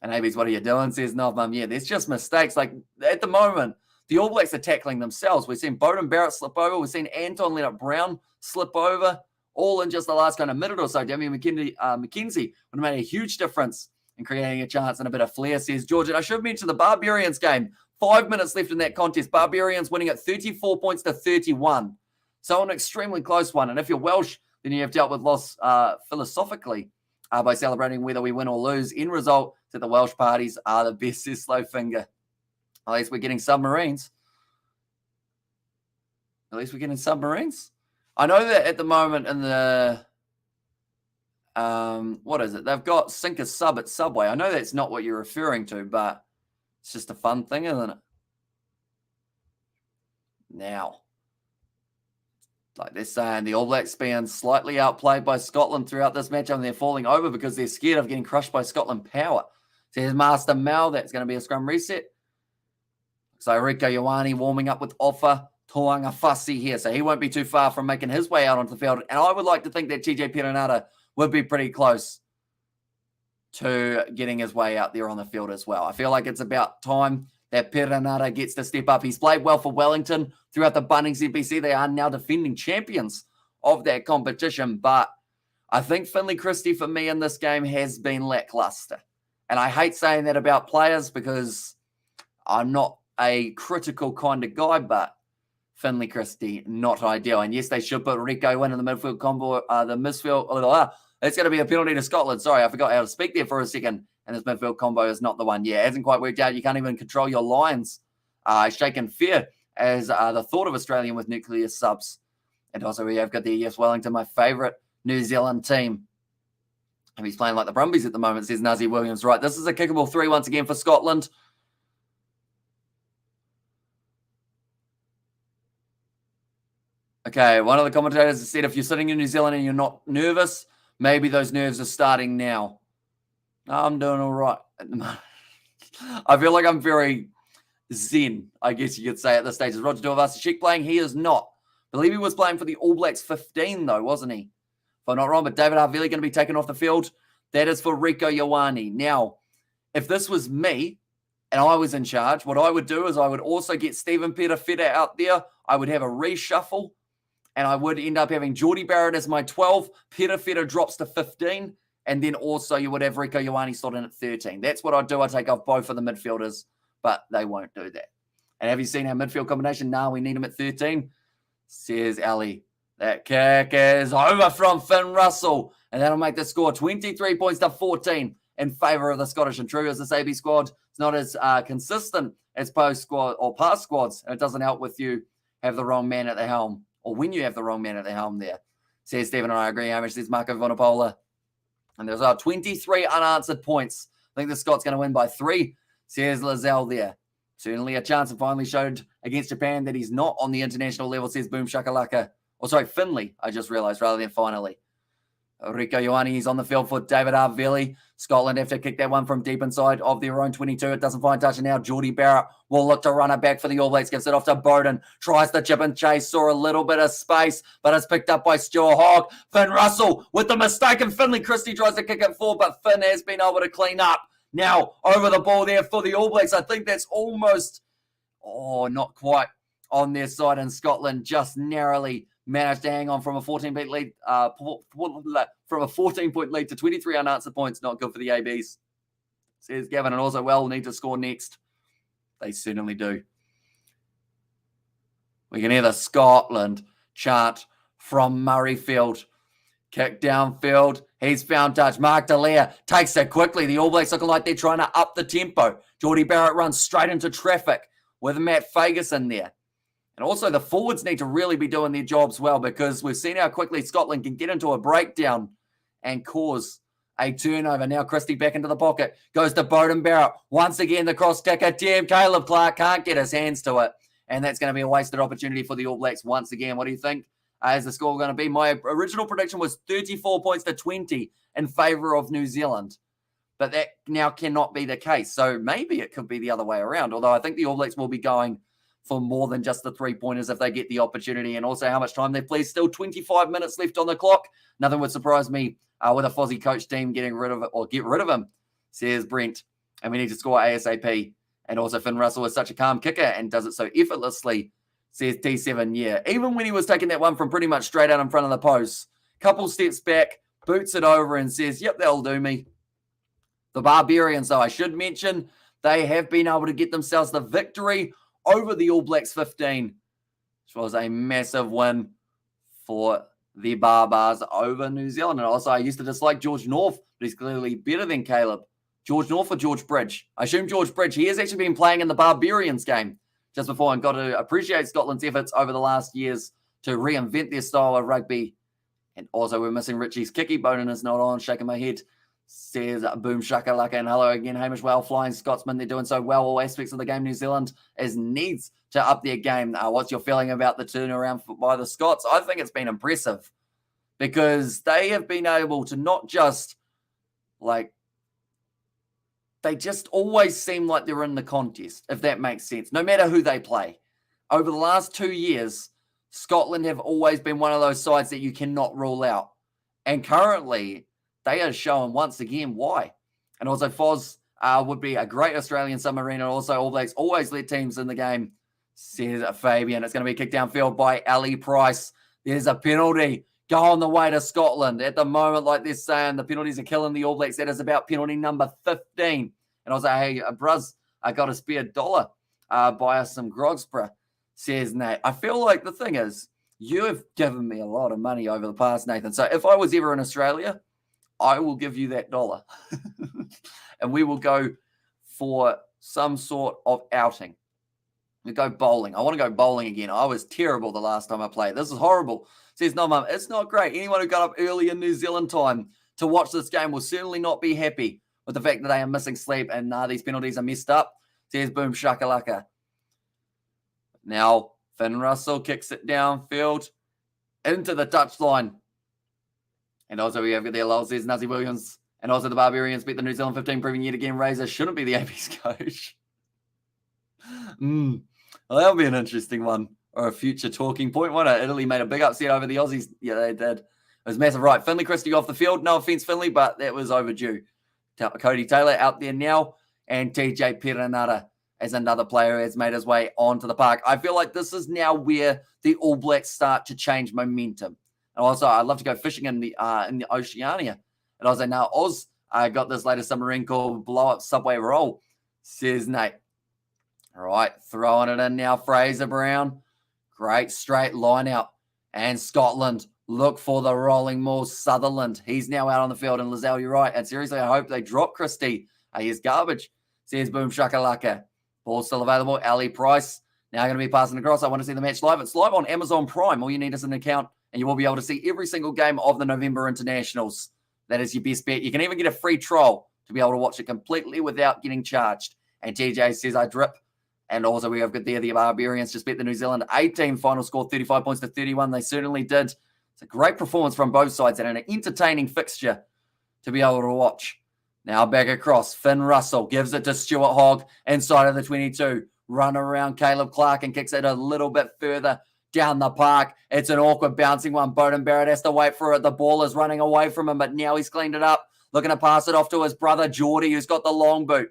And ABs, what are you doing? Says Novum. Yeah, there's just mistakes. Like at the moment, the All Blacks are tackling themselves. We've seen Beauden Barrett slip over. We've seen Anton Leonard-Brown slip over, all in just the last kind of minute or so. Damian McKenzie would have made a huge difference in creating a chance and a bit of flair, says George. And I should have mentioned the Barbarians game. 5 minutes left in that contest. Barbarians winning at 34 points to 31. So an extremely close one. And if you're Welsh, then you have dealt with loss philosophically by celebrating whether we win or lose. End result that the Welsh parties are the best, says Slowfinger. At least we're getting submarines. At least we're getting submarines. I know that at the moment in the, what is it? They've got sink a sub at Subway. I know that's not what you're referring to, but it's just a fun thing, isn't it? Now, like they're saying, the All Blacks being slightly outplayed by Scotland throughout this match, and they're falling over because they're scared of getting crushed by Scotland power. Says Master Mal, that's going to be a scrum reset. So Rico Ioane warming up with Offa Toanga Fussy here. So he won't be too far from making his way out onto the field. And I would like to think that TJ Perenara would be pretty close to getting his way out there on the field as well. I feel like it's about time that Perenara gets to step up. He's played well for Wellington throughout the Bunnings NPC. They are now defending champions of that competition. But I think Finlay Christie for me in this game has been lackluster. And I hate saying that about players because I'm not a critical kind of guy, but Finlay Christie, not ideal. And yes, they should put Rico in the midfield combo, the midfield. It's going to be a penalty to Scotland. Sorry, I forgot how to speak there for a second. And this midfield combo is not the one. Yeah, it hasn't quite worked out. You can't even control your lines. Shaken fear as the thought of Australian with nuclear subs. And also we have got the ES Wellington, my favourite New Zealand team. And he's playing like the Brumbies at the moment, says Nazi Williams. Right, this is a kickable 3 once again for Scotland. Okay, one of the commentators has said if you're sitting in New Zealand and you're not nervous, maybe those nerves are starting now. I'm doing all right at the moment. I feel like I'm very zen, I guess you could say at this stage. Is Roger Tuivasa-Sheck playing? He is not. I believe he was playing for the All Blacks 15, though, wasn't he? If I'm not wrong, but David Havili going to be taken off the field. That is for Rico Ioane. Now, if this was me and I was in charge, what I would do is I would also get Stephen Perofeta out there. I would have a reshuffle. And I would end up having Geordie Barrett as my 12. Perofeta drops to 15. And then also you would have Rico Ioane slot in at 13. That's what I'd do. I'd take off both of the midfielders, but they won't do that. And have you seen our midfield combination? No, we need him at 13. Says Ali. That kick is over from Finn Russell. And that'll make the score 23 points to 14 in favour of the Scottish. And true as this AB squad, it's not as consistent as post squad or past squads. And it doesn't help with you have the wrong man at the helm. Or when you have the wrong man at the helm there. Says Stephen, and I agree. How much says Marco Vanapola? And there's 23 unanswered points. I think the Scots going to win by 3. Says Lizelle there. Certainly a chance, and finally showed against Japan that he's not on the international level, says Boom Shakalaka. Or sorry, Finlay, I just realised, rather than finally. Rico Ioane is on the field for David Arveli. Scotland have to kick that one from deep inside of their own 22. It doesn't find touch, and now Geordie Barrett will look to run it back for the All Blacks. Gives it off to Bowden. Tries the chip and chase. Saw a little bit of space, but it's picked up by Stuart Hogg. Finn Russell with the mistake, and Finlay Christie tries to kick it forward, but Finn has been able to clean up. Now over the ball there for the All Blacks. I think that's almost, not quite on their side, and Scotland just narrowly managed to hang on from a 14-point lead, from a 14-point lead to 23 unanswered points. Not good for the ABs, says Gavin, and also well need to score next. They certainly do. We can hear the Scotland chant from Murrayfield. Kick downfield. He's found touch. Mark Dallaire takes it quickly. The All Blacks looking like they're trying to up the tempo. Geordie Barrett runs straight into traffic with Matt Fagerson there. And also the forwards need to really be doing their jobs well, because we've seen how quickly Scotland can get into a breakdown and cause a turnover. Now Christie back into the pocket. Goes to Bowden Barrett. Once again, the cross kicker. Caleb Clark can't get his hands to it. And that's going to be a wasted opportunity for the All Blacks once again. What do you think? Is the score going to be? My original prediction was 34 points to 20 in favour of New Zealand. But that now cannot be the case. So maybe it could be the other way around. Although I think the All Blacks will be going for more than just the 3-pointers if they get the opportunity, and also how much time they've played. Still 25 minutes left on the clock. Nothing would surprise me with a Fozzie coach team getting rid of it, or get rid of him, says Brent. And we need to score ASAP. And also Finn Russell is such a calm kicker and does it so effortlessly, says T7. Yeah, even when he was taking that one from pretty much straight out in front of the post, couple steps back, boots it over and says, yep, that'll do me. The Barbarians, though, I should mention, they have been able to get themselves the victory over the All Blacks 15, which was a massive win for the Barbars over New Zealand. And also, I used to dislike George North, but he's clearly better than Caleb. George North or George Bridge? I assume George Bridge. He has actually been playing in the Barbarians game just before, and got to appreciate Scotland's efforts over the last years to reinvent their style of rugby. And also, we're missing Richie's kicky. Bowden is not on, shaking my head. Says boom shakalaka, and hello again, Hamish. Well, flying Scotsman, they're doing so well. All aspects of the game, New Zealand needs to up their game. What's your feeling about the turnaround by the Scots? I think it's been impressive, because they have been able to not just they just always seem like they're in the contest, if that makes sense, no matter who they play. Over the last 2 years, Scotland have always been one of those sides that you cannot rule out, and currently they are showing once again why. And also Foz would be a great Australian submarine. And also All Blacks always let teams in the game, says Fabian. It's going to be kicked downfield by Ali Price. There's a penalty going the way to Scotland. At the moment, like they're saying, the penalties are killing the All Blacks. That is about penalty number 15. And also, hey, bruz, I got a spare $1. Buy us some grogs, bruh, says Nate. I feel like the thing is, you have given me a lot of money over the past, Nathan. So if I was ever in Australia, I will give you that $1 and we will go for some sort of outing. We go bowling. I want to go bowling again. I was terrible the last time I played. This is horrible. Says, no, Mum, it's not great. Anyone who got up early in New Zealand time to watch this game will certainly not be happy with the fact that they are missing sleep and these penalties are messed up. Says, boom shakalaka. Now, Finn Russell kicks it downfield into the touchline. And also we have there, Lowell says, Nazi Williams. And also the Barbarians beat the New Zealand 15, proving yet again Razor shouldn't be the AB's coach. Well, that'll be an interesting one, or a future talking point. What? Italy made a big upset over the Aussies. Yeah, they did. It was massive. Right, Finlay Christie off the field. No offense, Finlay, but that was overdue. Cody Taylor out there now, and TJ Perenara as another player who has made his way onto the park. I feel like this is now where the All Blacks start to change momentum. And also, I'd love to go fishing in the Oceania. And also, now Oz got this latest submarine called Blow Up Subway Roll, says Nate. All right, throwing it in now, Fraser Brown. Great straight line out. And Scotland look for the rolling maul, Sutherland. He's now out on the field. And Lizelle, you're right. And seriously, I hope they drop Christie. He's garbage, says Boom Shakalaka. Ball still available. Ali Price now going to be passing across. I want to see the match live. It's live on Amazon Prime. All you need is an account, and you will be able to see every single game of the November internationals. That is your best bet. You can even get a free trial to be able to watch it completely without getting charged. And TJ says, I drip. And also we have got there the Barbarians just beat the New Zealand A team. Final score 35 points to 31. They certainly did. It's a great performance from both sides and an entertaining fixture to be able to watch. Now back across, Finn Russell gives it to Stuart Hogg inside of the 22. Run around Caleb Clark and kicks it a little bit further down the park. It's an awkward bouncing one. Beauden Barrett has to wait for it. The ball is running away from him, but now he's cleaned it up. Looking to pass it off to his brother, Geordie, who's got the long boot.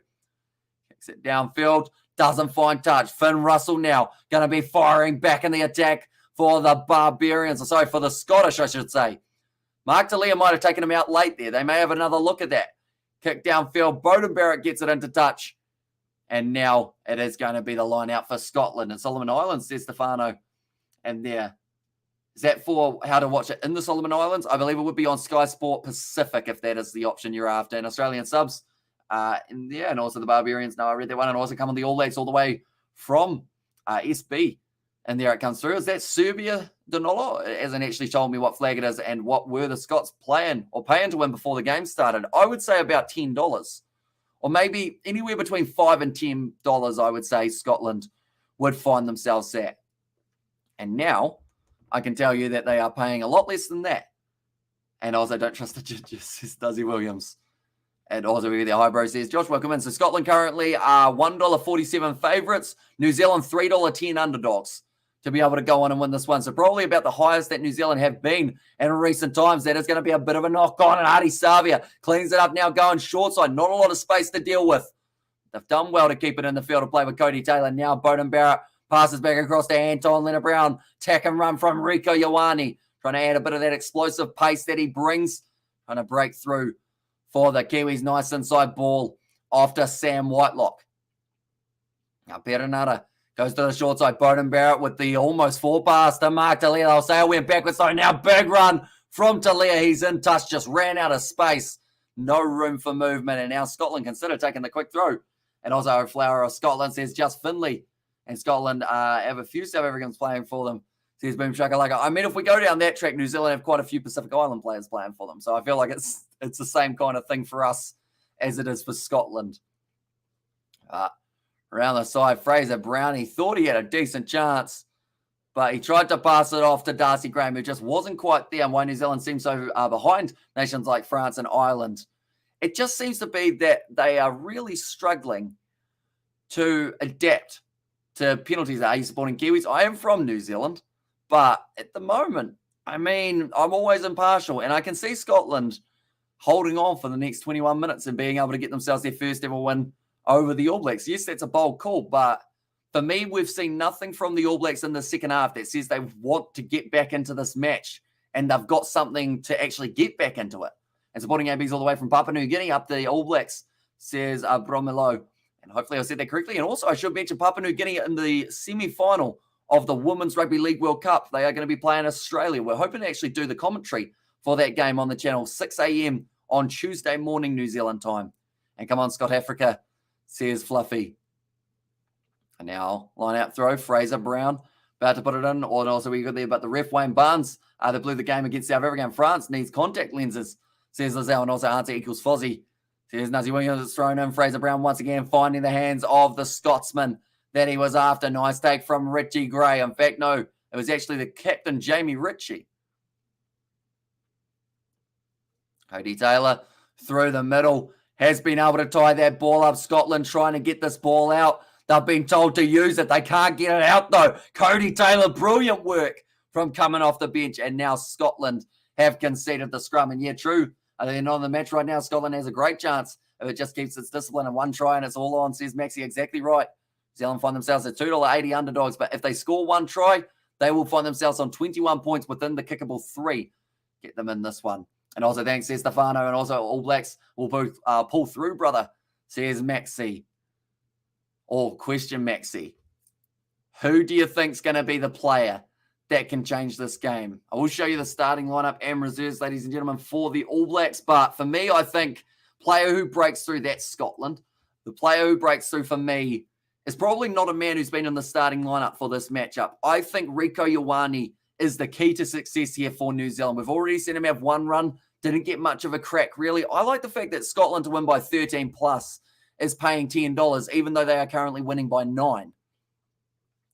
Kicks it downfield. Doesn't find touch. Finn Russell now going to be firing back in the attack for the Barbarians. Sorry, for the Scottish, I should say. Mark Talia might have taken him out late there. They may have another look at that. Kick downfield. Beauden Barrett gets it into touch. And now it is going to be the line out for Scotland. And Solomon Islands, says Stefano. And there. Is that for how to watch it in the Solomon Islands? I believe it would be on Sky Sport Pacific if that is the option you're after. And Australian subs. And also the Barbarians. No, I read that one. And also come on the All Blacks all the way from SB. And there it comes through. Is that Serbia Danilo? It hasn't actually shown me what flag it is and what were the Scots playing or paying to win before the game started. I would say about $10. Or maybe anywhere between $5 and $10, I would say Scotland would find themselves at. And now I can tell you that they are paying a lot less than that. And also don't trust the judges, says Duzzy Williams. And also the highbrow says, Josh, welcome in. So Scotland currently are $1.47 favourites. New Zealand $3.10 underdogs to be able to go on and win this one. So probably about the highest that New Zealand have been in recent times. That is going to be a bit of a knock on. And Artie Savia cleans it up now, going short side. Not a lot of space to deal with. They've done well to keep it in the field to play with Cody Taylor. Now Beauden Barrett passes back across to Anton Leonard-Brown. Tack and run from Rieko Ioane. Trying to add a bit of that explosive pace that he brings. Trying to break through for the Kiwis. Nice inside ball after Sam Whitelock. Now Perenara goes to the short side. Beauden Barrett with the almost four pass to Mark Talia. They'll say, went backwards. So now big run from Talia. He's in touch. Just ran out of space. No room for movement. And now Scotland consider taking the quick throw. And also Flower of Scotland says just Finlay. And Scotland have a few South Africans playing for them. Says Boom Shakalaka. I mean, if we go down that track, New Zealand have quite a few Pacific Island players playing for them. So I feel like it's the same kind of thing for us as it is for Scotland. Around the side, Fraser Brown, he thought he had a decent chance, but he tried to pass it off to Darcy Graham, who just wasn't quite there, and why New Zealand seems so behind nations like France and Ireland. It just seems to be that they are really struggling to adapt to penalties. Are you supporting Kiwis? I am from New Zealand, but at the moment, I mean, I'm always impartial, and I can see Scotland holding on for the next 21 minutes and being able to get themselves their first ever win over the All Blacks. Yes, that's a bold call, but for me, we've seen nothing from the All Blacks in the second half that says they want to get back into this match and they've got something to actually get back into it. And supporting ABs all the way from Papua New Guinea up the All Blacks, says Bromelo. And hopefully I said that correctly. And also I should mention Papua New Guinea in the semi-final of the Women's Rugby League World Cup. They are going to be playing Australia. We're hoping to actually do the commentary for that game on the channel, 6 a.m. on Tuesday morning, New Zealand time. And come on, Scott Africa, says Fluffy. And now line out throw, Fraser Brown about to put it in. And also we got there, but the ref Wayne Barnes that blew the game against South Africa, and France needs contact lenses, says Lizelle. And also answer equals Fozzie, says Nazi Williams. It's thrown in. Fraser Brown once again finding the hands of the Scotsman that he was after. Nice take from Richie Gray. In fact, no, it was actually the captain, Jamie Ritchie. Cody Taylor through the middle has been able to tie that ball up. Scotland trying to get this ball out. They've been told to use it. They can't get it out, though. Cody Taylor, brilliant work from coming off the bench. And now Scotland have conceded the scrum. And yeah, true. They're not on the match right now. Scotland has a great chance if it just keeps its discipline and one try and it's all on, says Maxie. Exactly right. New Zealand find themselves at $2.80 underdogs. But if they score one try, they will find themselves on 21 points within the kickable 3. Get them in this one. And also thanks, says Stefano. And also All Blacks will both pull through, brother, says Maxie. Or question Maxie. Who do you think's going to be the player that can change this game? I will show you the starting lineup and reserves, ladies and gentlemen, for the All Blacks. But for me, I think player who breaks through, that's Scotland. The player who breaks through for me is probably not a man who's been in the starting lineup for this matchup. I think Rieko Ioane is the key to success here for New Zealand. We've already seen him have one run. Didn't get much of a crack, really. I like the fact that Scotland to win by 13 plus is paying $10, even though they are currently winning by 9.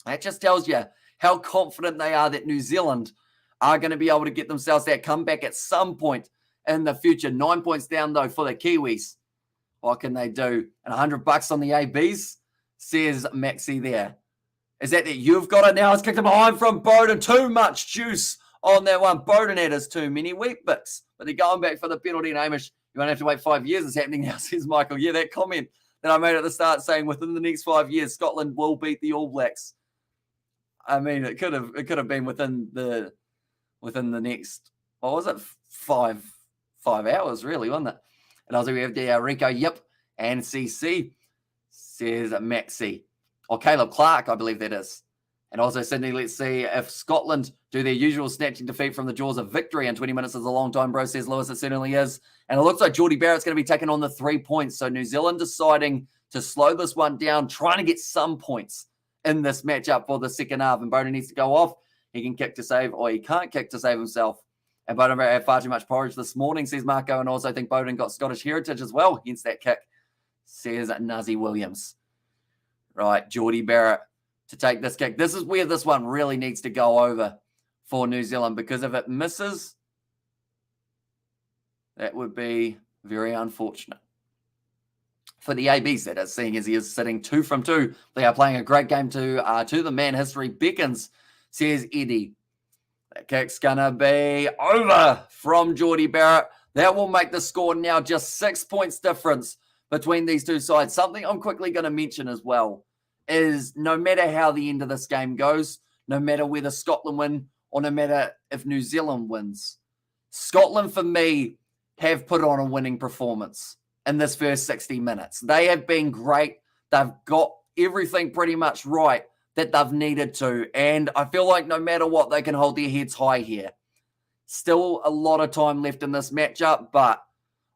That just tells you how confident they are that New Zealand are going to be able to get themselves that comeback at some point in the future. 9 points down, though, for the Kiwis. What can they do? And $100 on the ABs, says Maxi there. Is that you've got it now? It's kicked it behind from Bowden. Too much juice on that one. Bowden had his too many wheat bits. But they're going back for the penalty. And Amish, you won't have to wait 5 years. It's happening now, says Michael. Yeah, that comment that I made at the start saying within the next 5 years, Scotland will beat the All Blacks. I mean, it could have been within the next, what was it, 5 hours, really, wasn't it? And also we have the Rico, yep, and CC, says Maxi. Or Caleb Clark, I believe that is. And also, Sydney, let's see if Scotland do their usual snatching defeat from the jaws of victory. And 20 minutes is a long time, bro, says Lewis. It certainly is. And it looks like Geordie Barrett's going to be taking on the 3 points. So New Zealand deciding to slow this one down, trying to get some points in this matchup for the second half. And Bowden needs to go off. He can kick to save, or he can't kick to save himself. And Bowden had far too much porridge this morning, says Marco. And also I think Bowden got Scottish heritage as well, hence that kick, says Nazi Williams. Right, Geordie Barrett to take this kick. This is where this one really needs to go over for New Zealand, because if it misses, that would be very unfortunate. For the ABs, that is, seeing as he is sitting 2 from 2. They are playing a great game to the man. History beckons, says Eddie. That kick's going to be over from Geordie Barrett. That will make the score now just 6 points difference between these two sides. Something I'm quickly going to mention as well is no matter how the end of this game goes, no matter whether Scotland win or no matter if New Zealand wins, Scotland, for me, have put on a winning performance in this first 60 minutes. They have been great. They've got everything pretty much right that they've needed to. And I feel like no matter what, they can hold their heads high here. Still a lot of time left in this matchup, but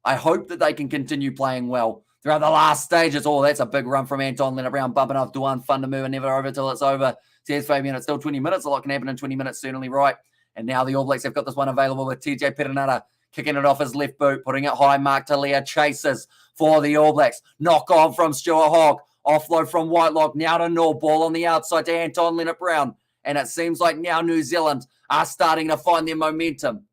I hope that they can continue playing well throughout the last stages. Oh, that's a big run from Anton Leonard-Brown, bumping off Duan Fundamu, and never over till it's over. Says Fabian, it's still 20 minutes. A lot can happen in 20 minutes, certainly right. And now the All Blacks have got this one available with TJ Perenara kicking it off his left boot, putting it high. Mark Talia chases for the All Blacks. Knock on from Stuart Hogg. Offload from Whitelock. Now to Nor. Ball on the outside to Anton Leonard-Brown. And it seems like now New Zealand are starting to find their momentum.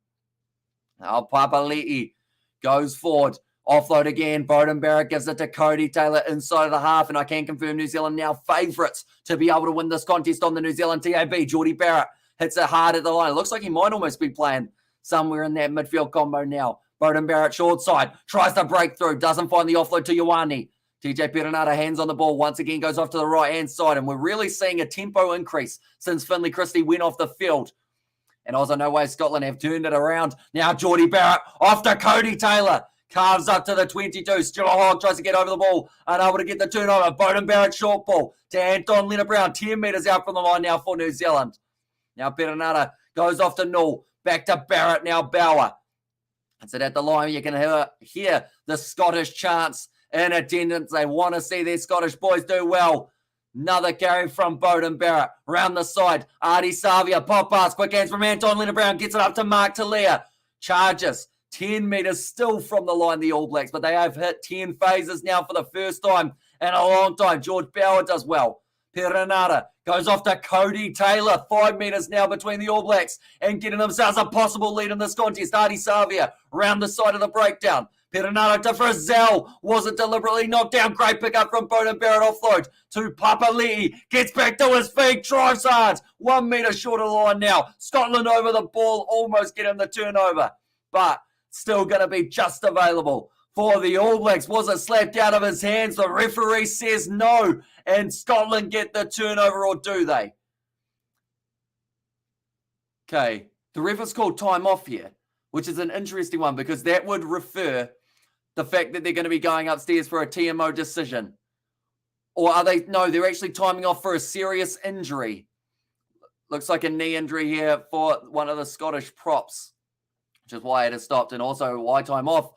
Now Papali'i goes forward. Offload again. Bowden Barrett gives it to Cody Taylor inside of the half. And I can confirm New Zealand now favourites to be able to win this contest on the New Zealand TAB. Geordie Barrett hits it hard at the line. It looks like he might almost be playing somewhere in that midfield combo now. Bowden Barrett short side. Tries to break through. Doesn't find the offload to Ioane. TJ Perenara hands on the ball. Once again goes off to the right-hand side. And we're really seeing a tempo increase since Finlay Christie went off the field. And also no way Scotland have turned it around. Now Geordie Barrett off to Cody Taylor. Carves up to the 22. Stuart Hogg tries to get over the ball. Unable to get the turnover. Bowden Barrett short ball to Anton Leonard-Brown. 10 metres out from the line now for New Zealand. Now Perenara goes off to Null. Back to Barrett. Now Bauer. And so at the line you can hear the Scottish chants in attendance. They want to see their Scottish boys do well. Another carry from Bowden Barrett. Round the side. Artie Savia. Pop pass. Quick hands from Anton Leonard-Brown. Gets it up to Mark Talia. Charges. 10 metres still from the line, the All Blacks, but they have hit 10 phases now for the first time in a long time. George Bauer does well. Perenara goes off to Cody Taylor. 5 metres now between the All Blacks and getting themselves a possible lead in this contest. Artie Savia round the side of the breakdown. Perenara to Frizzell. Wasn't deliberately knocked down. Great pickup from Bowden Barrett offload to Papali'i. Gets back to his feet. Drives hard. 1 metre short of the line now. Scotland over the ball. Almost getting the turnover. But still going to be just available for the All Blacks. Was it slapped out of his hands? The referee says no. And Scotland get the turnover, or do they? Okay. The ref has called time off here, which is an interesting one because that would refer the fact that they're going to be going upstairs for a TMO decision. Or are they? No, they're actually timing off for a serious injury. Looks like a knee injury here for one of the Scottish props, which is why it has stopped, and also why time off.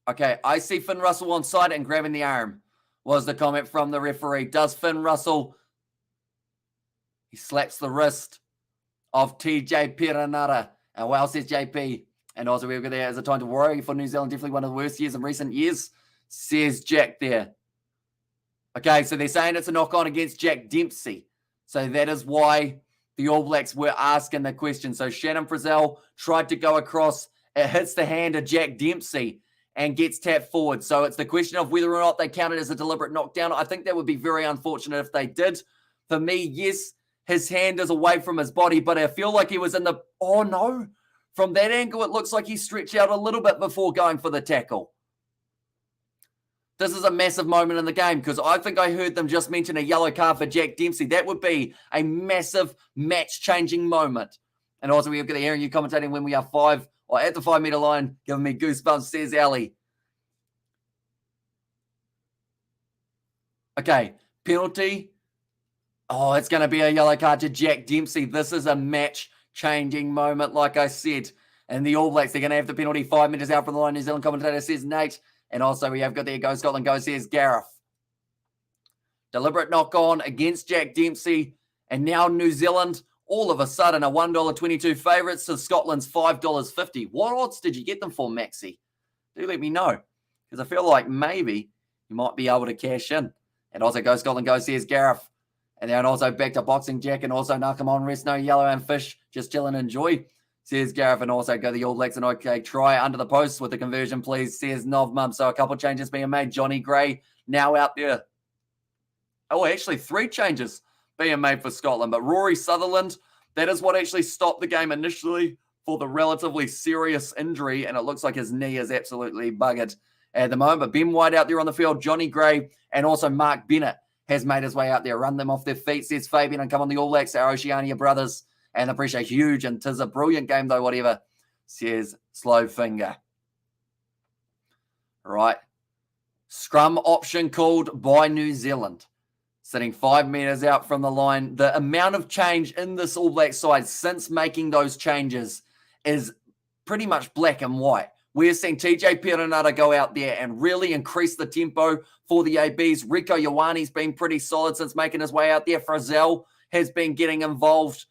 Okay, I see Finn Russell on side and grabbing the arm was the comment from the referee. Does Finn Russell? He slaps the wrist of TJ Perenara. And well, says JP. And also we've got there as a time to worry for New Zealand. Definitely one of the worst years in recent years, says Jack there. Okay, so they're saying it's a knock-on against Jack Dempsey. So that is why the All Blacks were asking the question. So Shannon Frizzell tried to go across. It hits the hand of Jack Dempsey and gets tapped forward. So it's the question of whether or not they count it as a deliberate knockdown. I think that would be very unfortunate if they did. For me, yes, his hand is away from his body, but I feel like he was in the... Oh, no. From that angle, it looks like he stretched out a little bit before going for the tackle. This is a massive moment in the game because I think I heard them just mention a yellow card for Jack Dempsey. That would be a massive match-changing moment. And also, we're hearing you commentating when we are at the 5 meter line, giving me goosebumps, says Ali. Okay, penalty. Oh, it's going to be a yellow card to Jack Dempsey. This is a match-changing moment, like I said. And the All Blacks, they're going to have the penalty 5 meters out from the line. New Zealand commentator says Nate. And also we have got there Go Scotland Go, says Gareth. Deliberate knock on against Jack Dempsey. And now New Zealand, all of a sudden, are $1.22 favourites to Scotland's $5.50. What odds did you get them for, Maxi? Do let me know. Because I feel like maybe you might be able to cash in. And also Go Scotland Go, says Gareth. And then also back to Boxing Jack. And also now come on, rest no yellow and fish. Just chill and enjoy. Says Gareth, and also go the All Blacks, and okay, try under the post with the conversion, please, says Novmum. So a couple of changes being made. Johnny Gray now out there. Oh, actually 3 changes being made for Scotland. But Rory Sutherland, that is what actually stopped the game initially for the relatively serious injury, and it looks like his knee is absolutely buggered at the moment. But Ben White out there on the field, Johnny Gray, and also Mark Bennett has made his way out there. Run them off their feet, says Fabian, and come on the All Blacks, our Oceania brothers. And appreciate huge, and 'tis a brilliant game though, whatever, says Slow Finger. Right. Scrum option called by New Zealand. Sitting 5 meters out from the line. The amount of change in this All Black side since making those changes is pretty much black and white. We're seeing TJ Perenara go out there and really increase the tempo for the ABs. Rico Ioane's been pretty solid since making his way out there. Frizzell has been getting involved.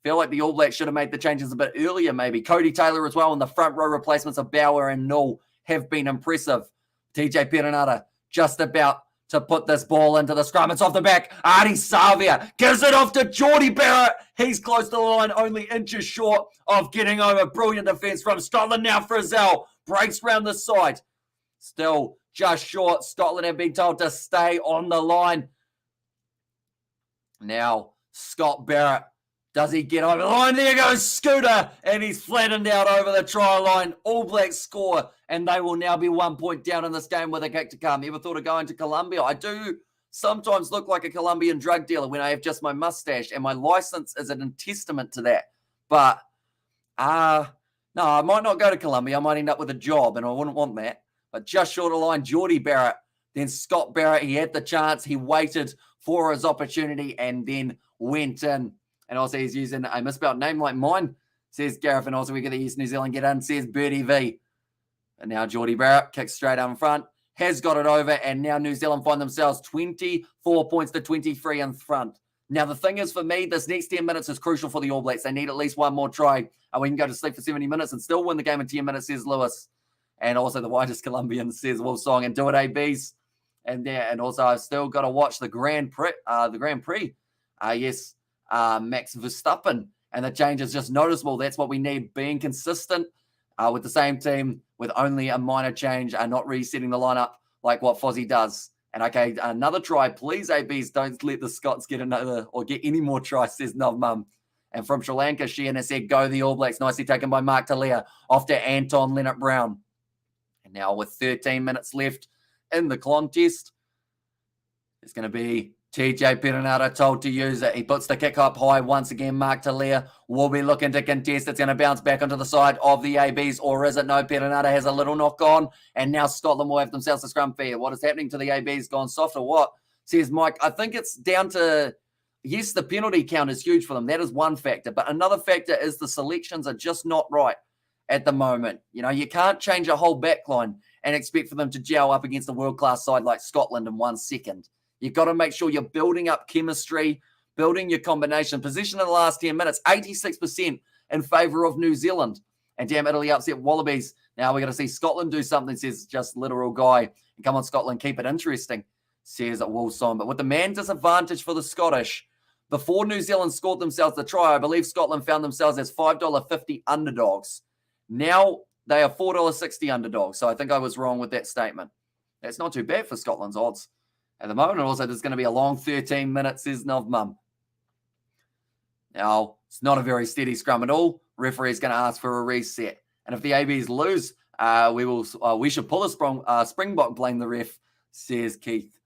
Feel like the All Blacks should have made the changes a bit earlier, maybe. Cody Taylor as well, and the front row replacements of Bauer and Null have been impressive. TJ Perenara just about to put this ball into the scrum. It's off the back. Artie Savia gives it off to Geordie Barrett. He's close to the line, only inches short of getting over. Brilliant defence from Scotland. Now Frizzell breaks round the side. Still just short. Scotland have been told to stay on the line. Now Scott Barrett. Does he get over the line? There goes Scooter, and he's flattened out over the try line. All Blacks score, and they will now be 1 point down in this game with a kick to come. Ever thought of going to Colombia? I do sometimes look like a Colombian drug dealer when I have just my mustache, and my license is a testament to that. But, no, I might not go to Colombia. I might end up with a job, and I wouldn't want that. But just short of line, Geordie Barrett. Then Scott Barrett, he had the chance. He waited for his opportunity and then went in. And also he's using a misspelled name like mine, says Gareth. And also we get the East New Zealand get in, says Birdie V. And now Geordie Barrett kicks straight out in front, has got it over, and now New Zealand find themselves 24 points to 23 in front. Now the thing is for me, this next 10 minutes is crucial for the All Blacks. They need at least one more try. And we can go to sleep for 70 minutes and still win the game in 10 minutes, says Lewis. And also the whitest Colombian, says Wolfsong. And do it, ABs. And also I've still got to watch the Grand Prix. Yes. Max Verstappen, and the change is just noticeable. That's what we need, being consistent with the same team with only a minor change and not resetting the lineup like what Fozzie does. And okay, another try, please, ABs, don't let the Scots get another or get any more tries, says Novmum. And from Sri Lanka, Sheehan has said, go the All Blacks. Nicely taken by Mark Talia off to Anton Leonard-Brown. And now with 13 minutes left in the contest, it's going to be TJ Perenara told to use it. He puts the kick up high once again. Mark Talia will be looking to contest. It's going to bounce back onto the side of the ABs, or is it? No, Perenara has a little knock on, and now Scotland will have themselves a scrum fair. What is happening to the ABs? Gone soft or what? Says Mike. I think it's down to, yes, the penalty count is huge for them. That is one factor. But another factor is the selections are just not right at the moment. You know, you can't change a whole backline and expect for them to gel up against a world-class side like Scotland in 1 second. You've got to make sure you're building up chemistry, building your combination. Position in the last 10 minutes, 86% in favour of New Zealand. And damn, Italy upset Wallabies. Now we're going to see Scotland do something, says just literal guy. And come on, Scotland, keep it interesting, says Wolfson. But with the man disadvantage for the Scottish, Before New Zealand scored themselves the try, I believe Scotland found themselves as $5.50 underdogs. Now they are $4.60 underdogs. So I think I was wrong with that statement. That's not too bad for Scotland's odds at the moment. And also, there's going to be a long 13 minutes, says Novmum. Now, it's not a very steady scrum at all. Referee's going to ask for a reset. And if the ABs lose, we should pull a Springbok, blame the ref, says Keith.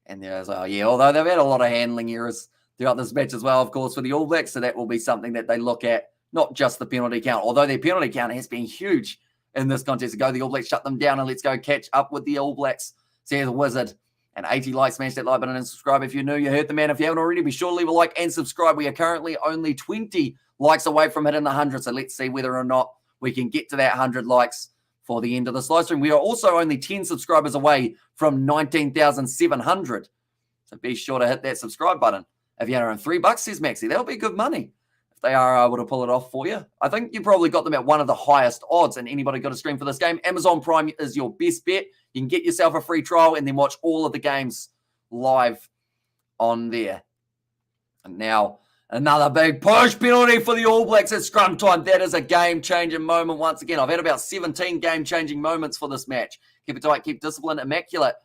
And there's, although they've had a lot of handling errors throughout this match as well, of course, for the All Blacks. So that will be something that they look at, not just the penalty count, although their penalty count has been huge in this contest. Go, the All Blacks shut them down, and let's go catch up with the All Blacks, says Wizard. And 80 likes, smash that like button and subscribe if you're new. You heard the man. If you haven't already, be sure to leave a like and subscribe. We are currently only 20 likes away from hitting the 100. So let's see whether or not we can get to that 100 likes for the end of this live stream. We are also only 10 subscribers away from 19,700. So be sure to hit that subscribe button. If you earn $3, says Maxi, that'll be good money if they are able to pull it off for you. I think you probably got them at one of the highest odds, and anybody got a stream for this game. Amazon Prime is your best bet. You can get yourself a free trial and then watch all of the games live on there. And now, another big push penalty for the All Blacks at scrum time. That is a game-changing moment once again. I've had about 17 game-changing moments for this match. Keep it tight, keep discipline, immaculate.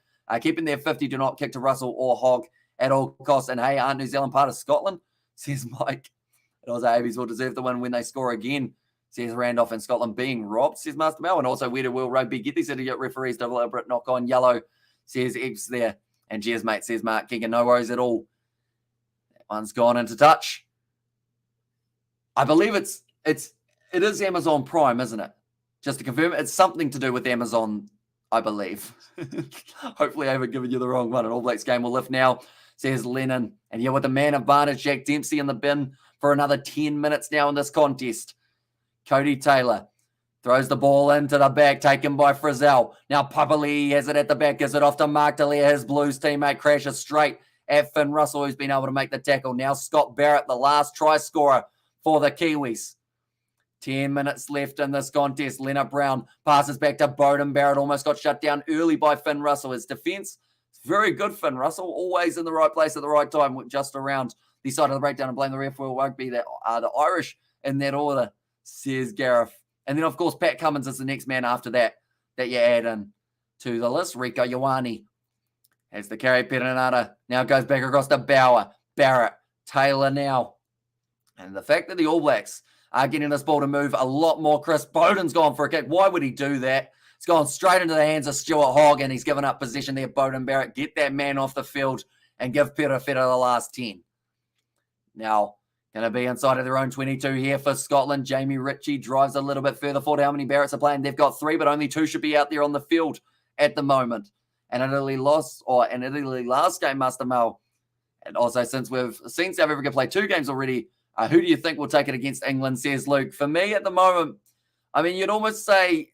Keeping their 50, do not kick to Russell or Hogg at all costs. And hey, aren't New Zealand part of Scotland? Says Mike. And also, ABs will deserve the win when they score again, says Randolph. And Scotland being robbed, says Master Mel. And also, where do Will Rugby get these idiot referees? Deliberate knock on yellow, says X there. And cheers, mate, says Mark Keegan. No worries at all. That one's gone into touch. I believe it is Amazon Prime, isn't it? Just to confirm, it's something to do with Amazon, I believe. Hopefully I haven't given you the wrong one. An All Blacks game will lift now, says Lennon. And with the man advantage, Jack Dempsey in the bin for another 10 minutes now in this contest. Cody Taylor throws the ball into the back, taken by Frizzell. Now Papali has it at the back, gives it off to Mark Delia. His Blues teammate crashes straight at Finn Russell, who's been able to make the tackle. Now Scott Barrett, the last try scorer for the Kiwis. 10 minutes left in this contest. Leonard Brown passes back to Bowden Barrett. Almost got shut down early by Finn Russell. His defense is very good, Finn Russell. Always in the right place at the right time, just around the side of the breakdown. And blame the ref for rugby. That are the Irish in that order, says Gareth. And then, of course, Pat Cummins is the next man after that you add in to the list. Rico Ioane has the carry. Perenata now goes back across to Bauer. Barrett. Taylor now. And the fact that the All Blacks are getting this ball to move a lot more crisp. Bowden's gone for a kick. Why would he do that? It's gone straight into the hands of Stuart Hogg, and he's given up possession there. Bowden Barrett, get that man off the field and give Pera Feta the last 10. Now, going to be inside of their own 22 here for Scotland. Jamie Ritchie drives a little bit further forward. How many Barretts are playing? They've got 3, but only 2 should be out there on the field at the moment. And an Italy last game, Master Mel. And also, since we've seen South Africa play 2 games already, who do you think will take it against England, says Luke? For me, at the moment, I mean, you'd almost say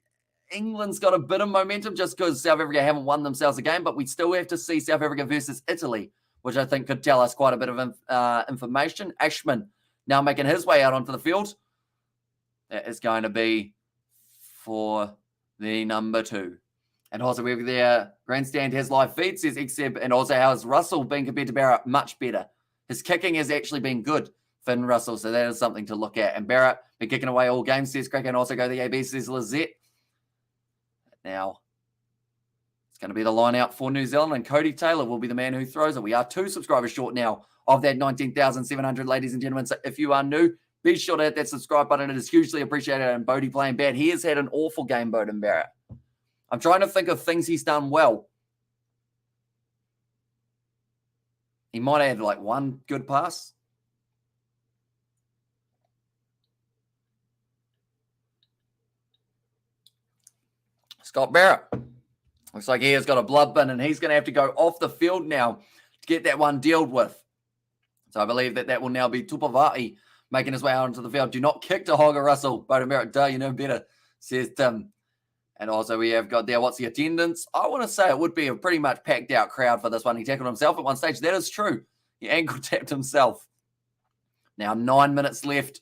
England's got a bit of momentum just because South Africa haven't won themselves a game, but we still have to see South Africa versus Italy, which I think could tell us quite a bit of information. Ashman now making his way out onto the field. That is going to be for the number 2. And also, we have their grandstand has live feed, says Exeb, and also how has Russell been compared to Barrett? Much better. His kicking has actually been good. Finn Russell, so that is something to look at. And Barrett been kicking away all games, says Craig, and also go to the AB, says Lizette. Now, it's going to be the line out for New Zealand, and Cody Taylor will be the man who throws it. We are 2 subscribers short now of that 19,700, ladies and gentlemen. So if you are new, be sure to hit that subscribe button. It is hugely appreciated. And Bodie playing bad. He has had an awful game, Bowden Barrett. I'm trying to think of things he's done well. He might have had like 1 good pass. Scott Barrett. Looks like he has got a blood bin, and he's going to have to go off the field now to get that one dealt with. So I believe that will now be Tupavati making his way out onto the field. Do not kick to Hogg or Russell. Bowden Barrett, you know better, says Tim. And also we have got there, what's the attendance? I want to say it would be a pretty much packed out crowd for this one. He tackled himself at one stage. That is true. He ankle tapped himself. Now 9 minutes left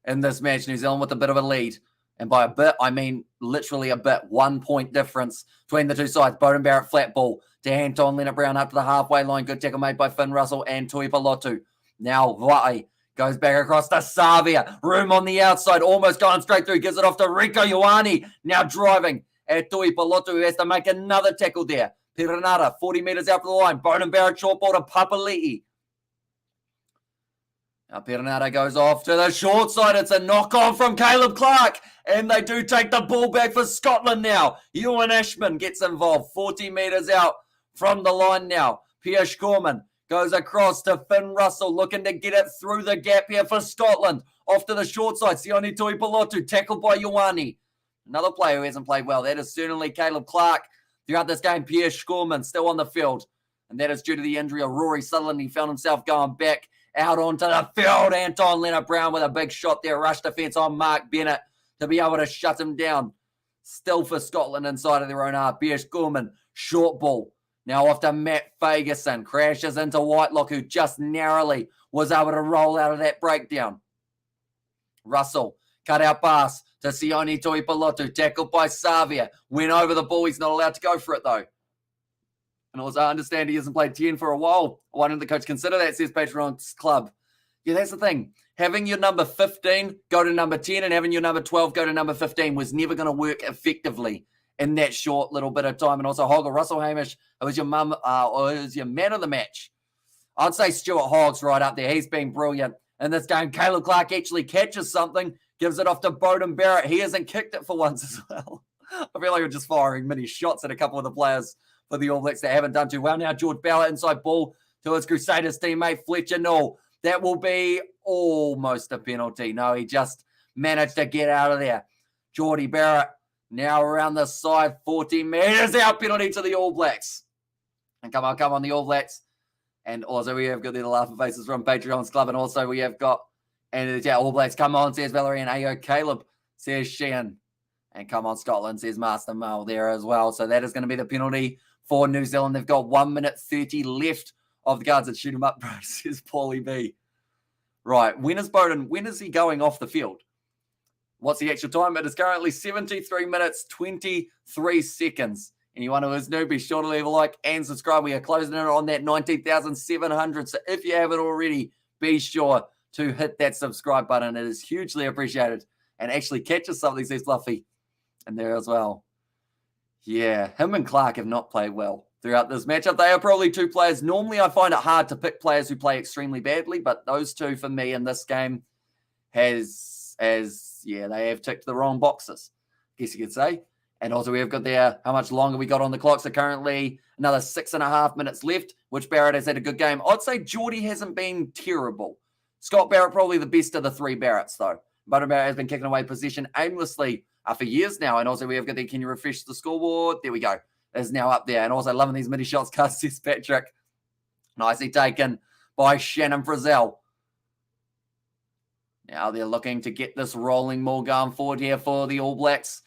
in this match. New Zealand with a bit of a lead. And by a bit, I mean literally a bit. 1 point difference between the two sides. Bowden Barrett flat ball to Anton Leonard Brown up to the halfway line. Good tackle made by Finn Russell and Tui Palotu. Now Vai goes back across to Savia. Room on the outside, almost going straight through. Gives it off to Rico Ioane. Now driving at Tui Palotu, who has to make another tackle there. Perenara, 40 metres out from the line. Bowden Barrett, short ball to Papali'i. Now Perenara goes off to the short side. It's a knock-on from Caleb Clark. And they do take the ball back for Scotland now. Ewan Ashman gets involved. 40 metres out from the line now. Pierce Corman goes across to Finn Russell, looking to get it through the gap here for Scotland. Off to the short side. Sione Tuipulotu, tackled by Ioane. Another player who hasn't played well. That is certainly Caleb Clark. Throughout this game, Pierce Corman still on the field. And that is due to the injury of Rory Sutherland. He found himself going back out onto the field. Anton Leonard-Brown with a big shot there. Rush defence on Mark Bennett to be able to shut him down. Still for Scotland inside of their own half. Pierce Corman, short ball. Now off to Matt Fagerson. Crashes into Whitelock, who just narrowly was able to roll out of that breakdown. Russell, cut out pass to Sione Tuipulotu. Tackled by Savia. Went over the ball. He's not allowed to go for it, though. And also, I understand he hasn't played 10 for a while. Why didn't the coach consider that, says Patron's Club? Yeah, that's the thing. Having your number 15 go to number 10 and having your number 12 go to number 15 was never going to work effectively in that short little bit of time. And also, Hogger, Russell Hamish, who was your man of the match. I'd say Stuart Hogg's right up there. He's been brilliant in this game. Caleb Clark actually catches something, gives it off to Bowden Barrett. He hasn't kicked it for once as well. I feel like we're just firing mini shots at a couple of the players for the All Blacks that haven't done too well. Now George Bauer inside ball to his Crusaders teammate Fletcher Null. That will be almost a penalty. No, he just managed to get out of there. Geordie Barrett now around the side, 40 metres out, penalty to the All Blacks. And come on, the All Blacks. And also we have got the laughing faces from Patreon's Club. And also we have got, and yeah, All Blacks, come on, says Valerie. And Ayo Caleb, says Sheehan. And come on, Scotland, says Master Mel there as well. So that is going to be the penalty for New Zealand. They've got 1 minute 30 left of the guards that shoot him up, bro, says Paulie B. Right, when is he going off the field? What's the actual time? It is currently 73 minutes, 23 seconds. Anyone who is new, be sure to leave a like and subscribe. We are closing in on that 19,700. So if you haven't already, be sure to hit that subscribe button. It is hugely appreciated. And actually catches something, says Fluffy. And there as well. Yeah, him and Clark have not played well throughout this matchup. They are probably two players. Normally, I find it hard to pick players who play extremely badly, but those two for me in this game they have ticked the wrong boxes, I guess you could say. And also, we have got there how much longer we got on the clock. So currently, another 6.5 minutes left, which Barrett has had a good game. I'd say Geordie hasn't been terrible. Scott Barrett, probably the best of the three Barretts, though. Bowden Barrett has been kicking away possession aimlessly for years now. And also, we have got there, can you refresh the scoreboard? There we go. Is now up there. And also loving these mini shots, says Patrick. Nicely taken by Shannon Frizzell. Now they're looking to get this rolling more going forward here for the All Blacks.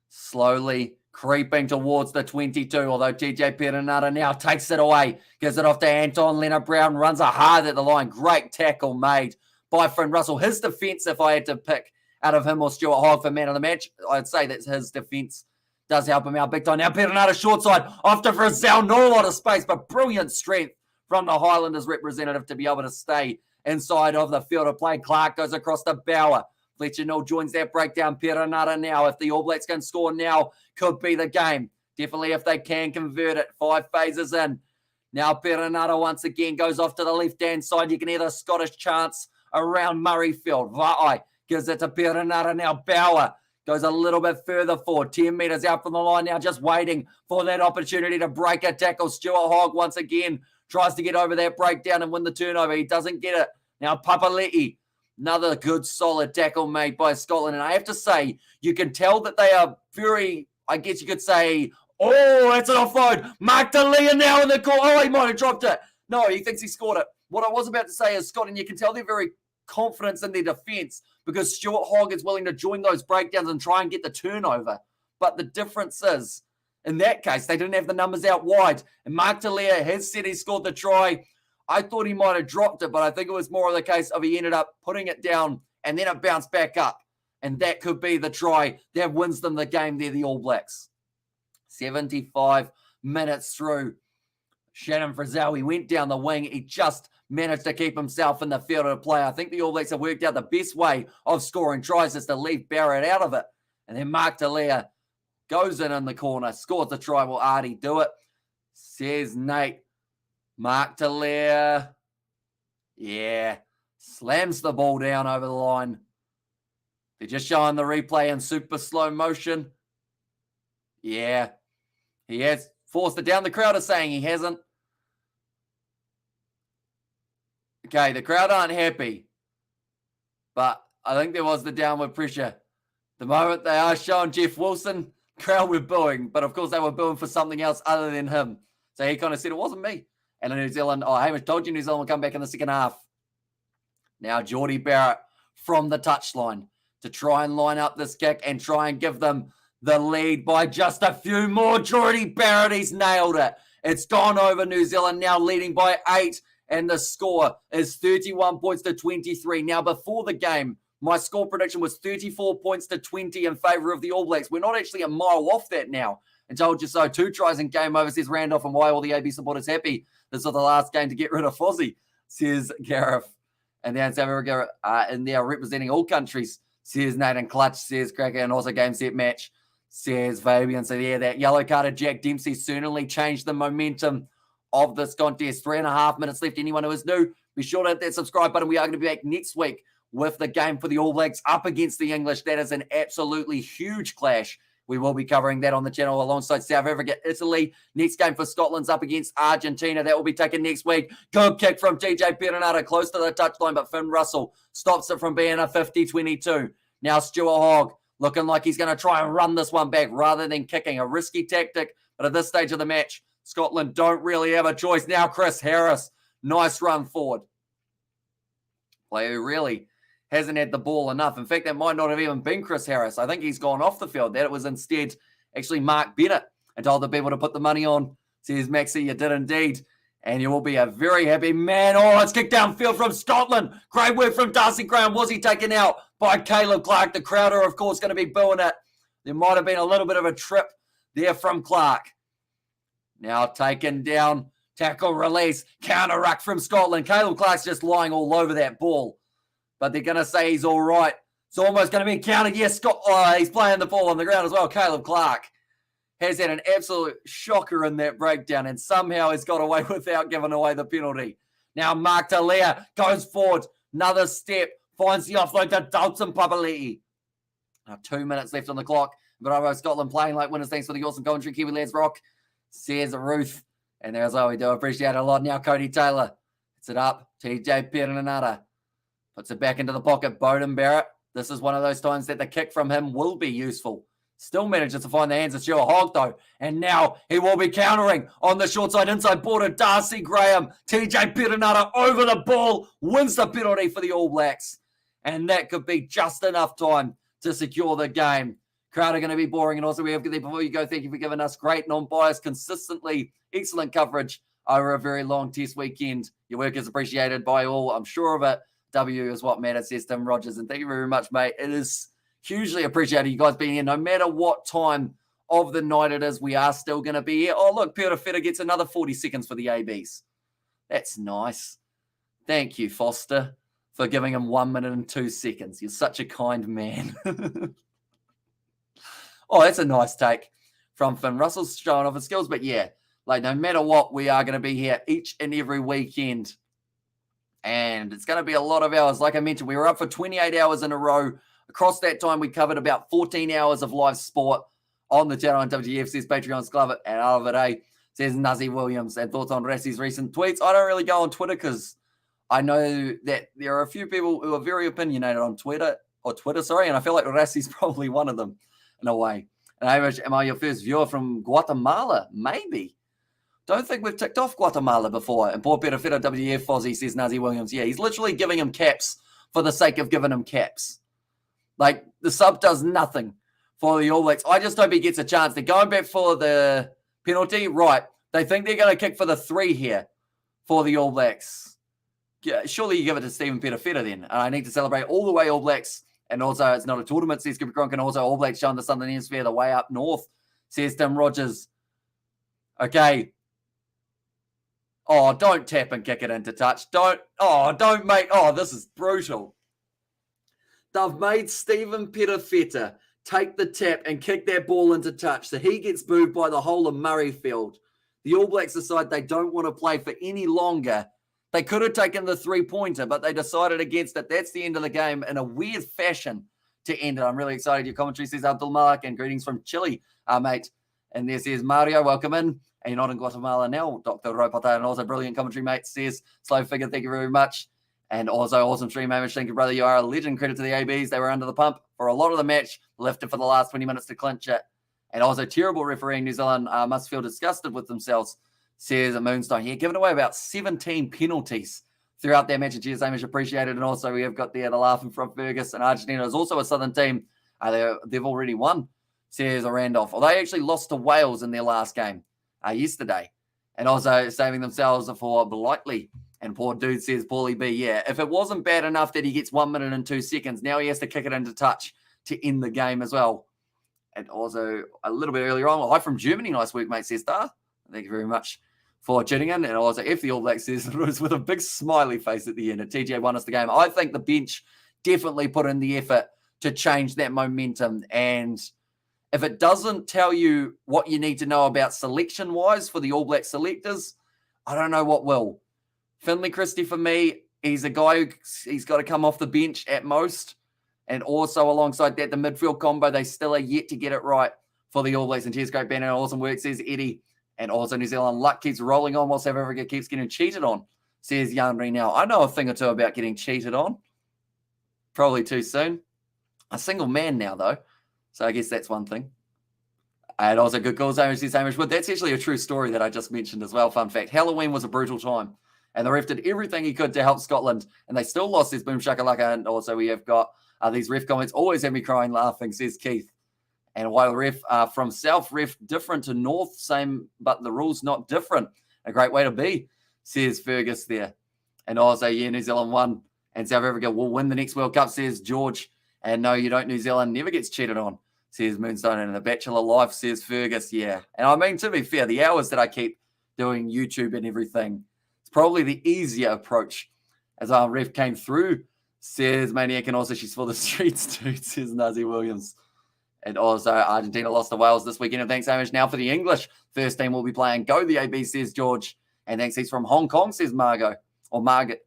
Slowly creeping towards the 22, although TJ Perenara now takes it away. Gives it off to Anton Leonard-Brown. Runs a hard at the line. Great tackle made by Finn Russell. His defence, if I had to pick out of him or Stuart Hogg for man of the match, I'd say that's his defence. Does help him out big time. Now Perenara short side. Off to Frizzell. Not a lot of space, but brilliant strength from the Highlanders representative to be able to stay inside of the field of play. Clark goes across to Bauer. Fletcher Null joins that breakdown. Perenara now. If the All Blacks can score now, could be the game. Definitely if they can convert it. 5 phases in. Now Perenara once again goes off to the left-hand side. You can hear the Scottish chants around Murrayfield. Vai gives it to Perenara now. Bauer goes a little bit further forward. 10 metres out from the line now. Just waiting for that opportunity to break a tackle. Stuart Hogg once again tries to get over that breakdown and win the turnover. He doesn't get it. Now Papali'i. Another good, solid tackle made by Scotland. And I have to say, you can tell that they are very, I guess you could say, oh, it's an offload. Mark D'Elia now in the call. Oh, he might have dropped it. No, he thinks he scored it. What I was about to say is, Scotland, you can tell they're very confident in their defence because Stuart Hogg is willing to join those breakdowns and try and get the turnover. But the difference is, in that case, they didn't have the numbers out wide. And Mark D'Elia has said he scored the try. I thought he might have dropped it, but I think it was more of the case of he ended up putting it down and then it bounced back up. And that could be the try that wins them the game there, the All Blacks. 75 minutes through. Shannon Frizzell, he went down the wing. He just managed to keep himself in the field of play. I think the All Blacks have worked out the best way of scoring tries is to leave Barrett out of it. And then Mark Talia goes in the corner, scores the try. Will Artie do it? Says Nate. Mark Talia. Yeah. Slams the ball down over the line. They're just showing the replay in super slow motion. Yeah. He has forced it down. The crowd is saying he hasn't. Okay, the crowd aren't happy. But I think there was the downward pressure. The moment they are showing Jeff Wilson, crowd were booing. But of course they were booing for something else other than him. So he kind of said it wasn't me. And in New Zealand, Hamish told you New Zealand will come back in the second half. Now Geordie Barrett from the touchline to try and line up this kick and try and give them the lead by just a few more. Geordie Barrett, he's nailed it. It's gone over New Zealand, now leading by 8, and the score is 31 points to 23. Now, before the game, my score prediction was 34 points to 20 in favour of the All Blacks. We're not actually a mile off that now. And told you so. 2 tries in game over, says Randolph, and why all the AB supporters happy. This is the last game to get rid of Fozzie, says Gareth. And then South Africa in there representing all countries, says Nathan Clutch, says Cracker, and also game set match, says Fabian. So yeah, that yellow card of Jack Dempsey certainly changed the momentum of this contest. 3.5 minutes left. Anyone who is new, be sure to hit that subscribe button. We are going to be back next week with the game for the All Blacks up against the English. That is an absolutely huge clash. We will be covering that on the channel alongside South Africa, Italy. Next game for Scotland's up against Argentina. That will be taken next week. Good kick from TJ Perenara, close to the touchline, but Finn Russell stops it from being a 50-22. Now Stuart Hogg looking like he's going to try and run this one back rather than kicking. A risky tactic, but at this stage of the match, Scotland don't really have a choice. Now Chris Harris, nice run forward. Player who really hasn't had the ball enough. In fact, that might not have even been Chris Harris. I think he's gone off the field. That it was instead actually Mark Bennett and told the people to put the money on. Says Maxie, you did indeed. And you will be a very happy man. Oh, it's kicked downfield from Scotland. Great work from Darcy Graham. Was he taken out by Caleb Clark? The crowd are, of course, going to be booing it. There might have been a little bit of a trip there from Clark. Now taken down. Tackle release. Counter ruck from Scotland. Caleb Clark's just lying all over that ball. But they're going to say he's all right. It's almost going to be counted. Yes, he's playing the ball on the ground as well. Caleb Clark has had an absolute shocker in that breakdown and somehow has got away without giving away the penalty. Now Mark Talia goes forward. Another step. Finds the offload to Dalton Papali'i. Now 2 minutes left on the clock. Bravo, Scotland playing like winners. Thanks for the awesome commentary. Kiwi Lads Rock, says Ruth. And there's all we do. Appreciate it a lot. Now Cody Taylor. It's it up. TJ Perenara. Puts it back into the pocket. Bowden Barrett. This is one of those times that the kick from him will be useful. Still manages to find the hands of Stuart Hogg, though. And now he will be countering on the short side, inside border. Darcy Graham. TJ Perenara over the ball. Wins the penalty for the All Blacks. And that could be just enough time to secure the game. Crowd are going to be boring. And also, we have there before you go, thank you for giving us great, non-biased, consistently excellent coverage over a very long test weekend. Your work is appreciated by all. I'm sure of it. W is what matters, says Tim Rogers. And thank you very much, mate. It is hugely appreciated you guys being here. No matter what time of the night it is, we are still going to be here. Oh, look, Peter Feta gets another 40 seconds for the ABs. That's nice. Thank you, Foster, for giving him 1 minute and 2 seconds. You're such a kind man. Oh, that's a nice take from Finn. Russell's showing off his skills. But yeah, like no matter what, we are going to be here each and every weekend. And it's going to be a lot of hours. Like I mentioned, we were up for 28 hours in a row. Across that time, we covered about 14 hours of live sport on the channel on WGF, says Patreon's Glove It. And out of it, says Nuzzy Williams. And thoughts on Rassie's recent tweets. I don't really go on Twitter because I know that there are a few people who are very opinionated on Twitter. And I feel like Rassie's probably one of them in a way. And Hamish, am I your first viewer from Guatemala? Maybe. Don't think we've ticked off Guatemala before. And poor Peter Feta WF Fozzie, says Nazi Williams. Yeah, he's literally giving him caps for the sake of giving him caps. Like, the sub does nothing for the All Blacks. I just hope he gets a chance. They're going back for the penalty. Right. They think they're going to kick for the 3 here for the All Blacks. Yeah, surely you give it to Stephen Peter Feta then. And I need to celebrate all the way All Blacks. And also, it's not a tournament, says Skipper Cronk. And also, All Blacks showing the Southern Hemisphere the way up north, says Tim Rogers. Okay. Oh, don't tap and kick it into touch. Don't make, this is brutal. They've made Stephen Perifetta take the tap and kick that ball into touch. So he gets booed by the whole of Murrayfield. The All Blacks decide they don't want to play for any longer. They could have taken the 3-pointer, but they decided against it. That's the end of the game in a weird fashion to end it. I'm really excited. Your commentary says Abdul Malik and greetings from Chile, mate. And there says Mario, welcome in. And you're not in Guatemala now, Dr. Ropata. And also brilliant commentary, mate, says Slow Figure, thank you very much. And also awesome stream, Hamish. Thank you, brother. You are a legend. Credit to the ABs. They were under the pump for a lot of the match, left it for the last 20 minutes to clinch it. And also terrible refereeing. New Zealand must feel disgusted with themselves, says Moonstone. Yeah, given away about 17 penalties throughout their match. Cheers, Hamish. Appreciated. And also we have got there the laughing from Fergus. And Argentina is also a Southern team. They've already won, says Randolph. Well, they actually lost to Wales in their last game yesterday. And also saving themselves for Blightly. And poor dude says, Paulie B, yeah, if it wasn't bad enough that he gets 1 minute and 2 seconds, now he has to kick it into touch to end the game as well. And also a little bit earlier on, hi from Germany, nice work, mate, says Star. Thank you very much for tuning in. And also, if the All Blacks says it was with a big smiley face at the end, and TJ won us the game. I think the bench definitely put in the effort to change that momentum. And if it doesn't tell you what you need to know about selection-wise for the All Black selectors, I don't know what will. Finlay Christie, for me, he's a guy he's got to come off the bench at most. And also alongside that, the midfield combo, they still are yet to get it right for the All Blacks. And cheers, great banner. Awesome work, says Eddie. And also New Zealand luck keeps rolling on while South Africa keeps getting cheated on, says Yanri now. I know a thing or two about getting cheated on. Probably too soon. A single man now, though. So I guess that's one thing. And also good calls, Hamish, says Hamish. But that's actually a true story that I just mentioned as well. Fun fact. Halloween was a brutal time. And the ref did everything he could to help Scotland. And they still lost, says Boom Shakalaka. And also we have got these ref comments. Always have me crying, laughing, says Keith. And while ref from South, ref different to North, same, but the rules not different. A great way to be, says Fergus there. And also, yeah, New Zealand won. And South Africa will win the next World Cup, says George. And no, you don't. New Zealand never gets cheated on, says Moonstone. And the Bachelor Life, says Fergus, yeah. And I mean, to be fair, the hours that I keep doing YouTube and everything, probably the easier approach as our ref came through, says Maniac, and also she's for the streets too, says Nazi Williams. And also Argentina lost to Wales this weekend. And thanks so much now for the English. First team will be playing Go the AB, says George. And thanks, he's from Hong Kong, says Margot. Or Margot?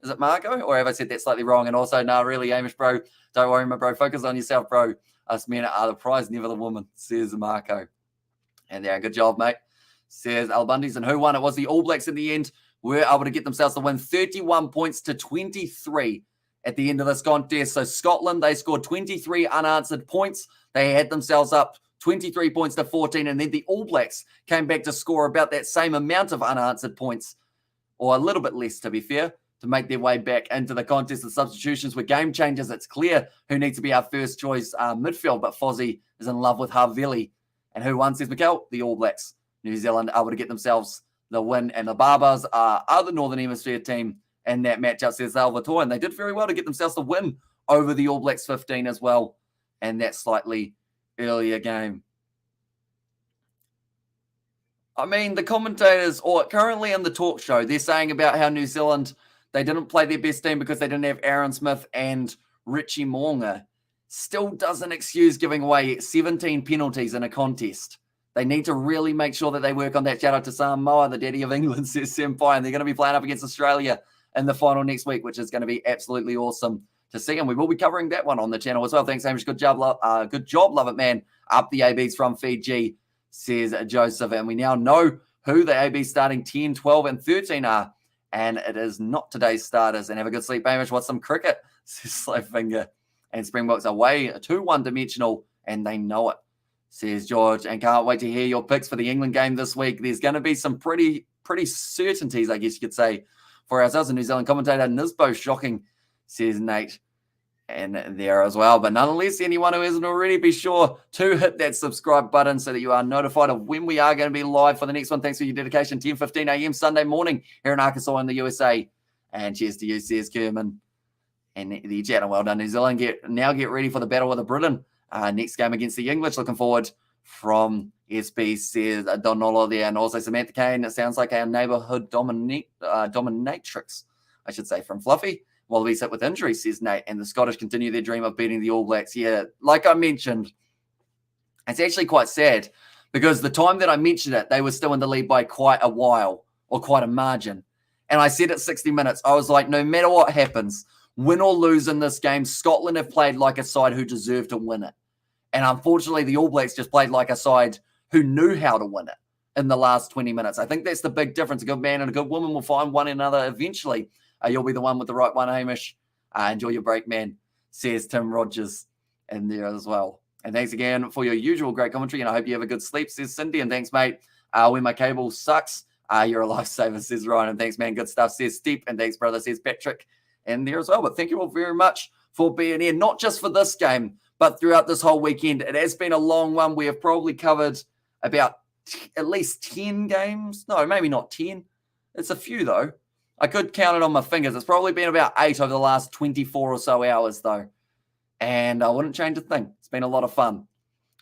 Is it Margot? Or have I said that slightly wrong? And also, nah, really, Hamish, bro. Don't worry, my bro. Focus on yourself, bro. Us men are the prize, never the woman, says Marco. And yeah, good job, mate. Says Al Bundy's. And who won? It was the All Blacks in the end. Were able to get themselves to win 31 points to 23 at the end of this contest. So Scotland, they scored 23 unanswered points. They had themselves up 23 points to 14. And then the All Blacks came back to score about that same amount of unanswered points, or a little bit less, to be fair, to make their way back into the contest. The substitutions were game changers. It's clear who needs to be our first choice midfield, but Fozzie is in love with Havili. And who won, says Mikel? The All Blacks. New Zealand able to get themselves the win, and the Barbars are the Northern Hemisphere team in that matchup, says Salvatore, and they did very well to get themselves the win over the All Blacks 15 as well, and that slightly earlier game. I mean, the commentators, or currently in the talk show, they're saying about how New Zealand, they didn't play their best team because they didn't have Aaron Smith and Richie Mo'unga. Still doesn't excuse giving away 17 penalties in a contest. They need to really make sure that they work on that. Shout out to Samoa, the daddy of England, says Senpai. And they're going to be playing up against Australia in the final next week, which is going to be absolutely awesome to see. And we will be covering that one on the channel as well. Thanks, Hamish. Good job, love it, man. Up the ABs from Fiji, says Joseph. And we now know who the ABs starting 10, 12, and 13 are. And it is not today's starters. And have a good sleep, Hamish. Watch some cricket, says Slowfinger. And Springboks are way too one-dimensional, and they know it, says George. And can't wait to hear your picks for the England game this week. There's going to be some pretty certainties, I guess you could say, for ourselves. A New Zealand commentator, Nisbo, shocking, says Nate. And there as well. But nonetheless, anyone who hasn't already, be sure to hit that subscribe button so that you are notified of when we are going to be live for the next one. Thanks for your dedication. 10:15 a.m. Sunday morning here in Arkansas in the USA. And cheers to you, says Kerman. And the chat, well done, New Zealand. Get ready for the battle with the Britain. Next game against the English. Looking forward from SB says Donolo there, and also Samantha Kane. It sounds like our neighbourhood dominatrix, I should say, from Fluffy. While we sit with injury, says Nate, and the Scottish continue their dream of beating the All Blacks. Yeah, like I mentioned, it's actually quite sad because the time that I mentioned it, they were still in the lead by quite a while or quite a margin. And I said at 60 minutes, I was like, no matter what happens, win or lose in this game, Scotland have played like a side who deserved to win it. And unfortunately, the All Blacks just played like a side who knew how to win it in the last 20 minutes. I think that's the big difference. A good man and a good woman will find one another eventually. You'll be the one with the right one, Hamish. Enjoy your break, man, says Tim Rogers in there as well. And thanks again for your usual great commentary, and I hope you have a good sleep, says Cindy. And thanks, mate. When my cable sucks, you're a lifesaver, says Ryan. And thanks, man. Good stuff, says Steve. And thanks, brother, says Patrick in there as well. But thank you all very much for being here, not just for this game, but throughout this whole weekend. It has been a long one. We have probably covered about at least 10 games. No, maybe not 10. It's a few, though. I could count it on my fingers. It's probably been about 8 over the last 24 or so hours, though. And I wouldn't change a thing. It's been a lot of fun.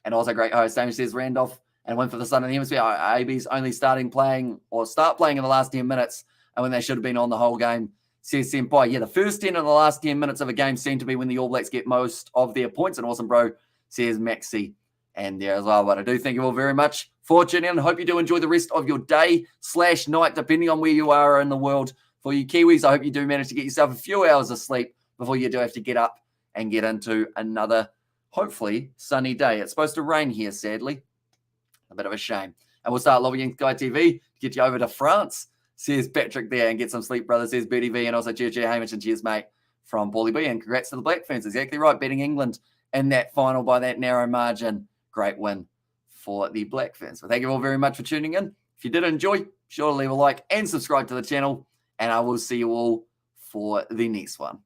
And also great host, Amy says Randolph and win for the Southern Hemisphere. AB's only start playing in the last 10 minutes and when they should have been on the whole game, says Senpai. Yeah, the first 10 and the last 10 minutes of a game seem to be when the All Blacks get most of their points. And awesome, bro, says Maxi. And there as well. But I do thank you all very much for tuning in. I hope you do enjoy the rest of your day/night, depending on where you are in the world. For you Kiwis, I hope you do manage to get yourself a few hours of sleep before you do have to get up and get into another, hopefully, sunny day. It's supposed to rain here, sadly. A bit of a shame. And we'll start lobbying Sky TV to get you over to France, says Patrick there, and get some sleep, brother, says Bertie V. And also cheers, Hamish, and cheers, mate, from Paulie B. And congrats to the Black Ferns. Exactly right, beating England in that final by that narrow margin. Great win for the Black Ferns. So thank you all very much for tuning in. If you did enjoy, be sure to leave a like and subscribe to the channel. And I will see you all for the next one.